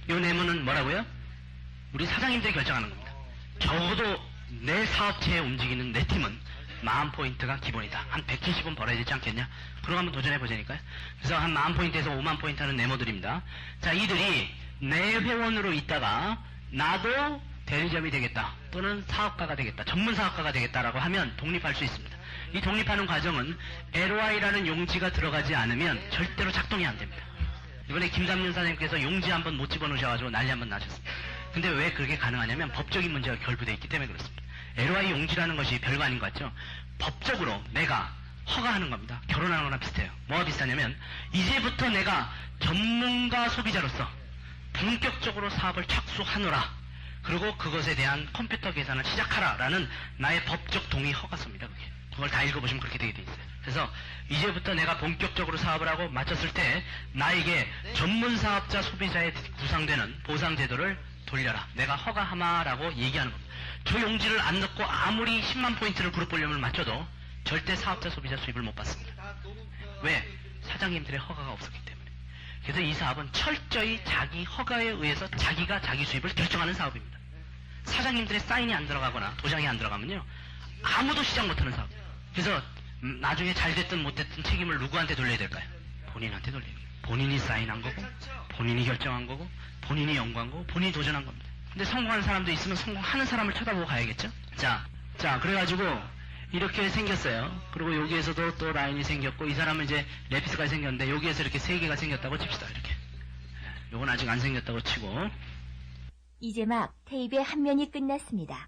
요 네모는 뭐라고요? 우리 사장님들이 결정하는 겁니다. 적어도 내 사업체에 움직이는 내 팀은 10,000포인트가 기본이다. 한 170은 벌어야 되지 않겠냐? 그럼 한번 도전해보자니까요. 그래서 한 10,000포인트에서 50,000포인트 하는 네모들입니다. 자, 이들이 내 회원으로 있다가 나도 대리점이 되겠다. 또는 사업가가 되겠다. 전문 사업가가 되겠다라고 하면 독립할 수 있습니다. 이 독립하는 과정은 LOI라는 용지가 들어가지 않으면 절대로 작동이 안 됩니다. 이번에 김삼윤 사장님께서 용지 한번 못 집어넣으셔가지고 난리 한번 나셨습니다. 근데 왜 그게 가능하냐면 법적인 문제가 결부되어 있기 때문에 그렇습니다. LOI 용지라는 것이 별거 아닌 것 같죠? 법적으로 내가 허가하는 겁니다. 결혼하는 거나 비슷해요. 뭐가 비슷하냐면 이제부터 내가 전문가 소비자로서 본격적으로 사업을 착수하노라. 그리고 그것에 대한 컴퓨터 계산을 시작하라 라는 나의 법적 동의 허가서입니다. 그걸 다 읽어보시면 그렇게 되게 돼 있어요. 그래서 이제부터 내가 본격적으로 사업을 하고 마쳤을 때 나에게 전문 사업자 소비자에 구상되는 보상 제도를 돌려라. 내가 허가하마라고 얘기하는 겁니다. 저 용지를 안 넣고 아무리 10만 포인트를 그룹 볼륨을 맞춰도 절대 사업자 소비자 수입을 못 받습니다. 왜? 사장님들의 허가가 없었기 때문에. 그래서 이 사업은 철저히 자기 허가에 의해서 자기가 자기 수입을 결정하는 사업입니다. 사장님들의 사인이 안 들어가거나 도장이 안 들어가면요 아무도 시작 못하는 사업. 그래서 나중에 잘 됐든 못 됐든 책임을 누구한테 돌려야 될까요? 본인한테 돌려야 돼요. 본인이 사인한 거고 본인이 결정한 거고 본인이 연구한 거고 본인이 도전한 겁니다. 근데 성공하는 사람도 있으면 성공하는 사람을 쳐다보고 가야겠죠? 자 그래가지고 이렇게 생겼어요. 그리고 여기에서도 또 라인이 생겼고 이 사람은 이제 레피스까지 생겼는데 여기에서 이렇게 3개가 생겼다고 칩시다. 이렇게. 요건 아직 안 생겼다고 치고. 이제 막 테이프의 한 면이 끝났습니다.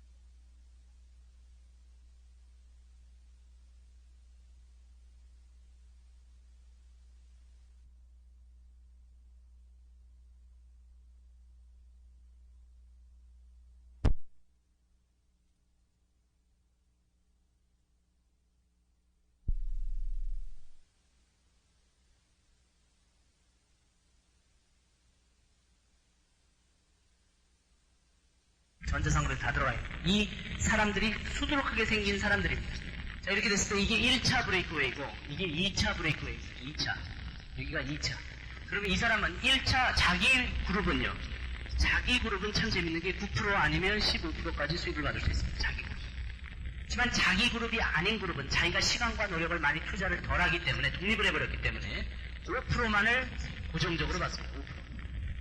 전자상으로 다 들어가 있는 이 사람들이 수두룩하게 생긴 사람들입니다. 자, 이렇게 됐을 때 이게 1차 브레이크웨이고 이게 2차 브레이크웨이입니다. 2차. 여기가 2차. 그러면 이 사람은 1차 자기 그룹은요. 자기 그룹은 참 재밌는 게 9% 아니면 15%까지 수입을 받을 수 있습니다. 자기 그룹. 하지만 자기 그룹이 아닌 그룹은 자기가 시간과 노력을 많이 투자를 덜하기 때문에 독립을 해버렸기 때문에 5%만을 고정적으로 받습니다. 5%.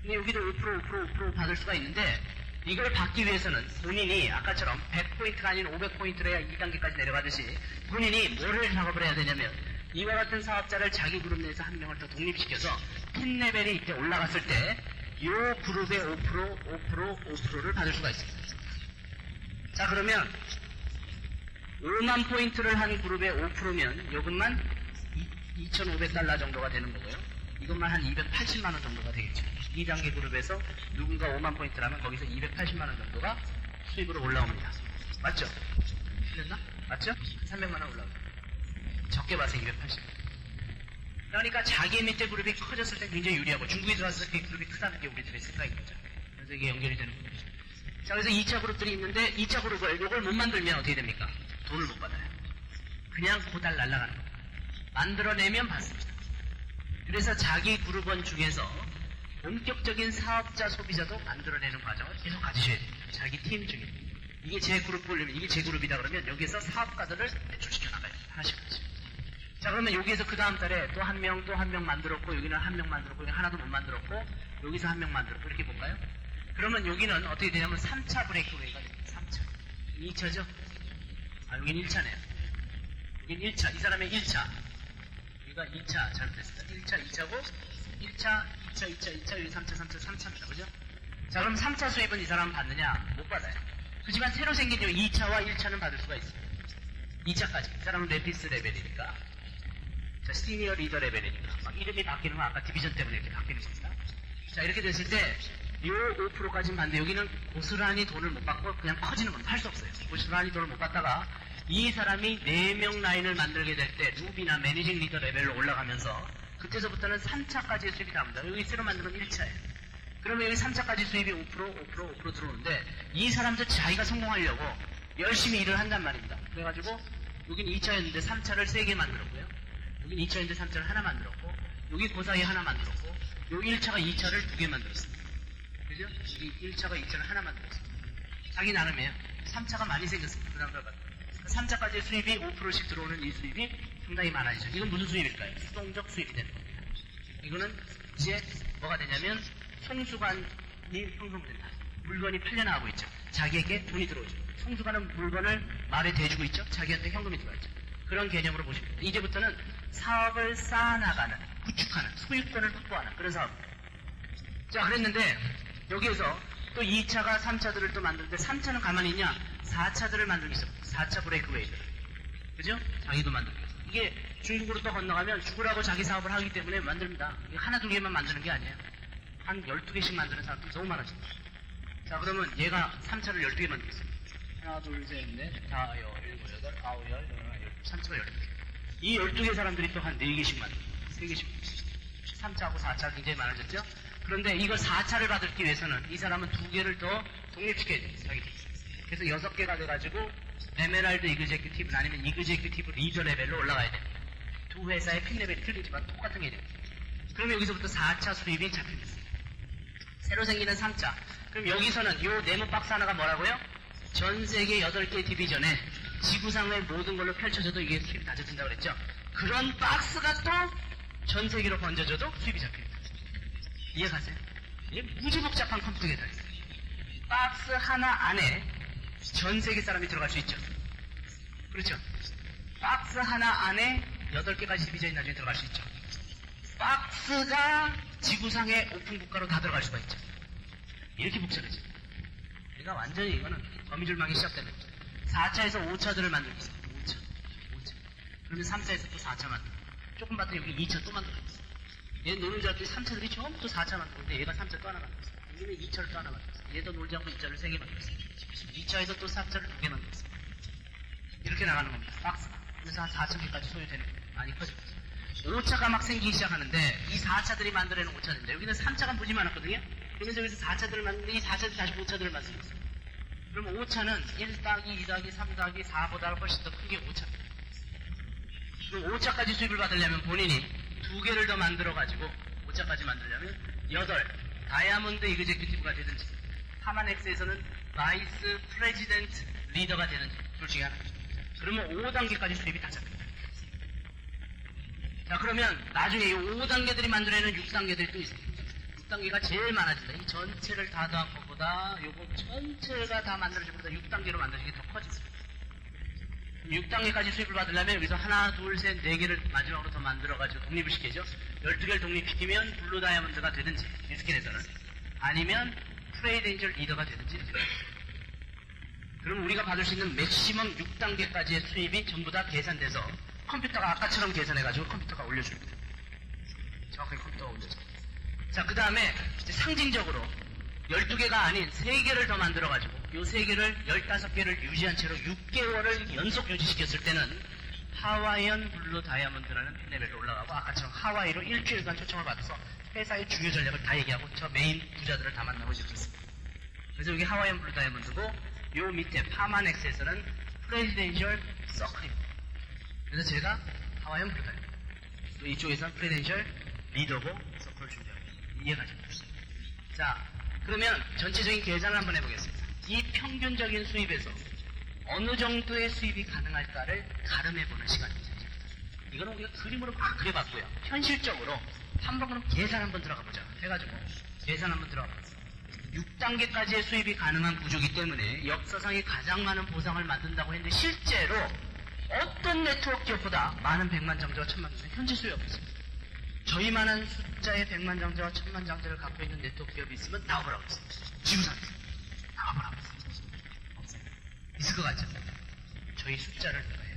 근데 여기도 5% 받을 수가 있는데 이걸 받기 위해서는 본인이 아까처럼 100포인트가 아닌 500포인트로 해야 2단계까지 내려가듯이 본인이 뭐를 작업을 해야 되냐면 이와 같은 사업자를 자기 그룹 내에서 한 명을 더 독립시켜서 팀 레벨이 이때 올라갔을 때 이 그룹의 5%를 받을 수가 있습니다. 자, 그러면 5만 포인트를 한 그룹의 5%면 요것만 2,500달러 정도가 되는 거고요. 이것만 한 280만 원 정도가 되겠죠. 2단계 그룹에서 누군가 5만 포인트라면 거기서 280만 원 정도가 수입으로 올라옵니다. 맞죠? 틀렸나? 맞죠? 300만 원 올라옵니다. 적게 봐서 280. 그러니까 자기 밑에 그룹이 커졌을 때 굉장히 유리하고 중국에 들어왔을 때 그 그룹이 크다는 게 우리들의 생각인 거죠. 그래서 이게 연결이 되는 거죠. 자, 그래서 2차 그룹들이 있는데 2차 그룹을 이걸 못 만들면 어떻게 됩니까? 돈을 못 받아요. 그냥 고달 날아가는 겁니다. 만들어내면 받습니다. 그래서 자기 그룹원 중에서 본격적인 사업자 소비자도 만들어내는 과정을 계속 가지셔야 됩니다. 자기 팀 중에. 이게 제 그룹 볼륨, 이게 제 그룹이다 그러면 여기에서 사업가들을 배출시켜 나가요. 하나씩 하나씩. 자, 그러면 여기에서 그 다음 달에 또 한 명 만들었고, 여기는 한 명 만들었고, 여기 하나도 못 만들었고, 여기서 한 명 만들었고, 이렇게 볼까요? 그러면 여기는 어떻게 되냐면 3차 브레이크웨이가 됩니다. 3차. 2차죠? 아, 여긴 1차네요. 여긴 1차. 이 사람의 1차. 여기가 2차 잘못됐습니다. 1차, 2차고 1차, 2차, 2차, 2차, 여기 3차, 3차, 3차입니다. 그죠? 자, 그럼 3차 수입은 이 사람은 받느냐? 못 받아요. 그렇지만 새로 생긴 요 2차와 1차는 받을 수가 있어요. 2차까지. 이 사람은 레피스 레벨이니까. 자, 시니어 리더 레벨이니까. 막 이름이 바뀌는 건 아까 디비전 때문에 이렇게 바뀌는 겁니다. 자, 이렇게 됐을 때, 요 5%까지는 받는데, 여기는 고스란히 돈을 못 받고 그냥 커지는 건 할 수 없어요. 고스란히 돈을 못 받다가, 이 사람이 4명 라인을 만들게 될 때, 루비나 매니징 리더 레벨로 올라가면서, 그때서부터는 3차까지의 수입이 나옵니다. 여기 새로 만든 건 1차예요. 그러면 여기 3차까지 수입이 5% 들어오는데, 이 사람도 자기가 성공하려고 열심히 일을 한단 말입니다. 그래가지고, 여긴 2차였는데 3차를 3개 만들었고요. 여긴 2차인데 3차를 하나 만들었고, 여기 그 사이에 하나 만들었고, 여기 1차가 2차를 2개 만들었습니다. 그죠? 여기 1차가 2차를 하나 만들었습니다. 자기 나름이에요. 3차가 많이 생겼습니다. 그 다음 걸 봤더니. 3차까지 수입이 5%씩 들어오는 이 수입이 상당히 많아지죠. 이건 무슨 수입일까요? 수동적 수입이 되는 겁니다. 이거는 이제 뭐가 되냐면, 송수관이 형성된다. 물건이 팔려나가고 있죠. 자기에게 돈이 들어오죠. 송수관은 물건을 말에 대주고 있죠. 자기한테 현금이 들어가죠. 그런 개념으로 보시면 됩니다. 이제부터는 사업을 쌓아나가는, 구축하는, 소유권을 확보하는 그런 사업. 자, 그랬는데 여기에서 또 2차가 3차들을 또 만드는데 3차는 가만히 있냐? 4차들을 만들고 있어. 4차 브레이크웨이들. 그죠? 자기도 만들고 있어. 이게 중국으로 또 건너가면 죽으라고 자기 사업을 하기 때문에 만듭니다. 이게 하나, 두 개만 만드는 게 아니에요. 한 12개씩 만드는 사람들이 너무 많아집니다. 자, 그러면 얘가 3차를 12개 만들겠습니다. 하나, 둘, 셋, 넷, 다, 여, 일곱, 여덟, 아홉, 열, 열하나, 3차가 12개. 이 12개 사람들이 또 한 4개씩 만듭니다. 3개씩. 3차하고 4차 굉장히 많아졌죠? 그런데 이걸 4차를 받기 위해서는 이 사람은 2개를 더 독립시켜야 돼요. 자기들. 그래서 6개가 돼가지고 에메랄드 이그제큐티브 아니면 이그제큐티브 리더 레벨로 올라가야 돼요. 두 회사의 핀 레벨이 틀리지만 똑같은 개념. 그러면 여기서부터 4차 수입이 잡힙니다. 새로 생기는 3차. 그럼 여기서는 요 네모 박스 하나가 뭐라고요? 전 세계 8개 디비전에 지구상의 모든 걸로 펼쳐져도 이게 수입이 다 잡힌다고 그랬죠? 그런 박스가 또 전 세계로 번져져도 수입이 잡힙니다. 이해가세요? 이게 무지 복잡한 컴퓨터가 들어있어요. 박스 하나 안에 전 세계 사람이 들어갈 수 있죠. 그렇죠? 박스 하나 안에 8개까지 디비전이 나중에 들어갈 수 있죠. 박스가 지구상의 오픈 국가로 다 들어갈 수가 있죠. 이렇게 복잡해져. 그러니까 완전히 이거는 거미줄망이 시작되는 거죠. 4차에서 5차들을 만들고 있어요. 5차. 그러면 3차에서 또 4차 만들고. 조금 봤더니 여기 2차 또 만들고 있어요. 얘 노는 자들이 3차들이 전부 또 4차 만들고, 얘가 3차 또 하나 만들었어요. 여기는 2차를 또 하나 만들었어요. 얘도 놀지 않고 2차를 3개 만들었어요. 2차에서 또 4차를 2개 만들었어요. 이렇게 나가는 겁니다. 박스가. 그래서 한 4,000개까지 소유되는 거예요. 많이 커집니다. 5차가 막 생기기 시작하는데 이 4차들이 만들어내는 5차들인데 여기는 3차가 무지 많았거든요. 그러면서 여기서 4차들을 만드는데 이 4차들이 다시 5차들을 만들고 있어요. 그러면 5차는 1 더하기 2 더하기 3 더하기 4보다 훨씬 더 큰 게 5차입니다. 그럼 5차까지 수입을 받으려면 본인이 2개를 더 만들어가지고 5차까지 만들려면 8 다이아몬드 이그제큐티브가 되든지 하만엑스에서는 바이스 프레지던트 리더가 되든지 둘 중에 하나. 그러면 5단계까지 수입이 다 잡힙니다. 자, 그러면 나중에 이 5단계들이 만들어내는 6단계들이 또 있어요. 6단계가 제일 많아진다. 이 전체를 다 더한 것보다 요거 전체가 다 만들어진 것보다 6단계로 만들어진 게 더 커집니다. 6단계까지 수입을 받으려면 여기서 하나, 둘, 셋, 4개를 마지막으로 더 만들어가지고 독립을 시키죠. 12개를 독립시키면 블루 다이아몬드가 되든지, 리스킨에서는. 아니면 프레이드 엔젤 리더가 되든지. 그럼 우리가 받을 수 있는 맥시멈 6단계까지의 수입이 전부 다 계산돼서 컴퓨터가 아까처럼 계산해가지고 컴퓨터가 올려줍니다. 정확하게 컴퓨터가 올려줍니다. 자, 그 다음에 상징적으로 12개가 아닌 3개를 더 만들어가지고 요 3개를 15개를 유지한 채로 6개월을 연속 유지시켰을 때는 하와이언 블루 다이아몬드라는 레벨로 올라가고 아까처럼 하와이로 일주일간 초청을 받아서 회사의 중요 전략을 다 얘기하고 저 메인 부자들을 다 만나고 싶었습니다. 그래서 여기 하와이언 블루 다이아몬드고 요 밑에 파만엑스에서는 프레지덴셜 서클입니다. 그래서 제가 하와이언 블루 다이아몬드 이쪽에서는 프레지덴셜 리더고 서클을 준비합니다. 이해가 됩니다. 자, 그러면 전체적인 계산을 한번 해보겠습니다. 이 평균적인 수입에서 어느 정도의 수입이 가능할까를 가름해보는 시간입니다. 이거는 우리가 그림으로 막 그려봤고요. 현실적으로 한번 그럼 계산 한번 들어가 보자. 해가지고 계산 한번 들어가 보겠습니다. 6단계까지의 수입이 가능한 구조이기 때문에 역사상에 가장 많은 보상을 만든다고 했는데 실제로 어떤 네트워크 기업보다 많은 100만 장자와 1000만 장자 현재 수요가 있습니다. 저희만한 숫자의 100만 장자와 1000만 장자를 갖고 있는 네트워크 기업이 있으면 나와보라고 했습니다. 지구상에 나와보라고 했습니다. 없어요. 있을 것 같죠? 저희 숫자를 누가 해요?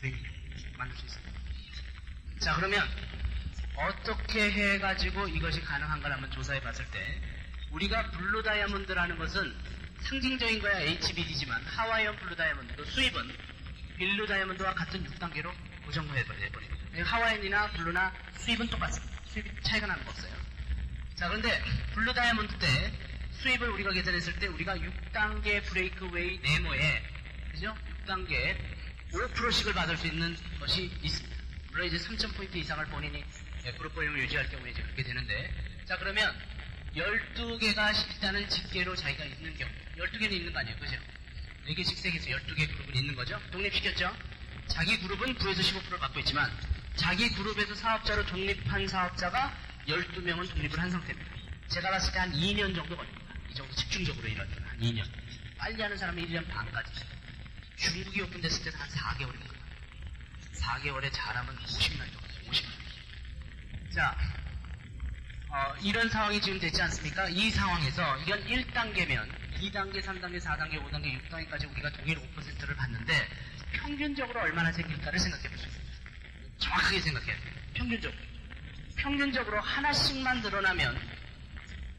900명 만들 수 있습니다. 자, 그러면 어떻게 해가지고 이것이 가능한가 한번 조사해 봤을 때 우리가 블루 다이아몬드라는 것은 상징적인 거야 HBD지만 하와이언 블루 다이아몬드도 수입은 블루 다이아몬드와 같은 6단계로 고정해버립니다. 하와이언이나 블루나 수입은 똑같습니다. 수입 차이가 나는 거 없어요. 자, 그런데 블루 다이아몬드 때 수입을 우리가 계산했을 때 우리가 6단계 브레이크웨이 네모에 그죠? 6단계 5%씩을 받을 수 있는 것이 있습니다. 물론 이제 3,000포인트 이상을 본인이 그룹 보형을 유지할 경우에 이제 그렇게 되는데, 자, 그러면 12개가 일단은 집계로 자기가 있는 경우, 12개는 있는 거 아니에요, 그죠? 4개씩 3개에서 12개 그룹은 있는 거죠? 독립시켰죠? 자기 그룹은 9에서 15%를 받고 있지만, 자기 그룹에서 사업자로 독립한 사업자가 12명은 독립을 한 상태입니다. 제가 봤을 때 한 2년 정도 걸립니다. 이 정도 집중적으로 일하면 한 2년. 빨리 하는 사람은 1년 반까지. 중국이 오픈됐을 때는 한 4개월입니다. 4개월에 잘하면 50년 정도, 50년. 자, 이런 상황이 지금 됐지 않습니까? 이 상황에서 이건 1단계면 2단계, 3단계, 4단계, 5단계, 6단계까지 우리가 동일 5%를 받는데 평균적으로 얼마나 생길까를 생각해 보세요. 정확하게 생각해야 돼요. 평균적으로 하나씩만 늘어나면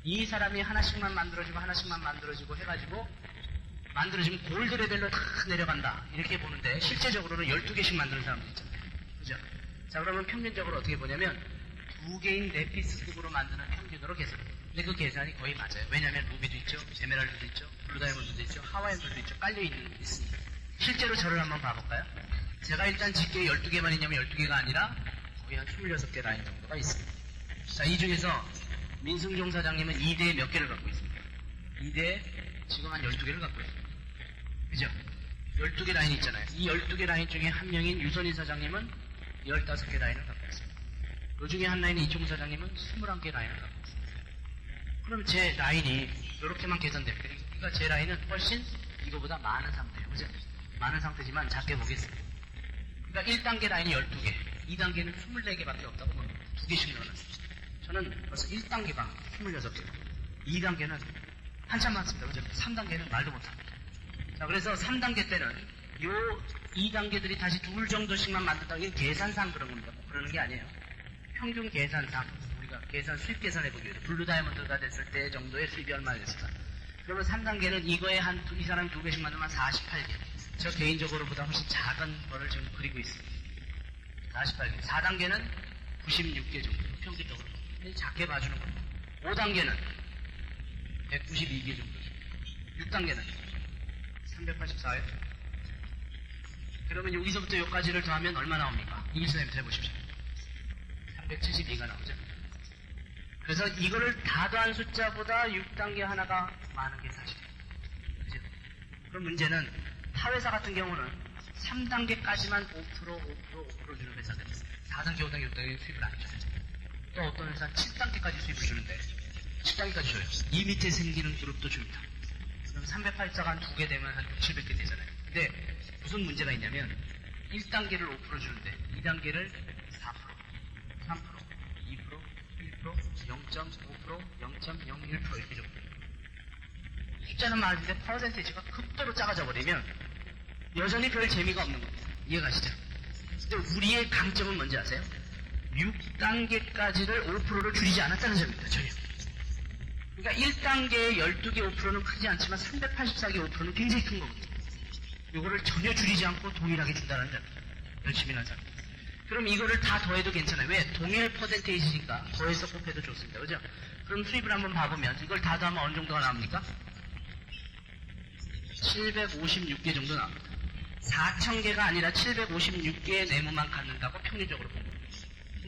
이 사람이 하나씩만 만들어지고 해가지고 만들어지면 골드 레벨로 다 내려간다 이렇게 보는데 실제적으로는 12개씩 만드는 사람도 있잖아요. 그죠? 자, 그러면 평균적으로 어떻게 보냐면 2개인 네피스급으로 만드는 평균으로 계산합니다. 근데 그 계산이 거의 맞아요. 왜냐하면 루비도 있죠, 에메랄드도 있죠, 블루 다이아몬드도 있죠, 하와이안도 있죠, 깔려있는 게 있습니다. 실제로 저를 한번 봐볼까요? 제가 일단 집게 12개만 있냐면 12개가 아니라 거의 한 26개 라인 정도가 있습니다. 자, 이 중에서 민승종 사장님은 2대에 몇 개를 갖고 있습니다. 2대에 지금 한 12개를 갖고 있습니다. 그죠? 12개 라인이 있잖아요. 이 12개 라인 중에 한 명인 유선희 사장님은 15개 라인을 갖고 있습니다. 그 중에 한 라인인 이종우 사장님은 21개 라인을 갖고 있습니다. 그럼 제 라인이 이렇게만 계산됩니다. 그러니까 제 라인은 훨씬 이거보다 많은 상태예요. 그죠? 많은 상태지만 작게 보겠습니다. 그러니까 1단계 라인이 12개, 2단계는 24개밖에 없다고 봅니다. 2개씩 늘어났습니다. 저는 벌써 1단계가 26개, 2단계는 한참 많습니다. 그죠? 3단계는 말도 못합니다. 자, 그래서 3단계 때는 요 2단계들이 다시 둘 정도씩만 만든다고 이게 계산상 그런 겁니다. 뭐 그러는 게 아니에요. 평균 계산상 우리가 수입 계산해보기 위해서 블루 다이아몬드가 됐을 때 정도의 수입이 얼마나 됐을까? 그러면 3단계는 이거에 이 사람이 2개씩 만들면 48개. 저 개인적으로 보다 훨씬 작은 거를 지금 그리고 있습니다. 48개. 4단계는 96개 정도. 평균적으로. 작게 봐주는 겁니다. 5단계는 192개 정도. 6단계는 384회. 그러면 여기서부터 여기까지를 더하면 얼마 나옵니까? 이기수님부터 해보십시오. 372가 나오죠. 그래서 이거를 다 더한 숫자보다 6단계 하나가 많은 게 사실이에요. 그죠? 그럼 문제는 타회사 같은 경우는 3단계까지만 5% 주는 회사들 있어요. 4단계, 5단계, 6단계 수입을 안 줘요. 또 어떤 회사는 7단계까지 수입을 주는데 7단계까지 줘요. 이 밑에 생기는 그룹도 줍니다. 그럼 384가 한 2개 되면 한 700개 되잖아요. 근데 무슨 문제가 있냐면 1단계를 5% 주는데 2단계를 4%, 3%, 2%, 1%, 0.5%, 0.01% 이렇게 줍니다. 숫자는 많은데 퍼센테이지가 극도로 작아져 버리면 여전히 별 재미가 없는 겁니다. 이해가시죠? 근데 우리의 강점은 뭔지 아세요? 6단계까지를 5%를 줄이지 않았다는 점입니다. 전혀. 그러니까 1단계의 12개 5%는 크지 않지만 384개 5%는 굉장히 큰 겁니다. 이거를 전혀 줄이지 않고 동일하게 준다는 점입니다. 열심히 한 사람. 그럼 이거를 다 더해도 괜찮아요. 왜? 동일 퍼센테이지니까 더해서 곱해도 좋습니다. 그죠? 그럼 수입을 한번 봐보면 이걸 다 더하면 어느 정도가 나옵니까? 756개 정도 나옵니다. 4,000개가 아니라 756개의 네모만 갖는다고 평균적으로 봅니다.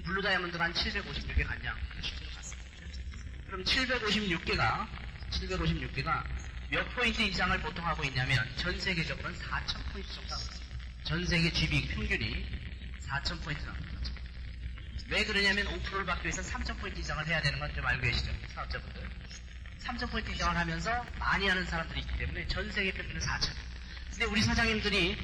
블루 다이아몬드가 한 756개 갖냐? 실제로 갔습니다. 그럼 756개가 몇 포인트 이상을 보통 하고 있냐면 전 세계적으로는 4,000포인트 정도 하고 있습니다. 전 세계 GB 평균이 4,000포인트 나옵니다. 왜 그러냐면 5%를 받기 위해서 3,000포인트 이상을 해야 되는 건 좀 알고 계시죠? 사업자분들. 3,000포인트 이상을 하면서 많이 하는 사람들이 있기 때문에 전 세계 평균은 4,000. 근데 우리 사장님들이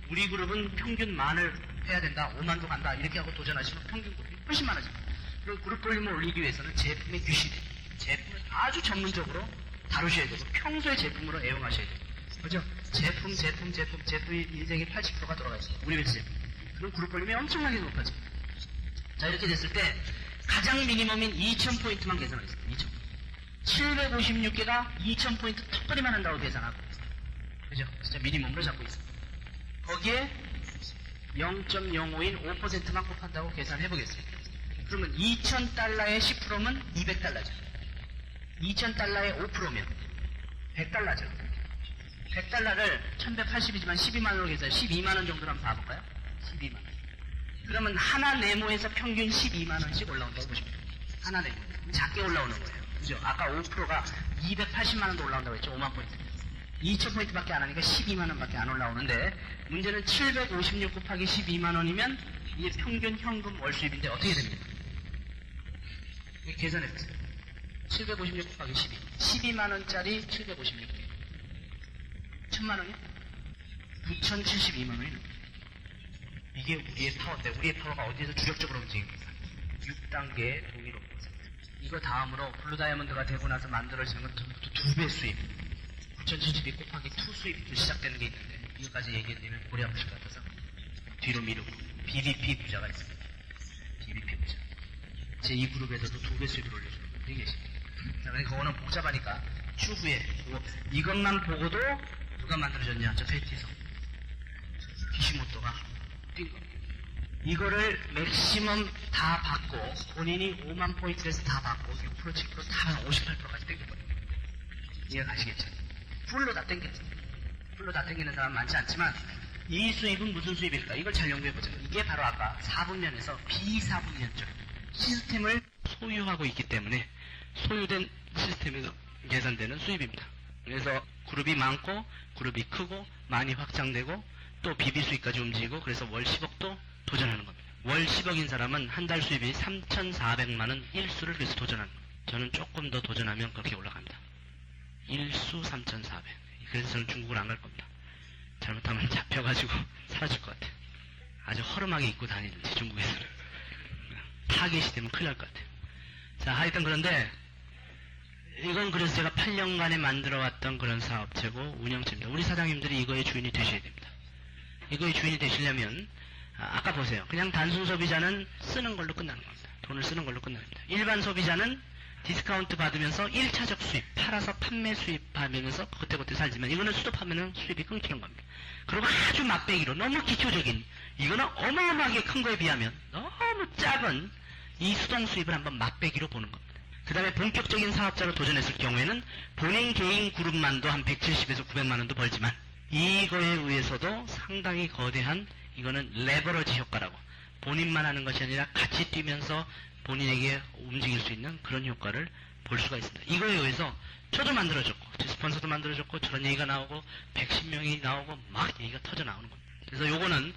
우리 그룹은 평균 만을 해야 된다, 5만도 간다 이렇게 하고 도전하시면 평균 그룹이 훨씬 많아집니다. 그리고 그룹 볼륨을 올리기 위해서는 제품의 유시, 제품을 아주 전문적으로 다루셔야 되고 평소에 제품으로 애용하셔야 돼요. 그죠? 제품이 인생의 80%가 들어가 있습니다. 우리 회사 제품. 그럼 그룹 볼륨이 엄청나게 높아집니다. 자, 이렇게 됐을 때 가장 미니멈인 2,000포인트만 계산하겠습니다. 2,000. 756개가 2,000포인트 턱걸이만 한다고 계산하고 있습니다. 그죠? 진짜 미니멈으로 잡고 있습니다. 거기에 0.05인 5%만 곱한다고 계산해보겠습니다. 그러면 2,000달러의 10%면 200달러죠. 2,000달러의 5%면 100달러죠. 100달러를 1,180이지만 12만원으로 계산해 12만원 정도로 한번 봐볼까요? 12만원. 그러면 하나 네모에서 평균 12만원씩 올라온다고 보시면 돼요. 하나 네모. 작게 올라오는 거예요. 그죠? 아까 5%가 280만원도 올라온다고 했죠. 5만 포인트. 2,000포인트밖에 안 하니까 12만원밖에 안 올라오는데, 문제는 756 곱하기 12만원이면 이게 평균 현금 월 수입인데 어떻게 됩니까? 계산해보세요. 756 곱하기 12. 12만원짜리 756개. 1,000만원이요? 9,072만원이 이게 우리의 파워인데, 우리의 파워가 어디에서 주력적으로 움직입니까? 6단계의 동일로. 이거 다음으로 블루 다이아몬드가 되고 나서 만들어지는 건 전부터 2배 수입. 9,072 곱하기 2 수입부터 시작되는 게 있는데, 이거까지 얘기해드리면 고리 아프실 것 같아서 뒤로 미루고, BBP 부자가 있습니다. BBP 부자. 제 2그룹에서도 2배 수입을 올려주는 분들이 계십니다. 자, 그러니까 그거는 복잡하니까 추후에 이것만 보고도 누가 만들어졌냐? 저 페티서. 기시모토가 뛴 겁니다. 이거를 맥시멈 다 받고, 본인이 5만 포인트에서 다 받고, 6%, 7%, 다 58%까지 땡겨버려요. 이해 가시겠죠? 풀로 다 땡겼죠. 풀로 다 땡기는 사람 많지 않지만, 이 수입은 무슨 수입일까? 이걸 잘 연구해보죠. 이게 바로 아까 4분면에서 비사분면적 시스템을 소유하고 있기 때문에, 소유된 시스템에서 계산되는 수입입니다. 그래서 그룹이 많고, 그룹이 크고, 많이 확장되고, 또 비비 수익까지 움직이고, 그래서 월 10억도 도전하는 겁니다. 월 10억인 사람은 한 달 수입이 3,400만원 일수를 위해서 도전하는 겁니다. 저는 조금 더 도전하면 그렇게 올라갑니다. 일수 3,400. 그래서 저는 중국을 안 갈 겁니다. 잘못하면 잡혀가지고 사라질 것 같아요. 아주 허름하게 입고 다니는지 중국에서는. 타겟이 되면 큰일 날 것 같아요. 자, 하여튼 그런데 이건 그래서 제가 8년간에 만들어왔던 그런 사업체고 운영체입니다. 우리 사장님들이 이거의 주인이 되셔야 됩니다. 이거의 주인이 되시려면 아까 보세요. 그냥 단순 소비자는 쓰는 걸로 끝나는 겁니다. 돈을 쓰는 걸로 끝납니다. 일반 소비자는 디스카운트 받으면서 1차적 수입, 팔아서 판매 수입하면서 그때그때 살지만, 이거는 수도파면은 수입이 끊기는 겁니다. 그리고 아주 맛배기로 너무 기초적인, 이거는 어마어마하게 큰 거에 비하면 너무 작은 이 수동 수입을 한번 맛배기로 보는 겁니다. 그 다음에 본격적인 사업자로 도전했을 경우에는 본인 개인 그룹만도 한 170에서 900만원도 벌지만, 이거에 의해서도 상당히 거대한, 이거는 레버러지 효과라고, 본인만 하는 것이 아니라 같이 뛰면서 본인에게 움직일 수 있는 그런 효과를 볼 수가 있습니다. 이거에 의해서 저도 만들어졌고, 제 스폰서도 만들어졌고, 저런 얘기가 나오고, 110명이 나오고, 막 얘기가 터져 나오는 겁니다. 그래서 요거는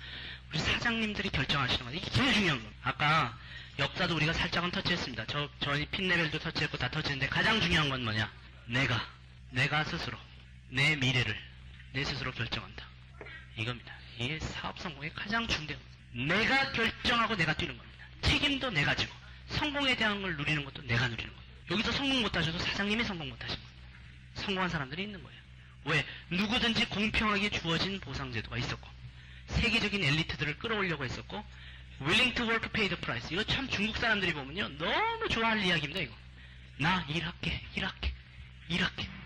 우리 사장님들이 결정하시는 거예요. 이게 제일 중요한 거예요. 아까 역사도 우리가 살짝은 터치했습니다. 저희 핀 레벨도 터치했고 다 터치했는데, 가장 중요한 건 뭐냐? 내가 스스로 내 미래를 내 스스로 결정한다. 이겁니다. 이게 사업 성공의 가장 중요한 겁니다. 내가 결정하고 내가 뛰는 겁니다. 책임도 내가 지고, 성공에 대한 걸 누리는 것도 내가 누리는 거예요. 여기서 성공 못하셔도 사장님이 성공 못하신 거예요. 성공한 사람들이 있는 거예요. 왜? 누구든지 공평하게 주어진 보상제도가 있었고, 세계적인 엘리트들을 끌어오려고 했었고, willing to work, pay the price. 이거 참 중국 사람들이 보면요, 너무 좋아할 이야기입니다. 이거. 나 일할게.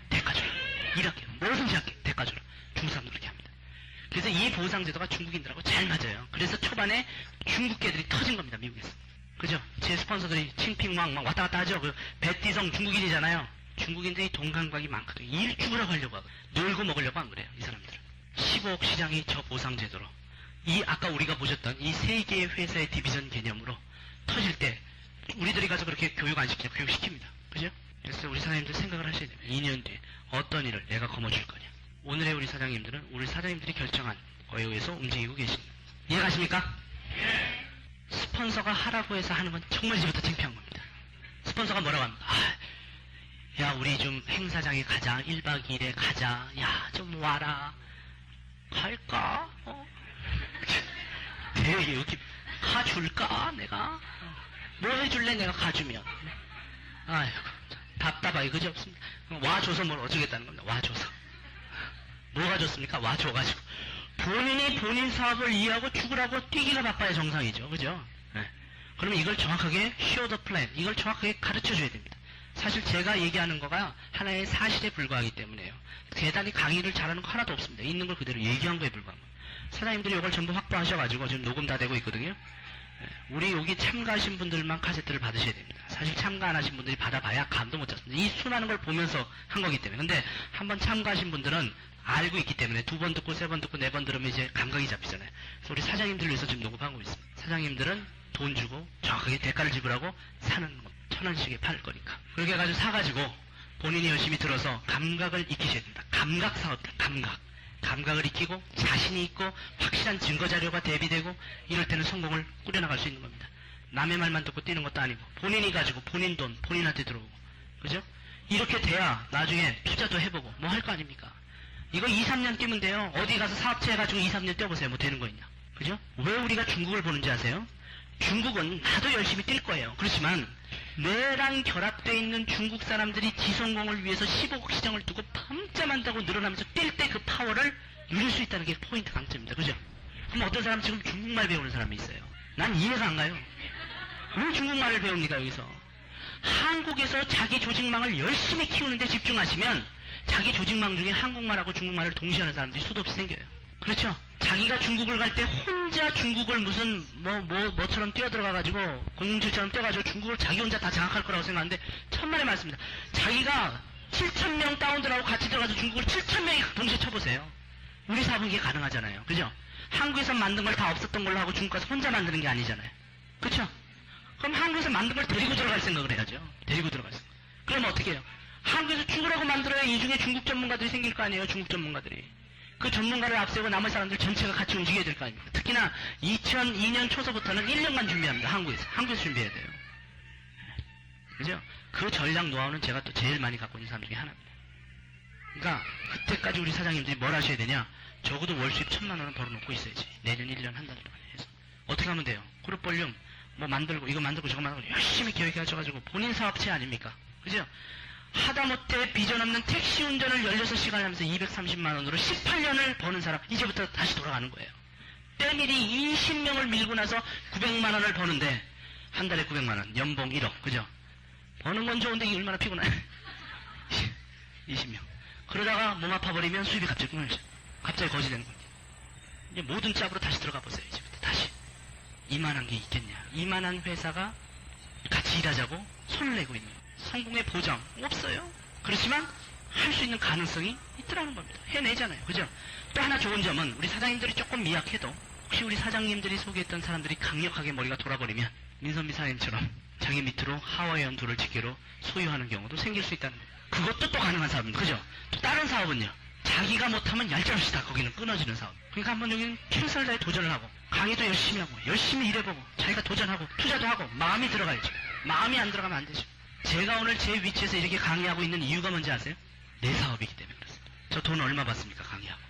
대가 줘라. 일할게. 뭐든지 할게. 대가 줘라. 중국 사람들 그렇게 합니다. 그래서 이 보상제도가 중국인들하고 잘 맞아요. 그래서 초반에 중국계들이 터진 겁니다. 미국에서. 그죠? 제 스폰서들이 칭핑왕 막 왔다 갔다 하죠. 그 베티성 중국인이잖아요. 중국인들이 돈 감각이 많거든요. 일 죽으라고 하려고 하고, 놀고 먹으려고 안 그래요. 이 사람들은. 15억 시장이 저 보상제도로, 이 아까 우리가 보셨던 이 세 개의 회사의 디비전 개념으로 터질 때, 우리들이 가서 그렇게 교육 안 시키냐? 교육시킵니다. 그죠? 그래서 우리 사장님들 생각을 하셔야 돼요. 2년 뒤에 어떤 일을 내가 거머쥘 거냐. 오늘의 우리 사장님들은 우리 사장님들이 결정한 거에 의해서 움직이고 계십니다. 이해가십니까? 스폰서가 하라고 해서 하는 건 정말 이제부터 창피한 겁니다. 스폰서가 뭐라고 합니까? 야, 우리 좀 행사장에 가자. 1박 2일에 가자. 야, 좀 와라. 갈까? 되게 여기 가줄까? 내가? 뭐 해줄래? 내가 가주면. 아이고, 답답하게 그지 없습니다. 와줘서 뭘 어쩌겠다는 겁니다. 와줘서. 뭐가 좋습니까? 와줘가지고. 본인이 본인 사업을 이해하고 죽으라고 뛰기가 바빠야 정상이죠. 그죠? 네. 그러면 이걸 정확하게 show the plan. 이걸 정확하게 가르쳐 줘야 됩니다. 사실 제가 얘기하는 거가 하나의 사실에 불과하기 때문에요. 대단히 강의를 잘하는 거 하나도 없습니다. 있는 걸 그대로 얘기한 거에 불과한 거. 사장님들이 이걸 전부 확보하셔가지고 지금 녹음 다 되고 있거든요. 우리 여기 참가하신 분들만 카세트를 받으셔야 됩니다. 사실 참가 안 하신 분들이 받아봐야 감도 못 잡습니다. 이 수많은 걸 보면서 한 거기 때문에. 근데 한번 참가하신 분들은 알고 있기 때문에 2번 듣고 3번 듣고 4번 들으면 이제 감각이 잡히잖아요. 그래서 우리 사장님들을 위해서 지금 녹음하고 있습니다. 사장님들은 돈 주고 정확하게 대가를 지불하고 사는 것. 1,000원씩에 팔 거니까. 그렇게 해가지고 사가지고 본인이 열심히 들어서 감각을 익히셔야 됩니다. 감각 사업들, 감각. 감각을 익히고 자신이 있고 확실한 증거 자료가 대비되고 이럴 때는 성공을 꾸려나갈 수 있는 겁니다. 남의 말만 듣고 뛰는 것도 아니고 본인이 가지고 본인 돈 본인한테 들어오고 그죠? 이렇게 돼야 나중에 투자도 해보고 뭐 할 거 아닙니까? 이거 2, 3년 뛰면 돼요. 어디 가서 사업체 해가지고 2, 3년 뛰어보세요. 뭐 되는 거 있냐? 그죠? 왜 우리가 중국을 보는지 아세요? 중국은 나도 열심히 뛸 거예요. 그렇지만 뇌랑 결합되어 있는 중국 사람들이 지성공을 위해서 15억 시장을 두고 밤잠안다고 늘어나면서 뛸 때 그 파워를 누릴 수 있다는 게 포인트 강점입니다. 그죠? 그럼 어떤 사람 지금 중국말 배우는 사람이 있어요. 난 이해가 안 가요. 왜 중국말을 배웁니까 여기서? 한국에서 자기 조직망을 열심히 키우는데 집중하시면 자기 조직망 중에 한국말하고 중국말을 동시에 하는 사람들이 수도 없이 생겨요. 그렇죠? 자기가 중국을 갈 때 혼자 중국을 무슨 뭐처럼 뛰어들어가가지고 공중처럼 뛰어가지고 중국을 자기 혼자 다 장악할 거라고 생각하는데 천만의 말씀입니다. 자기가 7,000명 다운들하고 같이 들어가서 중국을 7,000명이 동시에 쳐보세요. 우리 사업은 이게 가능하잖아요. 그죠? 한국에서 만든 걸 다 없었던 걸로 하고 중국 가서 혼자 만드는 게 아니잖아요. 그렇죠? 그럼 한국에서 만든 걸 데리고 들어갈 생각을 해야죠. 데리고 들어갈 생각. 그럼 어떻게 해요? 한국에서 죽으라고 만들어야 이 중에 중국 전문가들이 생길 거 아니에요. 중국 전문가들이. 그 전문가를 앞세우고 나머지 사람들 전체가 같이 움직여야 될 거 아닙니까? 특히나 2002년 초서부터는 1년간 준비합니다. 한국에서 준비해야 돼요. 그죠? 그 전략 노하우는 제가 또 제일 많이 갖고 있는 사람 중에 하나입니다. 그러니까 그때까지 우리 사장님들이 뭘 하셔야 되냐? 적어도 월 수입 1,000만 원은 벌어놓고 있어야지. 내년 1년 한 달 동안 해서. 어떻게 하면 돼요? 그룹 볼륨 뭐 만들고 이거 만들고 저거 만들고 열심히 계획하셔가지고 본인 사업체 아닙니까? 그죠? 하다못해 비전 없는 택시 운전을 16시간 하면서 230만 원으로 18년을 버는 사람 이제부터 다시 돌아가는 거예요. 때밀이 20명을 밀고 나서 900만 원을 버는데 한 달에 900만 원 연봉 1억 그죠? 버는 건 좋은데 이게 얼마나 피곤해. 20명 그러다가 몸 아파버리면 수입이 갑자기 끊어져. 갑자기 거지되는 거예요. 이제 모든 짭으로 다시 들어가 보세요. 이제부터 다시. 이만한 게 있겠냐. 이만한 회사가 같이 일하자고 손을 내고 있는 거예요. 성공의 보장 없어요. 그렇지만 할 수 있는 가능성이 있더라는 겁니다. 해내잖아요. 그죠? 또 하나 좋은 점은 우리 사장님들이 조금 미약해도 혹시 우리 사장님들이 소개했던 사람들이 강력하게 머리가 돌아버리면 민선미 사장님처럼 자기 밑으로 하와이안 둘을 직계로 소유하는 경우도 생길 수 있다는 거예요. 그것도 또 가능한 사업입니다. 그죠? 또 다른 사업은요. 자기가 못하면 얄짤없이 다 거기는 끊어지는 사업. 그러니까 한번 여기는 최선을 다해 도전을 하고 강의도 열심히 하고 열심히 일해보고 자기가 도전하고 투자도 하고 마음이 들어가야죠. 마음이 안 들어가면 안 되죠. 제가 오늘 제 위치에서 이렇게 강의하고 있는 이유가 뭔지 아세요? 내 사업이기 때문에 그렇습니다. 저 돈 얼마 받습니까? 강의하고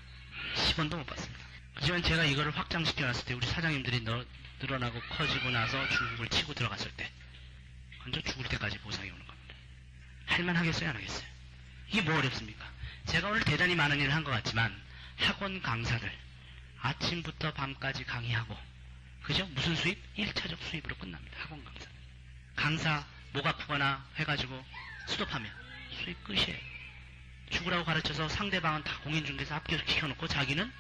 10원도 못 받습니다. 하지만 제가 이거를 확장시켜놨을 때 우리 사장님들이 늘어나고 커지고 나서 중국을 치고 들어갔을 때 완전 죽을 때까지 보상이 오는 겁니다. 할만하겠어요? 안 하겠어요? 이게 뭐 어렵습니까? 제가 오늘 대단히 많은 일을 한 것 같지만 학원 강사들 아침부터 밤까지 강의하고 그죠? 무슨 수입? 1차적 수입으로 끝납니다. 학원 강사. 강사 목 아프거나 해가지고 스톱하면 수입 끝이에요. 죽으라고 가르쳐서 상대방은 다 공인중개사 합격시켜놓고 자기는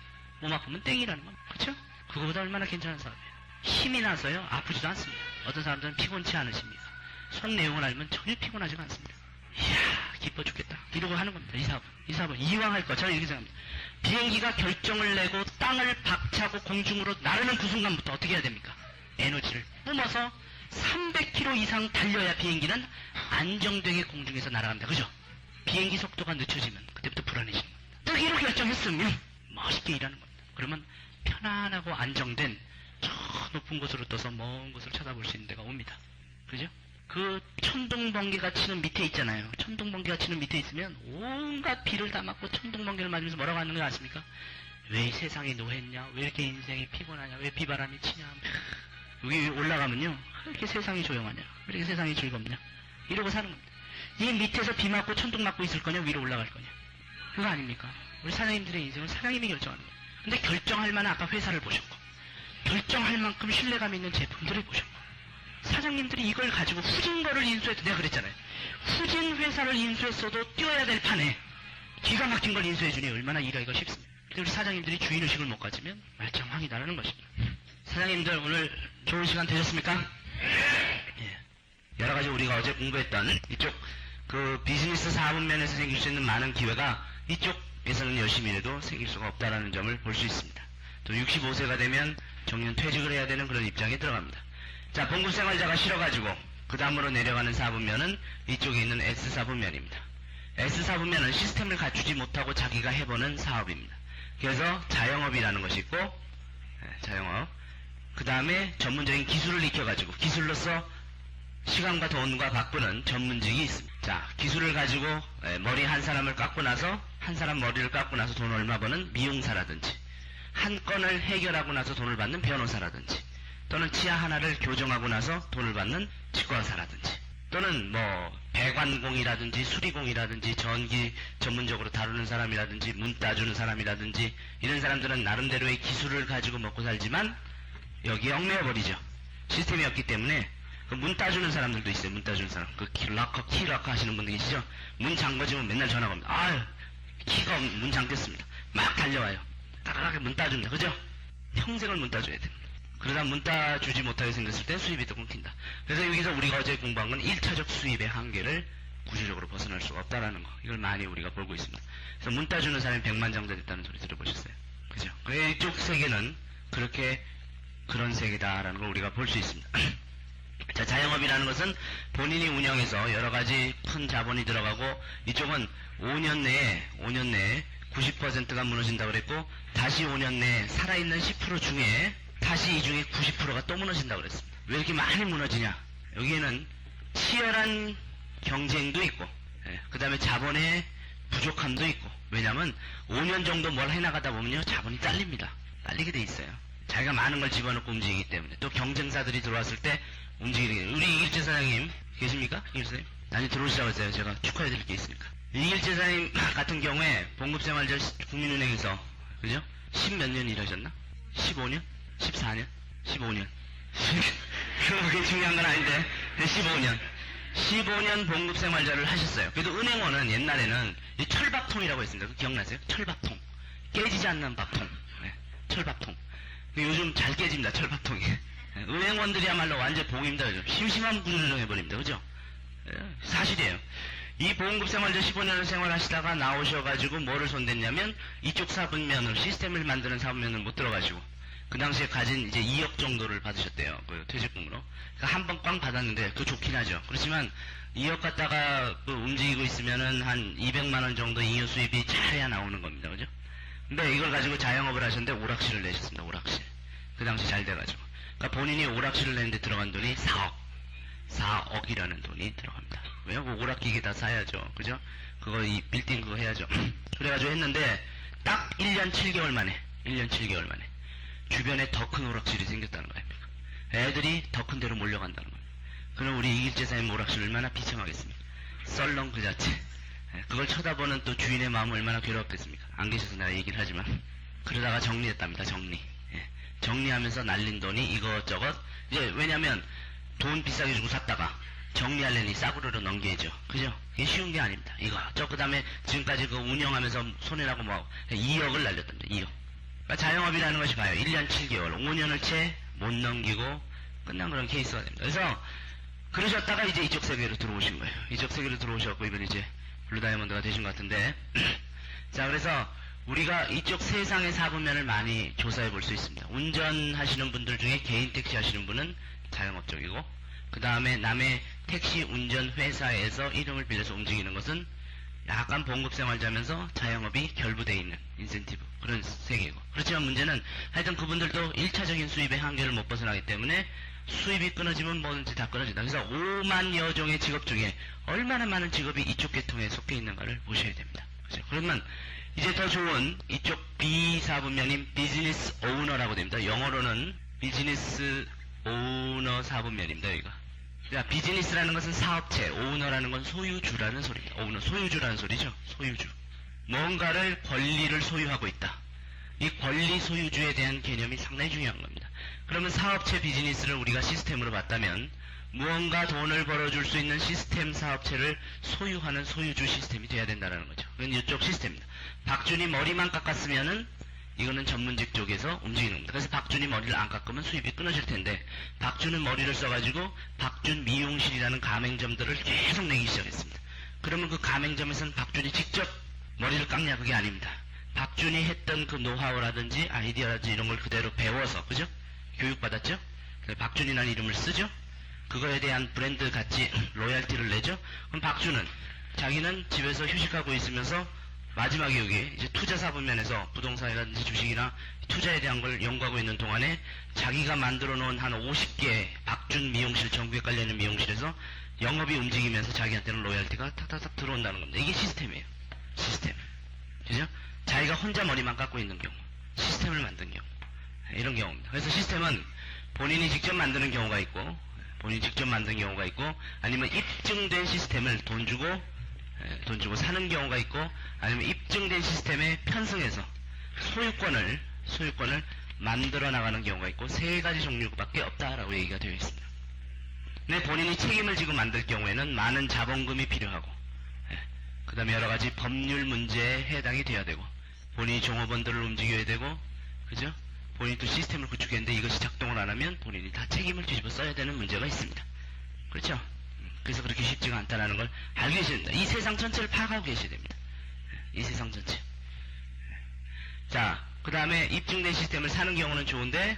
몸 아프면 땡이라는 겁니다. 그렇죠? 그거보다 얼마나 괜찮은 사업이에요. 힘이 나서요. 아프지도 않습니다. 어떤 사람들은 피곤치 않으십니다. 속 내용을 알면 전혀 피곤하지가 않습니다. 이야 기뻐 죽겠다 이러고 하는 겁니다. 이 사업은 이왕 할 거. 저는 이렇게 생각합니다. 비행기가 결정을 내고 땅을 박차고 공중으로 나르는 그 순간부터 어떻게 해야 됩니까? 에너지를 뿜어서 300km 이상 달려야 비행기는 안정되게 공중에서 날아갑니다. 그죠? 비행기 속도가 늦춰지면 그때부터 불안해지는 겁니다. 뜨기로 결정했으면 멋있게 일하는 겁니다. 그러면 편안하고 안정된 저 높은 곳으로 떠서 먼 곳을 쳐다볼 수 있는 데가 옵니다. 그죠? 그 천둥번개가 치는 밑에 있잖아요. 천둥번개가 치는 밑에 있으면 온갖 비를 다 맞고 천둥번개를 맞으면서 뭐라고 하는 거 아십니까? 왜 이 세상이 노했냐? 왜 이렇게 인생이 피곤하냐? 왜 비바람이 치냐? 여기 올라가면요. 왜 이렇게 세상이 조용하냐? 왜 이렇게 세상이 즐겁냐? 이러고 사는 겁니다. 이 밑에서 비 맞고 천둥 맞고 있을 거냐? 위로 올라갈 거냐? 그거 아닙니까? 우리 사장님들의 인생은 사장님이 결정하는 거예요. 근데 결정할 만한 아까 회사를 보셨고, 결정할 만큼 신뢰감 있는 제품들을 보셨고, 사장님들이 이걸 가지고 후진 거를 인수해도 내가 그랬잖아요. 후진 회사를 인수했어도 뛰어야 될 판에 기가 막힌 걸 인수해주니 얼마나 일하기가 쉽습니다. 근데 우리 사장님들이 주인의식을 못 가지면 말짱황이다라는 것입니다. 사장님들 오늘 좋은 시간 되셨습니까? 예. 여러 가지 우리가 어제 공부했던 이쪽 그 비즈니스 사업면에서 생길 수 있는 많은 기회가 이쪽에서는 열심히 해도 생길 수가 없다라는 점을 볼 수 있습니다. 또 65세가 되면 정년 퇴직을 해야 되는 그런 입장에 들어갑니다. 자, 봉급생활자가 싫어가지고 그 다음으로 내려가는 사분면은 이쪽에 있는 S사분면입니다. S사분면은 시스템을 갖추지 못하고 자기가 해보는 사업입니다. 그래서 자영업이라는 것이 있고, 자영업. 그 다음에 전문적인 기술을 익혀가지고 기술로서 시간과 돈과 바꾸는 전문직이 있습니다. 자, 기술을 가지고 머리 한 사람을 깎고 나서 한 사람 머리를 깎고 나서 돈 얼마 버는 미용사라든지, 한 건을 해결하고 나서 돈을 받는 변호사라든지, 또는 치아 하나를 교정하고 나서 돈을 받는 치과의사라든지, 또는 뭐 배관공이라든지 수리공이라든지 전기 전문적으로 다루는 사람이라든지 문 따주는 사람이라든지, 이런 사람들은 나름대로의 기술을 가지고 먹고 살지만 여기에 얽매여버리죠. 시스템이 없기 때문에. 그 문 따주는 사람들도 있어요. 문 따주는 사람. 그 키락커 하시는 분들 계시죠? 문 잠궈지면 맨날 전화가 옵니다. 아유, 키가 문 잠겼습니다. 막 달려와요. 따라하게 문 따줍니다. 그죠? 평생을 문 따줘야 됩니다. 그러다 문 따주지 못하게 생겼을 때 수입이 또 끊긴다. 그래서 여기서 우리가 어제 공부한 건 1차적 수입의 한계를 구조적으로 벗어날 수가 없다라는 거. 이걸 많이 우리가 보고 있습니다. 그래서 문 따주는 사람이 100만장자 됐다는 소리 들어보셨어요? 그죠? 이쪽 세계는 그런 세계다라는 걸 우리가 볼 수 있습니다. 자, 자영업이라는 것은 본인이 운영해서 여러 가지 큰 자본이 들어가고, 이쪽은 5년 내에 90%가 무너진다고 그랬고, 다시 5년 내에 살아있는 10% 중에 다시 이 중에 90%가 또 무너진다고 그랬습니다. 왜 이렇게 많이 무너지냐? 여기에는 치열한 경쟁도 있고, 그 다음에 자본의 부족함도 있고, 왜냐하면 5년 정도 뭘 해나가다 보면요, 자본이 딸립니다. 딸리게 돼 있어요. 자기가 많은 걸 집어넣고 움직이기 때문에. 또 경쟁사들이 들어왔을 때 움직이게. 우리 이길재 사장님 계십니까? 이길재 사장님? 나중에 들어오시라고 했어요. 제가 축하해드릴 게 있으니까. 이길재 사장님 같은 경우에 봉급생활자 국민은행에서, 그죠? 10몇 년 일하셨나? 15년? 14년? 15년? 그게 중요한 건 아닌데 15년 봉급생활자를 하셨어요. 그래도 은행원은 옛날에는 이 철밥통이라고 했습니다. 그거 기억나세요? 철밥통. 깨지지 않는 밥통. 철밥통. 요즘 잘 깨집니다. 철밥통이. 은행원들이야말로 완전 복입니다. 심심한 구조조정 해버립니다. 그죠? 사실이에요. 이 보험급생활자 15년을 생활하시다가 나오셔가지고 뭐를 손댔냐면 이쪽 사분면으로 시스템을 만드는 사분면을 못 들어가시고, 그 당시에 가진 이제 2억 정도를 받으셨대요. 그 퇴직금으로. 그러니까 한 번 꽝 받았는데 그 좋긴 하죠. 그렇지만 2억 갖다가 그 움직이고 있으면은 한 200만원 정도 잉여 수입이 잘해야 나오는 겁니다. 그죠? 근데 이걸 가지고 자영업을 하셨는데 오락실을 내셨습니다. 오락실. 그 당시 잘 돼가지고. 그러니까 본인이 오락실을 내는데 들어간 돈이 4억이라는 돈이 들어갑니다. 왜요? 그 오락기기 다 사야죠. 그죠? 그거 이 빌딩 그거 해야죠. 그래가지고 했는데 딱 1년 7개월 만에 주변에 더 큰 오락실이 생겼다는 거 아닙니까? 애들이 더 큰 데로 몰려간다는 겁니다. 그럼 우리 이길재 사장님 오락실 얼마나 비참하겠습니까? 썰렁 그 자체. 그걸 쳐다보는 또 주인의 마음은 얼마나 괴롭겠습니까? 안 계셔서 내가 얘기를 하지만. 그러다가 정리했답니다. 정리하면서 날린 돈이 이것저것. 이제 왜냐면 돈 비싸게 주고 샀다가 정리하려니 싸구려로 넘겨야죠. 그죠? 이게 쉬운 게 아닙니다. 그 다음에 지금까지 그 운영하면서 손해라고 뭐 2억을 날렸답니다. 2억. 그러니까 자영업이라는 것이 봐요. 1년 7개월, 5년을 채 못 넘기고 끝난 그런 케이스가 됩니다. 그래서 그러셨다가 이제 이쪽 세계로 들어오신 거예요. 이쪽 세계로 들어오셔갖고 이번 이제 블루 다이아몬드가 되신 것 같은데. 자, 그래서 우리가 이쪽 세상의 사분면을 많이 조사해 볼 수 있습니다. 운전하시는 분들 중에 개인 택시 하시는 분은 자영업 쪽이고, 그 다음에 남의 택시 운전 회사에서 이름을 빌려서 움직이는 것은 약간 봉급생활자면서 자영업이 결부되어 있는 인센티브 그런 세계고, 그렇지만 문제는 하여튼 그분들도 1차적인 수입의 한계를 못 벗어나기 때문에 수입이 끊어지면 뭐든지 다 끊어진다. 그래서 5만여 종의 직업 중에 얼마나 많은 직업이 이쪽 계통에 속해 있는가를 보셔야 됩니다. 그렇죠? 그러면 이제 더 좋은 이쪽 B사분면인 비즈니스 오너라고 됩니다. 영어로는 비즈니스 오너 사분면입니다. 여기가. 자, 비즈니스라는 것은 사업체, 오너라는 건 소유주라는 소리입니다. 오너, 소유주라는 소리죠. 소유주. 뭔가를 권리를 소유하고 있다. 이 권리 소유주에 대한 개념이 상당히 중요한 겁니다. 그러면 사업체 비즈니스를 우리가 시스템으로 봤다면 무언가 돈을 벌어줄 수 있는 시스템 사업체를 소유하는 소유주 시스템이 돼야 된다는 거죠. 그건 이쪽 시스템입니다. 박준이 머리만 깎았으면은 이거는 전문직 쪽에서 움직이는 겁니다. 그래서 박준이 머리를 안 깎으면 수입이 끊어질 텐데, 박준은 머리를 써가지고 박준 미용실이라는 가맹점들을 계속 내기 시작했습니다. 그러면 그 가맹점에서는 박준이 직접 머리를 깎냐? 그게 아닙니다. 박준이 했던 그 노하우라든지 아이디어라든지 이런 걸 그대로 배워서, 그죠? 교육받았죠? 박준이라는 이름을 쓰죠? 그거에 대한 브랜드 가치, 로얄티를 내죠? 그럼 박준은 자기는 집에서 휴식하고 있으면서 마지막에 여기 이제 투자사분면에서 부동산이라든지 주식이나 투자에 대한 걸 연구하고 있는 동안에 자기가 만들어 놓은 한 50개 박준 미용실, 전국에 깔려있는 미용실에서 영업이 움직이면서 자기한테는 로얄티가 탁탁탁 들어온다는 겁니다. 이게 시스템이에요. 시스템. 그죠? 자기가 혼자 머리만 깎고 있는 경우, 시스템을 만든 경우, 이런 경우입니다. 그래서 시스템은 본인이 직접 만드는 경우가 있고, 아니면 입증된 시스템을 돈 주고 사는 경우가 있고, 아니면 입증된 시스템에 편승해서 소유권을 만들어 나가는 경우가 있고, 세 가지 종류밖에 없다라고 얘기가 되어 있습니다. 근데 본인이 책임을 지고 만들 경우에는 많은 자본금이 필요하고, 그 다음에 여러 가지 법률 문제에 해당이 돼야 되고, 본인이 종업원들을 움직여야 되고, 그죠? 본인이 또 시스템을 구축했는데 이것이 작동을 안 하면 본인이 다 책임을 뒤집어 써야 되는 문제가 있습니다. 그렇죠? 그래서 그렇게 쉽지가 않다는 걸 알고 계셔야 됩니다. 이 세상 전체를 파악하고 계셔야 됩니다. 이 세상 전체. 자, 그 다음에 입증된 시스템을 사는 경우는 좋은데,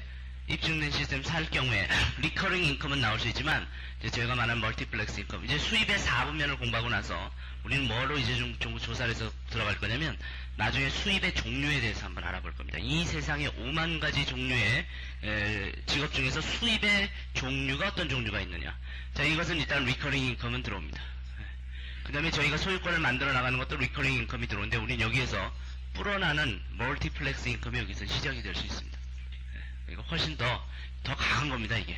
입증된 시스템 살 경우에 리커링 인컴은 나올 수 있지만, 이제 저희가 말하는 멀티플렉스 인컴, 이제 수입의 4분면을 공부하고 나서 우리는 뭐로 이제 좀 조사를 해서 들어갈 거냐면, 나중에 수입의 종류에 대해서 한번 알아볼 겁니다. 이 세상에 5만 가지 종류의 직업 중에서 수입의 종류가 어떤 종류가 있느냐. 자, 이것은 일단 리커링 인컴은 들어옵니다. 그 다음에 저희가 소유권을 만들어 나가는 것도 리커링 인컴이 들어오는데, 우리는 여기에서 불어나는 멀티플렉스 인컴이 여기서 시작이 될 수 있습니다. 이거 훨씬 더 강한 겁니다, 이게.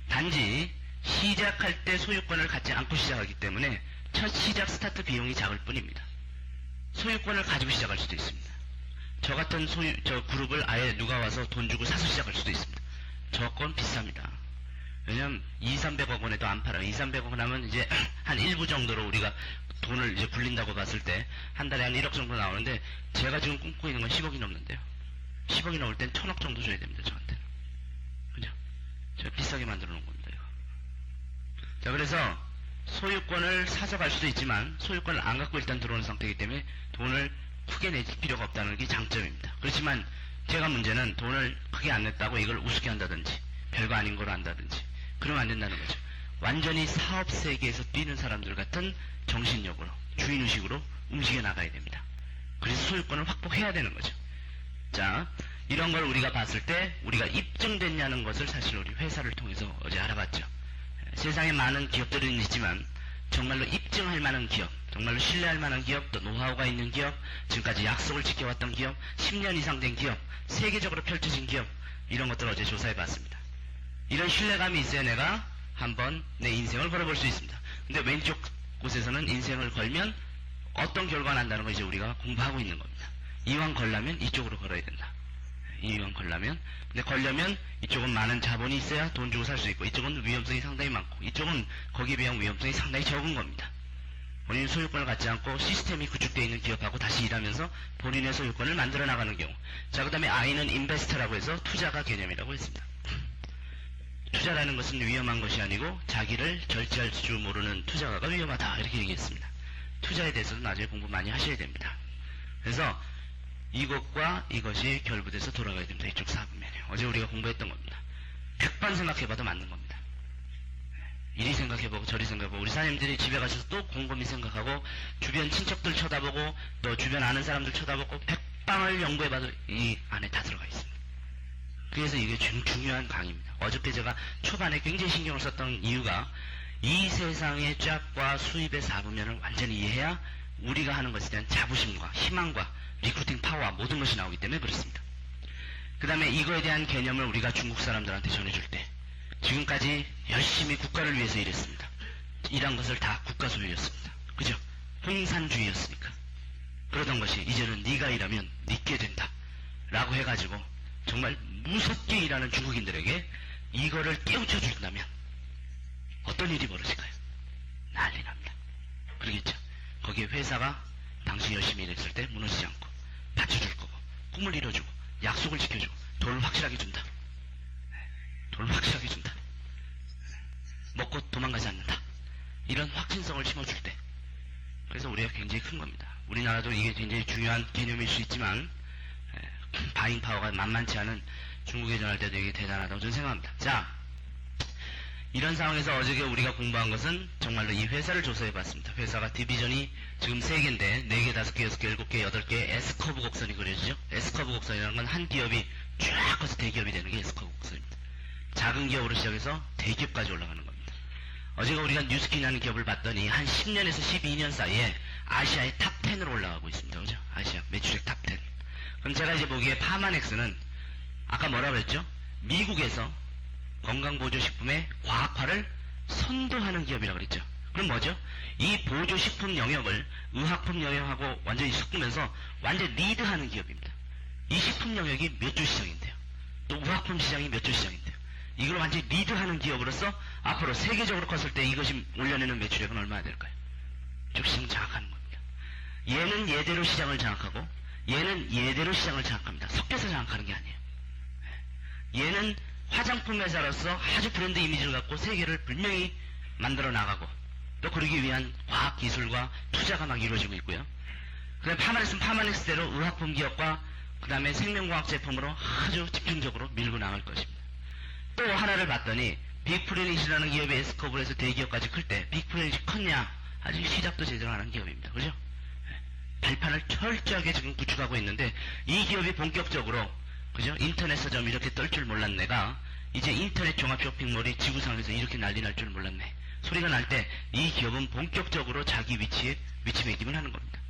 단지 시작할 때 소유권을 갖지 않고 시작하기 때문에 첫 시작 스타트 비용이 작을 뿐입니다. 소유권을 가지고 시작할 수도 있습니다. 저 같은 저 그룹을 아예 누가 와서 돈 주고 사서 시작할 수도 있습니다. 저 건 비쌉니다. 왜냐면 200~300억 원에도 안 팔아요. 200~300억 원 하면 이제 한 일부 정도로 우리가 돈을 이제 굴린다고 봤을 때 한 달에 한 1억 정도 나오는데, 제가 지금 꿈꾸고 있는 건 10억이 넘는데요. 10억이 넘을 땐 1000억 정도 줘야 됩니다, 저한테는. 그죠? 제가 비싸게 만들어 놓은 겁니다, 이거. 자, 그래서 소유권을 사서 갈 수도 있지만, 소유권을 안 갖고 일단 들어오는 상태이기 때문에 돈을 크게 낼 필요가 없다는 게 장점입니다. 그렇지만 제가 문제는 돈을 크게 안 냈다고 이걸 우습게 한다든지, 별거 아닌 거로 한다든지, 그러면 안 된다는 거죠. 완전히 사업 세계에서 뛰는 사람들 같은 정신력으로, 주인의식으로 움직여 나가야 됩니다. 그래서 소유권을 확보해야 되는 거죠. 자, 이런 걸 우리가 봤을 때 우리가 입증됐냐는 것을 사실 우리 회사를 통해서 어제 알아봤죠. 세상에 많은 기업들은 있지만 정말로 입증할 만한 기업, 정말로 신뢰할 만한 기업, 또 노하우가 있는 기업, 지금까지 약속을 지켜왔던 기업, 10년 이상 된 기업, 세계적으로 펼쳐진 기업, 이런 것들을 어제 조사해 봤습니다. 이런 신뢰감이 있어야 내가 한번 내 인생을 걸어볼 수 있습니다. 근데 왼쪽 곳에서는 인생을 걸면 어떤 결과가 난다는 걸 이제 우리가 공부하고 있는 겁니다. 이왕 걸려면 이쪽으로 걸어야 된다. 이왕 걸려면. 근데 걸려면 이쪽은 많은 자본이 있어야 돈 주고 살 수 있고, 이쪽은 위험성이 상당히 많고, 이쪽은 거기에 비하면 위험성이 상당히 적은 겁니다. 본인 소유권을 갖지 않고 시스템이 구축되어 있는 기업하고 다시 일하면서 본인의 소유권을 만들어 나가는 경우. 자, 그 다음에 I는 인베스터라고 해서 투자가 개념이라고 했습니다. 투자라는 것은 위험한 것이 아니고 자기를 절제할 줄 모르는 투자가가 위험하다, 이렇게 얘기했습니다. 투자에 대해서도 나중에 공부 많이 하셔야 됩니다. 그래서 이것과 이것이 결부돼서 돌아가야 됩니다. 이쪽 4분면에. 어제 우리가 공부했던 겁니다. 100번 생각해봐도 맞는 겁니다. 이리 생각해보고 저리 생각해보고 우리 사장님들이 집에 가셔서 또 곰곰이 생각하고 주변 친척들 쳐다보고 또 주변 아는 사람들 쳐다보고 백방을 연구해봐도 이 안에 다 들어가 있습니다. 그래서 이게 중요한 강의입니다. 어저께 제가 초반에 굉장히 신경을 썼던 이유가 이 세상의 짝과 수입의 사분면을 완전히 이해해야 우리가 하는 것에 대한 자부심과 희망과 리크루팅 파워와 모든 것이 나오기 때문에 그렇습니다. 그 다음에 이거에 대한 개념을 우리가 중국 사람들한테 전해줄 때 지금까지 열심히 국가를 위해서 일했습니다. 일한 것을 다 국가 소유였습니다. 그죠? 공산주의였으니까. 그러던 것이 이제는 네가 일하면 네게 된다 라고 해가지고 정말 무섭게 일하는 중국인들에게 이거를 깨우쳐 준다면 어떤 일이 벌어질까요? 난리 납니다. 그러겠죠? 거기에 회사가 당시 열심히 일했을 때 무너지지 않고 받쳐줄 거고 꿈을 이뤄주고 약속을 지켜주고 돈을 확실하게 준다. 돈을 확실하게 준다. 먹고 도망가지 않는다. 이런 확신성을 심어줄 때. 그래서 우리가 굉장히 큰 겁니다. 우리나라도 이게 굉장히 중요한 개념일 수 있지만 바잉 파워가 만만치 않은 중국에 전할 때도 이게 대단하다고 저는 생각합니다. 자, 이런 상황에서 어저께 우리가 공부한 것은 정말로 이 회사를 조사해봤습니다. 회사가 디비전이 지금 3개인데 4개, 5개, 6개, 7개, 8개 S커브 곡선이 그려지죠. S커브 곡선이라는 건 한 기업이 쫙 커서 대기업이 되는 게 S커브 곡선입니다. 작은 기업으로 시작해서 대기업까지 올라가는 겁니다. 어제가 우리가 뉴스킨이라는 기업을 봤더니 한 10년에서 12년 사이에 아시아의 탑 10으로 올라가고 있습니다. 그죠? 아시아 매출액 탑 10. 그럼 제가 이제 보기에 파마넥스는 아까 뭐라고 했죠? 미국에서 건강보조식품의 과학화를 선도하는 기업이라고 그랬죠. 그럼 뭐죠? 이 보조식품 영역을 의학품 영역하고 완전히 섞으면서 완전 리드하는 기업입니다. 이 식품 영역이 몇 조 시장인데요. 또 의학품 시장이 몇 조 시장인데요. 이걸 완전히 리드하는 기업으로서 앞으로 세계적으로 컸을 때 이것이 올려내는 매출액은 얼마나 될까요? 즉 시장 장악하는 겁니다. 얘는 얘대로 시장을 장악하고 얘는 얘대로 시장을 장악합니다. 섞여서 장악하는 게 아니에요. 얘는 화장품 회사로서 아주 브랜드 이미지를 갖고 세계를 분명히 만들어 나가고 또 그러기 위한 과학 기술과 투자가 막 이루어지고 있고요. 그 다음에 파마넥스는 파마넥스대로 의학품 기업과 그 다음에 생명과학 제품으로 아주 집중적으로 밀고 나갈 것입니다. 또 하나를 봤더니 빅프레닛이라는 기업의 S컵으로 대기업까지 클 때 빅프레닛이 컸냐? 아직 시작도 제대로 하는 기업입니다. 그죠? 발판을 철저하게 지금 구축하고 있는데 이 기업이 본격적으로 그죠? 인터넷 서점 이렇게 떨 줄 몰랐네가 이제 인터넷 종합 쇼핑몰이 지구상에서 이렇게 난리 날 줄 몰랐네. 소리가 날 때 이 기업은 본격적으로 자기 위치에 위치매김을 하는 겁니다.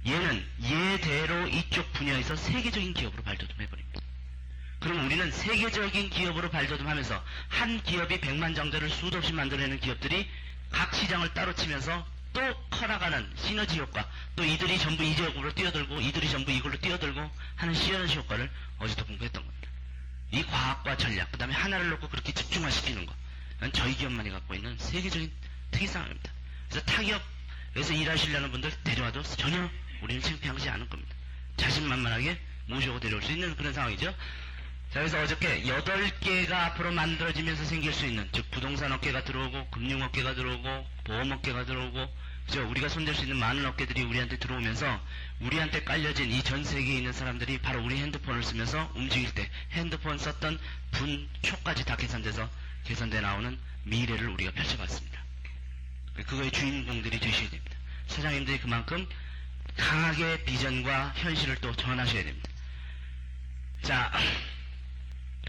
얘는 얘대로 이쪽 분야에서 세계적인 기업으로 발돋움해버립니다. 그럼 우리는 세계적인 기업으로 발돋움하면서 한 기업이 100만 장자를 수도 없이 만들어내는 기업들이 각 시장을 따로 치면서 또 커나가는 시너지 효과, 또 이들이 전부 이 지역으로 뛰어들고 이들이 전부 이걸로 뛰어들고 하는 시너지 효과를 어제도 공부했던 겁니다. 이 과학과 전략, 그 다음에 하나를 놓고 그렇게 집중화시키는 거, 이건 저희 기업만이 갖고 있는 세계적인 특이사항입니다. 그래서 타기업에서 일하시려는 분들 데려와도 전혀 우리는 창피하지 않을 겁니다. 자신만만하게 모셔고 데려올 수 있는 그런 상황이죠. 자, 그래서 어저께 8개가 앞으로 만들어지면서 생길 수 있는, 즉 부동산 업계가 들어오고 금융업계가 들어오고 보험업계가 들어오고 그죠? 우리가 손댈 수 있는 많은 업계들이 우리한테 들어오면서 우리한테 깔려진 이 전 세계에 있는 사람들이 바로 우리 핸드폰을 쓰면서 움직일 때 핸드폰 썼던 분초까지 다 계산돼 나오는 미래를 우리가 펼쳐봤습니다. 그거의 주인공들이 되셔야 됩니다. 사장님들이 그만큼 강하게 비전과 현실을 또 전하셔야 됩니다. 자,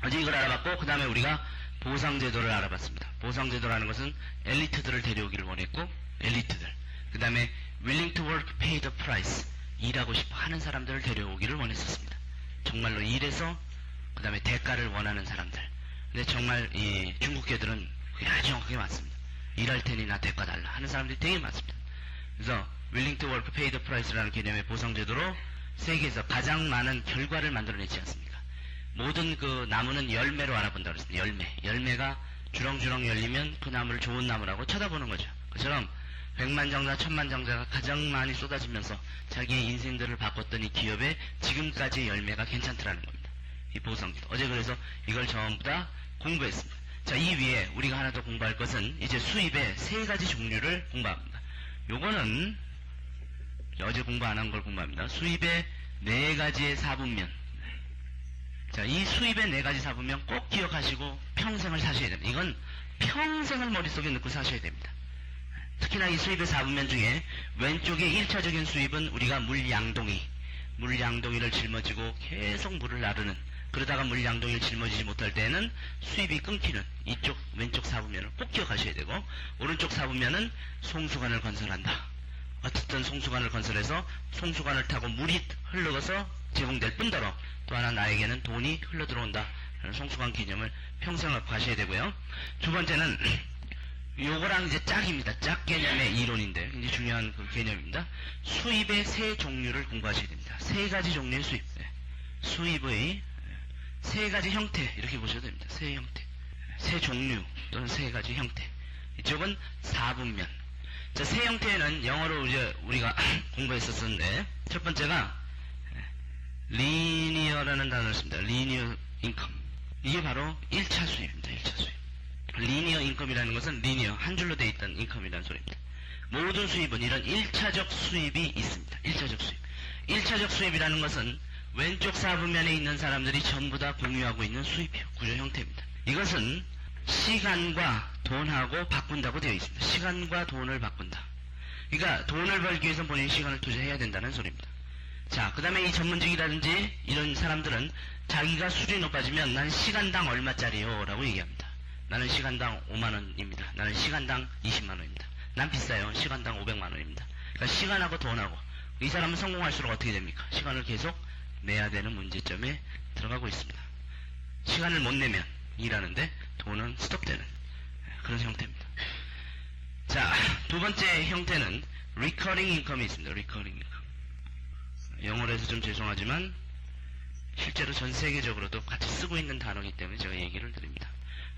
어제 이걸 알아봤고 그 다음에 우리가 보상제도를 알아봤습니다. 보상제도라는 것은 엘리트들을 데려오기를 원했고 엘리트들, 그 다음에 willing to work, pay the price, 일하고 싶어 하는 사람들을 데려오기를 원했었습니다. 정말로 일해서 그 다음에 대가를 원하는 사람들. 근데 정말 이 중국계들은 그게 아주 정확하게 맞습니다. 일할 테니 나 대가 달라 하는 사람들이 되게 많습니다. 그래서 willing to work, pay the price라는 개념의 보상제도로 세계에서 가장 많은 결과를 만들어내지 않습니까? 모든 그 나무는 열매로 알아본다고 그랬습니다. 열매가 주렁주렁 열리면 그 나무를 좋은 나무라고 쳐다보는 거죠. 그처럼 100만 장자, 1000만 장자가 가장 많이 쏟아지면서 자기의 인생들을 바꿨던 이 기업의 지금까지의 열매가 괜찮더라는 겁니다. 이 보상제도. 어제 그래서 이걸 전부 다 공부했습니다. 자, 이 위에 우리가 하나 더 공부할 것은 이제 수입의 3가지 종류를 공부합니다. 요거는 어제 공부 안 한 걸 공부합니다. 수입의 4가지의 사분면. 자, 이 수입의 4가지 사분면 꼭 기억하시고 평생을 사셔야 됩니다. 이건 평생을 머릿속에 넣고 사셔야 됩니다. 특히나 이 수입의 4분면 중에 왼쪽의 1차적인 수입은 우리가 물양동이를 짊어지고 계속 물을 나르는, 그러다가 물양동이를 짊어지지 못할 때는 수입이 끊기는 이쪽 왼쪽 4분면을 꼭 기억하셔야 되고, 오른쪽 4분면은 송수관을 건설한다. 어쨌든 송수관을 건설해서 송수관을 타고 물이 흘러가서 제공될 뿐더러 또 하나 나에게는 돈이 흘러들어온다 라는 송수관 개념을 평생 갖고 가셔야 되고요. 두 번째는 요거랑 이제 짝입니다. 짝 개념의 이론인데 굉장히 중요한 그 개념입니다. 수입의 세 종류를 공부하셔야 됩니다. 세 가지 종류의 수입. 수입의 세 가지 형태 이렇게 보셔도 됩니다. 세 형태. 세 종류 또는 세 가지 형태. 이쪽은 4분면. 자, 세 형태는 영어로 이제 우리가 공부했었는데 첫 번째가 리니어라는 단어를 씁니다. 리니어 인컴. 이게 바로 1차 수입입니다. 1차 수입. 리니어 인컴이라는 것은 리니어, 한 줄로 되어 있던 인컴이라는 소리입니다. 모든 수입은 이런 1차적 수입이 있습니다. 1차적 수입. 1차적 수입이라는 것은 왼쪽 4분면에 있는 사람들이 전부 다 공유하고 있는 수입 구조 형태입니다. 이것은 시간과 돈하고 바꾼다고 되어 있습니다. 시간과 돈을 바꾼다. 그러니까 돈을 벌기 위해서 본인이 시간을 투자해야 된다는 소리입니다. 자, 그 다음에 이 전문직이라든지 이런 사람들은 자기가 수준이 높아지면 난 시간당 얼마짜리요? 라고 얘기합니다. 나는 시간당 5만원입니다. 나는 시간당 20만원입니다. 난 비싸요. 시간당 500만원입니다. 그러니까 시간하고 돈하고, 이 사람은 성공할수록 어떻게 됩니까? 시간을 계속 내야 되는 문제점에 들어가고 있습니다. 시간을 못 내면 일하는데 돈은 스톱되는 그런 형태입니다. 자, 두 번째 형태는 recurring income이 있습니다. recurring income. 영어로 해서 좀 죄송하지만 실제로 전 세계적으로도 같이 쓰고 있는 단어이기 때문에 제가 얘기를 드립니다.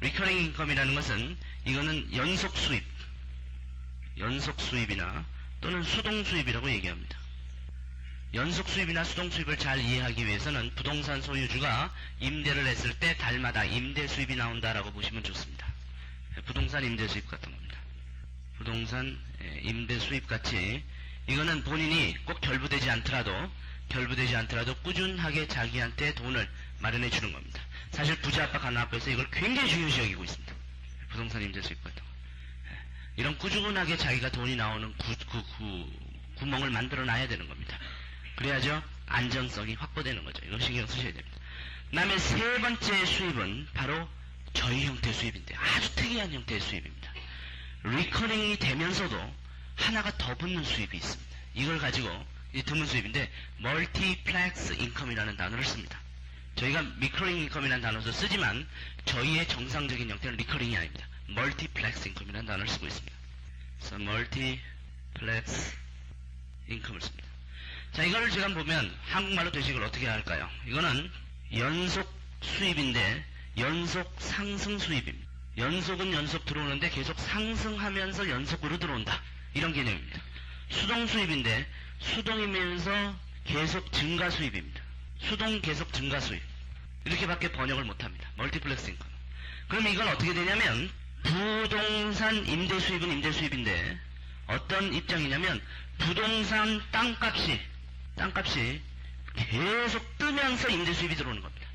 recurring income이라는 것은 이거는 연속 수입이나 또는 수동 수입이라고 얘기합니다. 연속 수입이나 수동 수입을 잘 이해하기 위해서는 부동산 소유주가 임대를 했을 때 달마다 임대 수입이 나온다라고 보시면 좋습니다. 부동산 임대 수입 같은 겁니다. 부동산 임대 수입 같이 이거는 본인이 꼭 결부되지 않더라도 꾸준하게 자기한테 돈을 마련해 주는 겁니다. 사실 부자 아빠 가난 아빠에서 이걸 굉장히 중요시 여기고 있습니다. 부동산 임대 수입 같은 거. 이런 꾸준하게 자기가 돈이 나오는 구멍을 만들어 놔야 되는 겁니다. 그래야죠 안정성이 확보되는 거죠. 이거 신경 쓰셔야 됩니다. 그 다음에 세 번째 수입은 바로 저희 형태 수입인데 아주 특이한 형태의 수입입니다. 리커링이 되면서도 하나가 더 붙는 수입이 있습니다. 이걸 가지고 이 드문 수입인데 멀티플렉스 인컴이라는 단어를 씁니다. 저희가 리커링 인컴이라는 단어도 쓰지만 저희의 정상적인 형태는 리커링이 아닙니다. 멀티플렉스 인컴이라는 단어를 쓰고 있습니다. 그래서 멀티플렉스 인컴을 씁니다. 자, 이거를 제가 보면 한국말로 되식을 어떻게 할까요? 이거는 연속 수입인데 연속 상승 수입입니다. 연속은 연속 들어오는데 계속 상승하면서 연속으로 들어온다. 이런 개념입니다. 수동 수입인데 수동이면서 계속 증가 수입입니다. 수동 계속 증가 수입. 이렇게밖에 번역을 못합니다. 멀티플렉스 인컴. 그럼 이건 어떻게 되냐면 부동산 임대 수입은 임대 수입인데 어떤 입장이냐면 부동산 땅값이 계속 뜨면서 임대 수입이 들어오는 겁니다.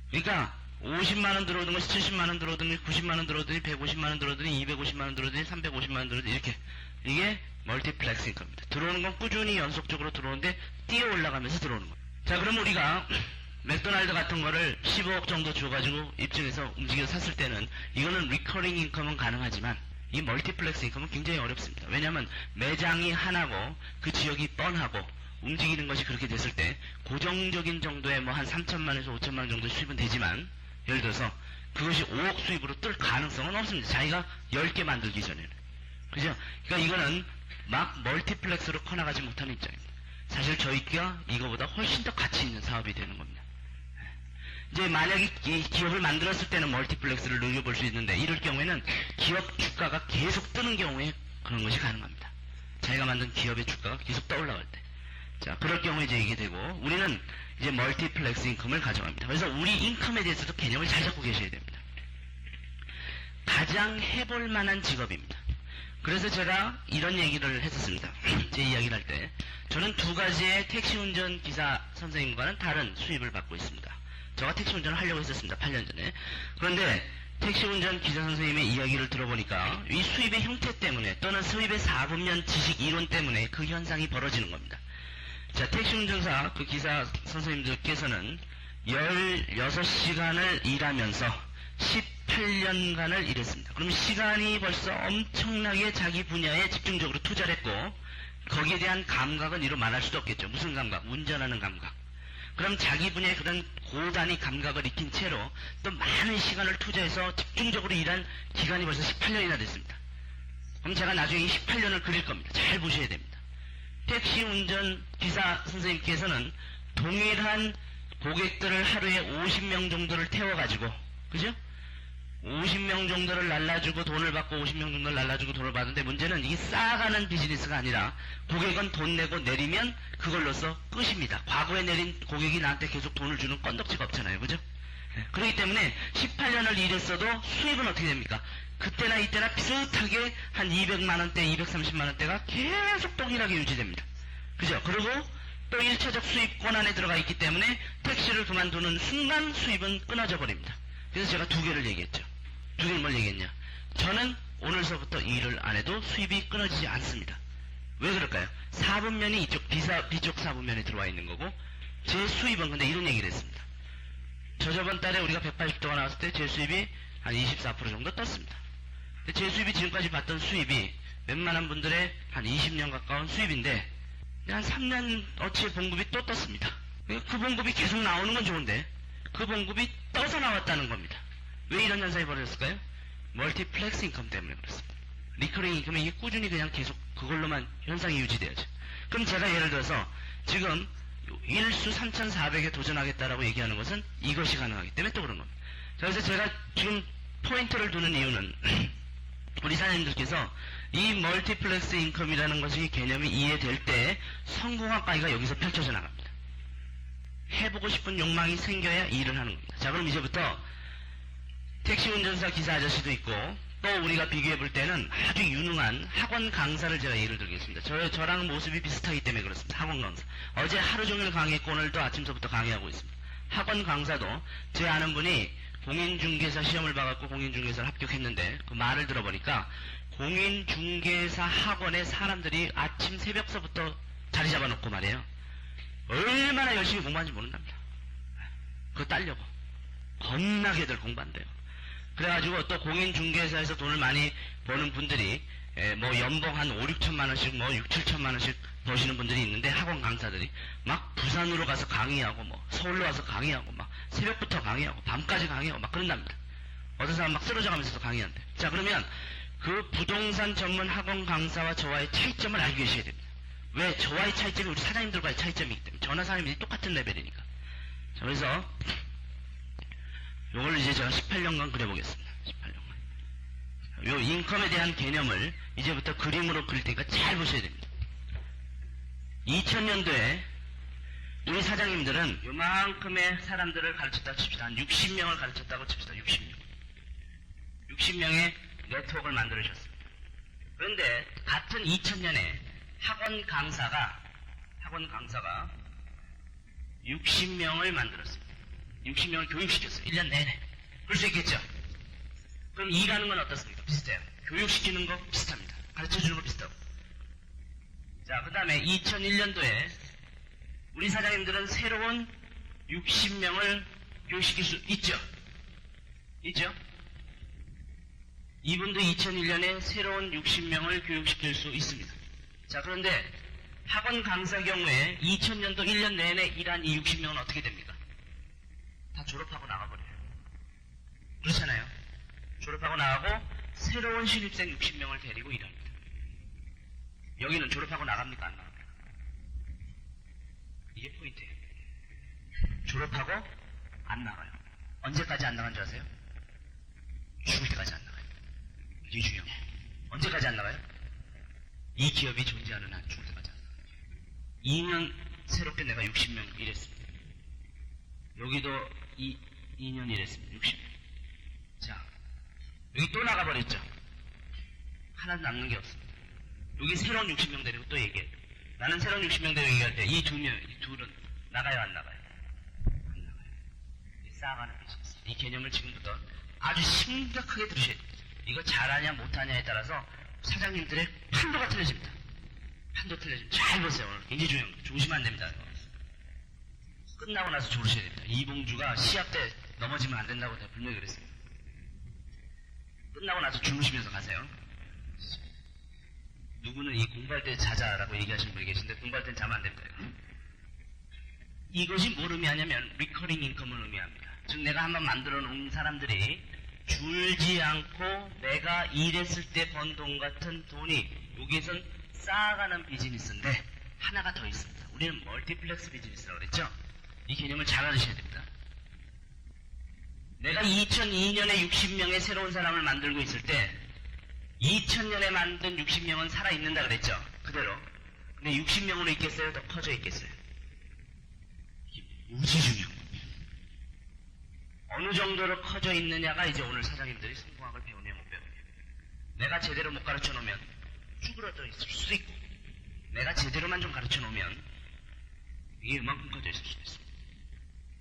그러니까 50만원 들어오던 것이 70만원 들어오더니 90만원 들어오더니 150만원 들어오더니 250만원 들어오더니 350만원 들어오더니 이렇게 이게 멀티플렉스 인컴입니다. 들어오는 건 꾸준히 연속적으로 들어오는데 뛰어 올라가면서 들어오는 겁니다. 자, 그럼 우리가 맥도날드 같은 거를 15억 정도 줘가지고 입증해서 움직여서 샀을 때는 이거는 리커링 인컴은 가능하지만 이 멀티플렉스 인컴은 굉장히 어렵습니다. 왜냐하면 매장이 하나고 그 지역이 뻔하고 움직이는 것이 그렇게 됐을 때 고정적인 정도의 뭐 한 3천만에서 5천만 정도 수입은 되지만 예를 들어서 그것이 5억 수입으로 뜰 가능성은 없습니다. 자기가 10개 만들기 전에는. 그죠? 그러니까 이거는 막 멀티플렉스로 커나가지 못하는 입장입니다. 사실 저희가 이거보다 훨씬 더 가치 있는 사업이 되는 겁니다. 이제 만약에 이 기업을 만들었을 때는 멀티플렉스를 늘려볼 수 있는데 이럴 경우에는 기업 주가가 계속 뜨는 경우에 그런 것이 가능합니다. 자기가 만든 기업의 주가가 계속 떠올라갈 때. 자, 그럴 경우에 이제 이게 되고 우리는 이제 멀티플렉스 인컴을 가져갑니다. 그래서 우리 인컴에 대해서도 개념을 잘 잡고 계셔야 됩니다. 가장 해볼 만한 직업입니다. 그래서 제가 이런 얘기를 했었습니다. 제 이야기를 할 때 저는 두 가지의 택시 운전 기사 선생님과는 다른 수입을 받고 있습니다. 제가 택시 운전을 하려고 했었습니다. 8년 전에. 그런데 택시 운전 기사 선생님의 이야기를 들어보니까 이 수입의 형태 때문에 또는 수입의 4분면 지식 이론 때문에 그 현상이 벌어지는 겁니다. 자, 택시 운전사 그 기사 선생님들께서는 16시간을 일하면서 18년간을 일했습니다. 그럼 시간이 벌써 엄청나게 자기 분야에 집중적으로 투자를 했고 거기에 대한 감각은 이루 말할 수도 없겠죠. 무슨 감각? 운전하는 감각. 그럼 자기 분야의 그런 고단위 감각을 익힌 채로 또 많은 시간을 투자해서 집중적으로 일한 기간이 벌써 18년이나 됐습니다. 그럼 제가 나중에 이 18년을 그릴 겁니다. 잘 보셔야 됩니다. 택시 운전 기사 선생님께서는 동일한 고객들을 하루에 50명 정도를 태워가지고, 그죠? 50명 정도를 날라주고 돈을 받고 50명 정도를 날라주고 돈을 받는데 문제는 이게 쌓아가는 비즈니스가 아니라 고객은 돈 내고 내리면 그걸로써 끝입니다. 과거에 내린 고객이 나한테 계속 돈을 주는 건덕지가 없잖아요. 그죠? 그렇기 때문에 18년을 일했어도 수입은 어떻게 됩니까? 그때나 이때나 비슷하게 한 200만원대, 230만원대가 계속 동일하게 유지됩니다. 그죠? 그리고 또 1차적 수입권 안에 들어가 있기 때문에 택시를 그만두는 순간 수입은 끊어져 버립니다. 그래서 제가 두 개를 얘기했죠. 두 개를 뭘 얘기했냐? 저는 오늘서부터 이 일을 안 해도 수입이 끊어지지 않습니다. 왜 그럴까요? 4분면이 이쪽 B쪽 4분면에 들어와 있는 거고 제 수입은 근데 이런 얘기를 했습니다. 저번 달에 우리가 180도가 나왔을 때 제 수입이 한 24% 정도 떴습니다. 근데 제 수입이 지금까지 봤던 수입이 웬만한 분들의 한 20년 가까운 수입인데 한 3년 어치의 봉급이 또 떴습니다. 그 봉급이 계속 나오는 건 좋은데 그 봉급이 떠서 나왔다는 겁니다. 왜 이런 현상이 벌어졌을까요? 멀티플렉스 인컴 때문에 그렇습니다. 리커링 인컴이 이게 꾸준히 그냥 계속 그걸로만 현상이 유지돼야죠. 그럼 제가 예를 들어서 지금 일수 3,400에 도전하겠다라고 얘기하는 것은 이것이 가능하기 때문에 또 그런 겁니다. 그래서 제가 지금 포인트를 두는 이유는 우리 사장님들께서 이 멀티플렉스 인컴이라는 것이 개념이 이해될 때 성공한 바위가 여기서 펼쳐져 나갑니다. 해보고 싶은 욕망이 생겨야 일을 하는 겁니다. 자, 그럼 이제부터 택시 운전사 기사 아저씨도 있고 또 우리가 비교해 볼 때는 아주 유능한 학원 강사를 제가 예를 들겠습니다. 저랑 모습이 비슷하기 때문에 그렇습니다. 학원 강사. 어제 하루 종일 강의했고 오늘도 아침서부터 강의하고 있습니다. 학원 강사도 제 아는 분이 공인중개사 시험을 봐갖고 공인중개사를 합격했는데 그 말을 들어보니까 공인중개사 학원에 사람들이 아침 새벽서부터 자리 잡아놓고 말이에요. 얼마나 열심히 공부하는지 모른답니다. 그거 따려고. 겁나게들 공부한대요. 그래가지고 또 공인중개사에서 돈을 많이 버는 분들이 뭐 연봉 한 5, 6천만 원씩 뭐 6, 7천만 원씩 버시는 분들이 있는데 학원 강사들이 막 부산으로 가서 강의하고 뭐 서울로 와서 강의하고 막 새벽부터 강의하고 밤까지 강의하고 막 그런답니다. 어떤 사람 막 쓰러져 가면서도 강의한대. 자, 그러면 그 부동산 전문 학원 강사와 저와의 차이점을 알고 계셔야 됩니다. 왜? 저와의 차이점이 우리 사장님들과의 차이점이기 때문에 저나 사장님들이 똑같은 레벨이니까. 자, 그래서 요걸 이제 제가 18년간 그려보겠습니다. 18년간. 요 인컴에 대한 개념을 이제부터 그림으로 그릴 테니까 잘 보셔야 됩니다. 2000년도에 우리 사장님들은 요만큼의 사람들을 가르쳤다고 칩시다. 한 60명을 가르쳤다고 칩시다. 60명. 60명의 네트워크를 만들으셨습니다. 그런데 같은 2000년에 학원 강사가 60명을 만들었습니다. 60명을 교육시켰어요. 1년 내내. 그럴 수 있겠죠? 그럼 일하는 건 어떻습니까? 비슷해요. 교육시키는 거 비슷합니다. 가르쳐주는 거 비슷하고. 자, 그 다음에 2001년도에 우리 사장님들은 새로운 60명을 교육시킬 수 있죠? 있죠? 이분도 2001년에 새로운 60명을 교육시킬 수 있습니다. 자, 그런데 학원 강사 경우에 2000년도 1년 내내 일한 이 60명은 어떻게 됩니까? 다 졸업하고 나가버려요. 그렇잖아요. 졸업하고 나가고 새로운 신입생 60명을 데리고 일합니다. 여기는 졸업하고 나갑니까? 안 나갑니까? 이게 포인트예요. 졸업하고 안 나가요. 언제까지 안 나간 줄 아세요? 죽을 때까지 안 나가요. 이게 중요해요. 언제까지 안 나가요? 이 기업이 존재하는 한 죽을 때까지 안 나가요. 2년 새롭게 내가 60명 일했습니다. 여기도 2년 일했습니다. 60명. 자, 여기 또 나가버렸죠. 하나도 남는 게 없습니다. 여기 새로운 60명 데리고 또 얘기해요. 나는 새로운 60명 데리고 얘기할 때 이 둘은 나가요, 안 나가요? 안 나가요. 쌓아가는 비즈니스. 이 개념을 지금부터 아주 심각하게 들으셔야 돼요. 이거 잘하냐 못하냐에 따라서 사장님들의 판도가 틀려집니다. 판도 틀려집니다. 잘 보세요. 오늘 굉장히 중요합니다. 조심하면 안 됩니다. 끝나고 나서 조르셔야 됩니다. 이봉주가 시합 때 넘어지면 안 된다고 내가 분명히 그랬습니다. 끝나고 나서 주무시면서 가세요. 누구는 이 공부할 때 자자라고 얘기하시는 분이 계신데 공부할 땐 자면 안 됩니다. 이것이 뭘 의미하냐면 리커링 인컴을 의미합니다. 즉 내가 한번 만들어 놓은 사람들이 줄지 않고 내가 일했을 때 번 돈 같은 돈이 여기에선 쌓아가는 비즈니스인데 하나가 더 있습니다. 우리는 멀티플렉스 비즈니스라고 그랬죠? 이 개념을 잘 알으셔야 됩니다. 내가 2002년에 60명의 새로운 사람을 만들고 있을 때 2000년에 만든 60명은 살아있는다 그랬죠? 그대로. 근데 60명으로 있겠어요? 더 커져 있겠어요? 이게 무지 중요한 겁니다. 어느 정도로 커져 있느냐가 이제 오늘 사장님들이 성공학을 배우냐 못 배우냐. 내가 제대로 못 가르쳐 놓으면 쭈그러져 있을 수도 있고 내가 제대로만 좀 가르쳐 놓으면 이게 이만큼 커져 있을 수도 있습니다.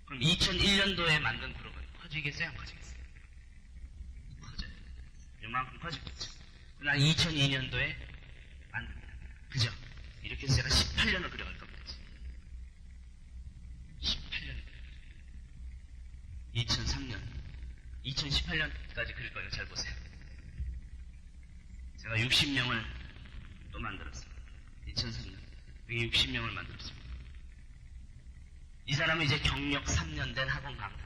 그럼 2001년도에 만든 그룹은 커지겠어요? 안 커지겠어요? 커져요. 이만큼 커지겠죠. 그러나 2002년도에 만듭니다. 그죠? 이렇게 해서 제가 18년을 그려갈 겁니다. 18년. 2003년. 2018년까지 그릴 거예요. 잘 보세요. 제가 60명을 또 만들었습니다. 2003년. 여기 60명을 만들었습니다. 이 사람은 이제 경력 3년 된 학원 강사.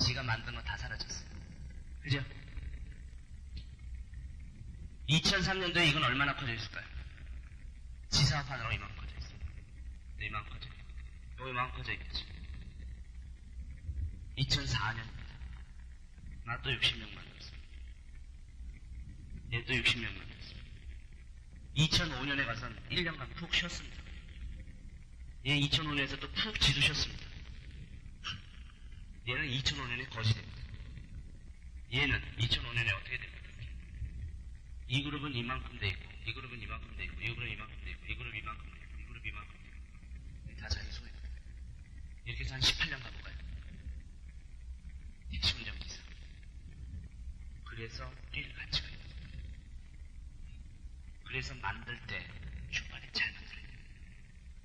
지가 만든 거 다 사라졌어요. 그죠? 2003년도에 이건 얼마나 커져 있을까요? 지사업하느라고 이만큼 커져 있어요. 네, 이만큼 커져 있고. 여기 이만큼 커져 있겠죠. 2004년입니다. 나 또 60명 만들었어요. 얘 또 60명 만들었어요. 2005년에 가서는 1년간 푹 쉬었습니다. 얘 2005년에서 또 푹 지르셨습니다. 얘는 2005년에 거지 됩니다. 얘는 2005년에 어떻게 됩니까? 이 그룹은 이만큼 돼 있고, 이 그룹은 이만큼 돼 있고, 이 그룹은 이만큼 돼 있고, 이 그룹은 이만큼 돼 있고, 이 그룹은 이만큼 돼 있고. 다 자기 소유입니다. 이렇게 해서 한 18년 가볼까요? 핵심은 여기서. 그래서 뛸 가치가 있어요. 그래서 만들 때 초반에 잘 만들어야 돼요.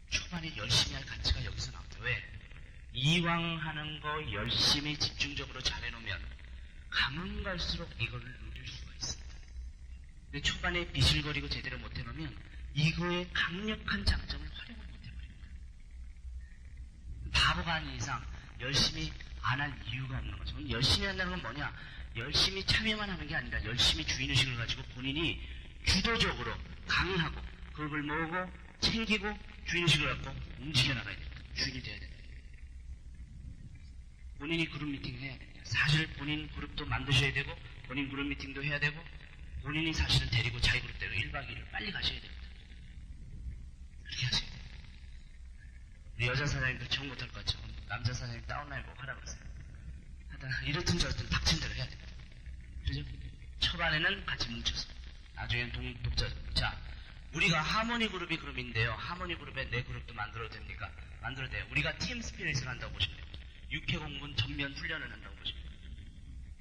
초반에 열심히 할 가치가 여기서 나옵니다. 왜? 이왕 하는 거 열심히 집중적으로 잘 해놓으면 가면 갈수록 이거를 누릴 수가 있습니다. 근데 초반에 비실거리고 제대로 못 해놓으면 이거의 강력한 장점을 활용을 못 해버립니다. 바보가 아닌 이상 열심히 안 할 이유가 없는 거죠. 열심히 한다는 건 뭐냐? 열심히 참여만 하는 게 아니라 열심히 주인의식을 가지고 본인이 주도적으로 강하고 그룹을 모으고 챙기고 주인의식을 갖고 움직여 나가야 됩니다. 주인이 돼야 됩니다. 본인이 그룹 미팅을 해야 됩니다. 사실 본인 그룹도 만드셔야 되고 본인 그룹 미팅도 해야 되고 본인이 사실은 데리고 자기 그룹대로 1박 2일을 빨리 가셔야 됩니다. 그렇게 하셔야 돼요. 우리 여자 사장님도 처음 못할 것 같죠? 남자 사장님 다운라인 뭐 하라 그러세요. 하다가 이렇든 저렇든 닥친 대로 해야 됩니다. 그죠? 초반에는 같이 뭉쳐서 나중엔 독자. 자, 우리가 하모니 그룹이 그룹인데요. 하모니 그룹에 내 그룹도 만들어도 됩니까? 만들어도 돼요. 우리가 팀 스피릿을 한다고 보시면 돼요. 육해공군 전면 훈련을 한다고 보시면 돼요.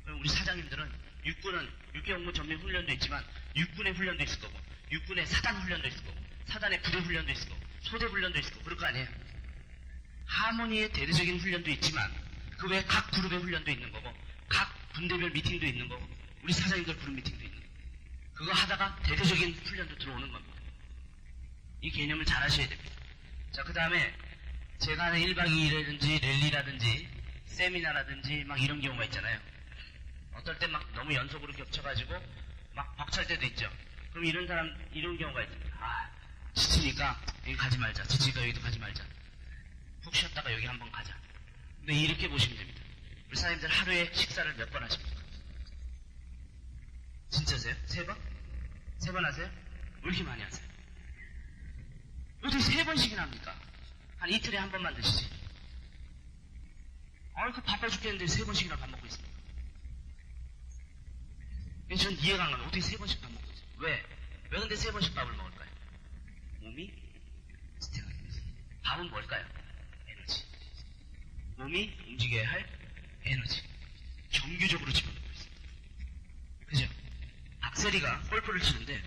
그럼 우리 사장님들은 육군은 육해공군 전면 훈련도 있지만 육군의 훈련도 있을 거고 육군의 사단 훈련도 있을 거고 사단의 부대 훈련도 있을 거고 소대 훈련도 있을 거고 그럴 거 아니에요. 하모니의 대대적인 훈련도 있지만 그 외에 각 그룹의 훈련도 있는 거고 각 분대별 미팅도 있는 거고 우리 사장님들 그룹 미팅도 있는 거고 그거 하다가 대대적인 훈련도 들어오는 겁니다. 이 개념을 잘 하셔야 됩니다. 자, 그 다음에 제가 하는 1박 2일이라든지 랠리라든지 세미나라든지 막 이런 경우가 있잖아요. 어떨 때 막 너무 연속으로 겹쳐가지고 막 벅찰 때도 있죠. 그럼 이런 사람 이런 경우가 있습니다. 아, 지치니까 여기 가지 말자. 지치니까 여기도 가지 말자. 푹 쉬었다가 여기 한번 가자. 근데 이렇게 보시면 됩니다. 우리 사장님들 하루에 식사를 몇 번 하십니까? 진짜세요? 3번? 3번 하세요? 왜 이렇게 많이 하세요? 어떻게 3번씩이나 합니까? 한 이틀에 한 번만 드시지. 그 바빠 죽겠는데 3번씩이나 밥 먹고 있습니다. 전 이해가 안 가요. 어떻게 3번씩 밥 먹고 있어요? 왜? 왜 근데 3번씩 밥을 먹을까요? 몸이 스테가 됩니다. 밥은 뭘까요? 에너지. 몸이 움직여야 할 에너지. 정규적으로 집어넣고 있어요. 박세리가 골프를 치는데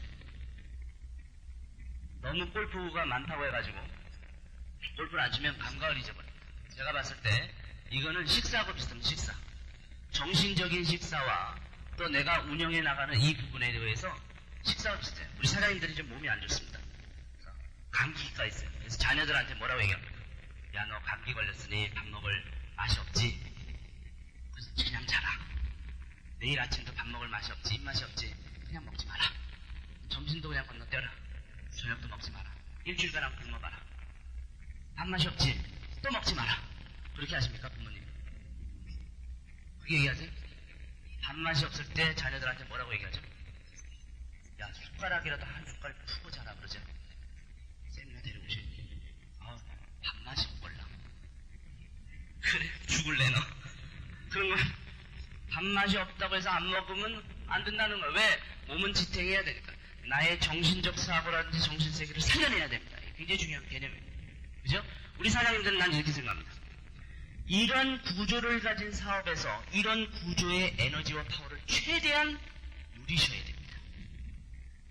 너무 골프가 많다고 해가지고 골프를 안 치면 감각을 잊어버립니다. 제가 봤을 때 이거는 식사하고 비슷합니다. 식사. 정신적인 식사와 또 내가 운영해 나가는 이 부분에 대해서 식사가 비슷해요. 우리 사장님들이 좀 몸이 안 좋습니다. 감기가 있어요. 그래서 자녀들한테 뭐라고 얘기합니까? 야, 너 감기 걸렸으니 밥 먹을 맛이 없지? 그래서 그냥 자라. 내일 아침도 밥 먹을 맛이 없지, 입맛이 없지. 그냥 먹지 마라. 점심도 그냥 건너뛰어라. 저녁도 먹지 마라. 일주일간 굶어봐라. 밥맛이 없지? 또 먹지 마라. 그렇게 하십니까, 부모님? 그렇게 얘기하세요? 밥맛이 없을 때 자녀들한테 뭐라고 얘기하죠? 야, 숟가락이라도 한 숟갈 푸고 자라 그러죠. 쌤이나 데려오시니. 밥맛이 없걸라. 그래, 죽을래 너. 그런 건 밥맛이 없다고 해서 안 먹으면 안 된다는 거야. 왜? 몸은 지탱해야 되니까. 나의 정신적 사고라든지 정신세계를 살려내야 됩니다. 굉장히 중요한 개념이에요. 그죠? 우리 사장님들은 난 이렇게 생각합니다. 이런 구조를 가진 사업에서 이런 구조의 에너지와 파워를 최대한 누리셔야 됩니다.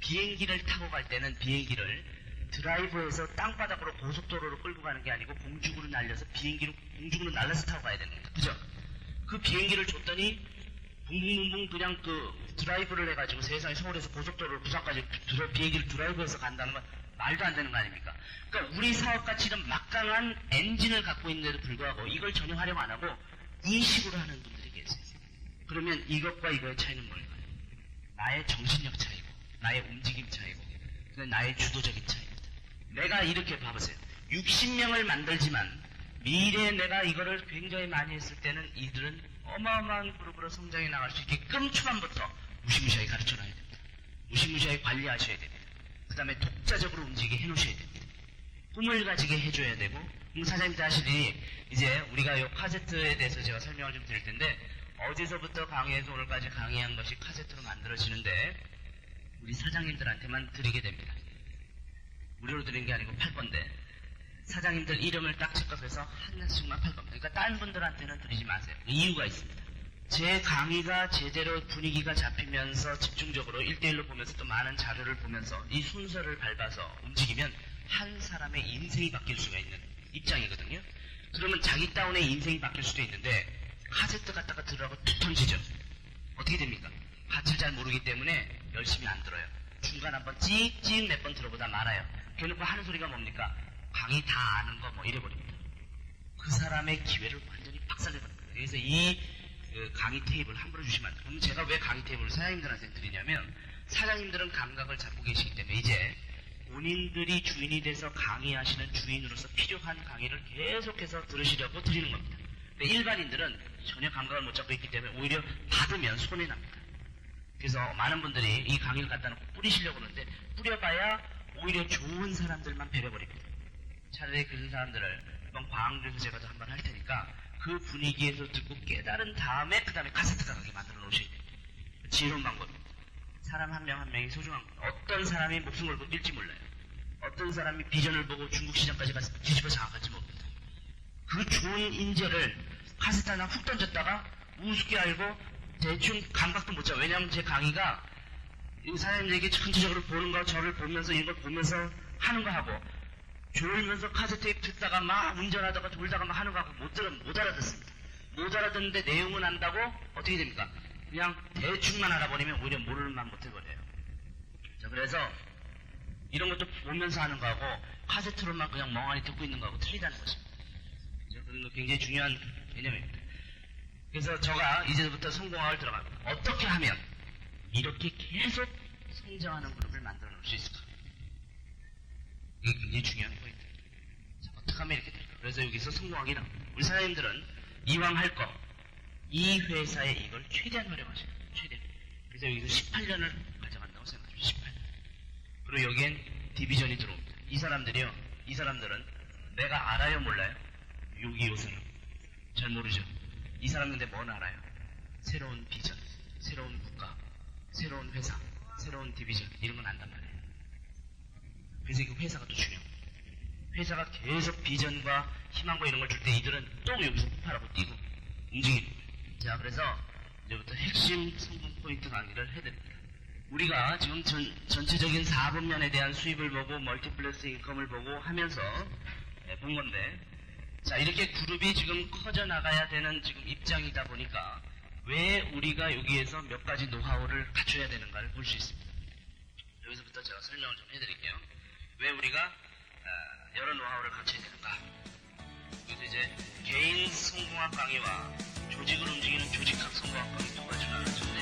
비행기를 타고 갈 때는 비행기를 드라이브에서 땅바닥으로 고속도로로 끌고 가는 게 아니고 공중으로 날려서 비행기로 공중으로 날라서 타고 가야 되는 겁니다. 그죠? 그 비행기를 줬더니 붕붕붕붕 그냥 그 드라이브를 해가지고 세상에 서울에서 고속도로를 부산까지 비행기를 드라이브해서 간다는 건 말도 안 되는 거 아닙니까? 그러니까 우리 사업같이 이런 막강한 엔진을 갖고 있는데도 불구하고 이걸 전혀 활용 안 하고 이 식으로 하는 분들이 계세요. 그러면 이것과 이거의 차이는 뭘까요? 나의 정신력 차이고 나의 움직임 차이고 나의 주도적인 차이입니다. 내가 이렇게 봐보세요. 60명을 만들지만 미래에 내가 이거를 굉장히 많이 했을 때는 이들은 어마어마한 그룹으로 성장해 나갈 수 있게끔 초반부터 무시무시하게 가르쳐놔야 됩니다. 무시무시하게 관리하셔야 됩니다. 그 다음에 독자적으로 움직이게 해놓으셔야 됩니다. 꿈을 가지게 해줘야 되고, 사장님들 하실 일이 이제 우리가 이 카세트에 대해서 제가 설명을 좀 드릴 텐데, 어제서부터 강의해서 오늘까지 강의한 것이 카세트로 만들어지는데 우리 사장님들한테만 드리게 됩니다. 무료로 드리는 게 아니고 팔 건데 사장님들 이름을 딱 착각해서 하나씩만 팔 겁니다. 그러니까 다른 분들한테는 드리지 마세요. 이유가 있습니다. 제 강의가 제대로 분위기가 잡히면서 집중적으로 1대1로 보면서 또 많은 자료를 보면서 이 순서를 밟아서 움직이면 한 사람의 인생이 바뀔 수가 있는 입장이거든요. 그러면 자기 다운의 인생이 바뀔 수도 있는데 카세트 갖다가 들으라고 툭 던지죠. 어떻게 됩니까? 가치를 잘 모르기 때문에 열심히 안 들어요. 중간 한번 찍찍 몇 번 들어보다 말아요. 그래놓고 하는 소리가 뭡니까? 강의 다 아는 거 뭐 이래버립니다. 그 사람의 기회를 완전히 박살내버립니다. 그래서 이 강의 테이블 함부로 주시면 안 돼요. 그럼 제가 왜 강의 테이블을 사장님들한테 드리냐면 사장님들은 감각을 잡고 계시기 때문에 이제 본인들이 주인이 돼서 강의하시는 주인으로서 필요한 강의를 계속해서 들으시려고 드리는 겁니다. 근데 일반인들은 전혀 감각을 못 잡고 있기 때문에 오히려 받으면 손해납니다. 그래서 많은 분들이 이 강의를 갖다 놓고 뿌리시려고 하는데 뿌려봐야 오히려 좋은 사람들만 배려버립니다. 차라리 그런 사람들을 이번 광주에서 제가 또 한번 할 테니까 그 분위기에서 듣고 깨달은 다음에 그 다음에 카세트가 가게 만들어 놓으셔야 돼요. 지혜로운 방법입니다. 사람 한 명 한 명이 소중한 겁니다. 어떤 사람이 목숨 걸고 뛸지 몰라요. 어떤 사람이 비전을 보고 중국 시장까지 가서 뒤집어 장악할지 모릅니다. 그 좋은 인재를 카세트 하나 훅 던졌다가 우습게 알고 대충 감각도 못 잡아요. 왜냐하면 제 강의가 이 사장님에게 전체적으로 보는 거 저를 보면서 이걸 보면서 하는 거 하고 졸면서 카세트 듣다가 막 운전하다가 졸다가 막 하는 거 하고 못 알아듣습니다. 못 알아듣는데 내용은 안다고 어떻게 됩니까? 그냥 대충만 알아버리면 오히려 모르는 만 못해버려요. 자, 그래서 이런 것도 보면서 하는 거하고 카세트로만 그냥 멍하니 듣고 있는 거하고 틀리다는 것입니다. 그런 거 굉장히 중요한 개념입니다. 그래서 제가 이제부터 성공학을 들어갑니다. 어떻게 하면 이렇게 계속 성장하는 그룹을 만들어 놓을 수 있을까? 이게 굉장히 중요한 포인트입니다. 자, 어떻게 하면 이렇게 될까? 그래서 여기서 성공학이 나옵니다. 우리 사장님들은 이왕 할 거, 이 회사에 이걸 최대한 활용하셔야 돼요. 최대한. 그래서 여기서 18년을 가져간다고 생각하십시오. 18년. 그리고 여기엔 디비전이 들어옵니다. 이 사람들은 내가 알아요, 몰라요? 여기 요새는 잘 모르죠. 이 사람인데 뭔 알아요? 새로운 비전, 새로운 국가, 새로운 회사, 새로운 디비전 이런 건 안단 말이에요. 그래서 그 회사가 또 중요합니다. 회사가 계속 비전과 희망과 이런 걸 줄 때 이들은 또 여기서 폭발하고 뛰고 움직입니다. 자, 그래서 이제부터 핵심 성공 포인트 강의를 해드립니다. 우리가 지금 전체적인 사업면에 대한 수입을 보고 멀티플렉스 인컴을 보고 하면서 본 건데, 자, 이렇게 그룹이 지금 커져 나가야 되는 지금 입장이다 보니까 왜 우리가 여기에서 몇 가지 노하우를 갖춰야 되는가를 볼 수 있습니다. 여기서부터 제가 설명을 좀 해드릴게요. 왜 우리가 여러 노하우를 갖춰야 되는가. 그래서 이제 개인 성공학 강의와 조직을 움직이는 조직학 성공학 강의 두 가지를 나누죠.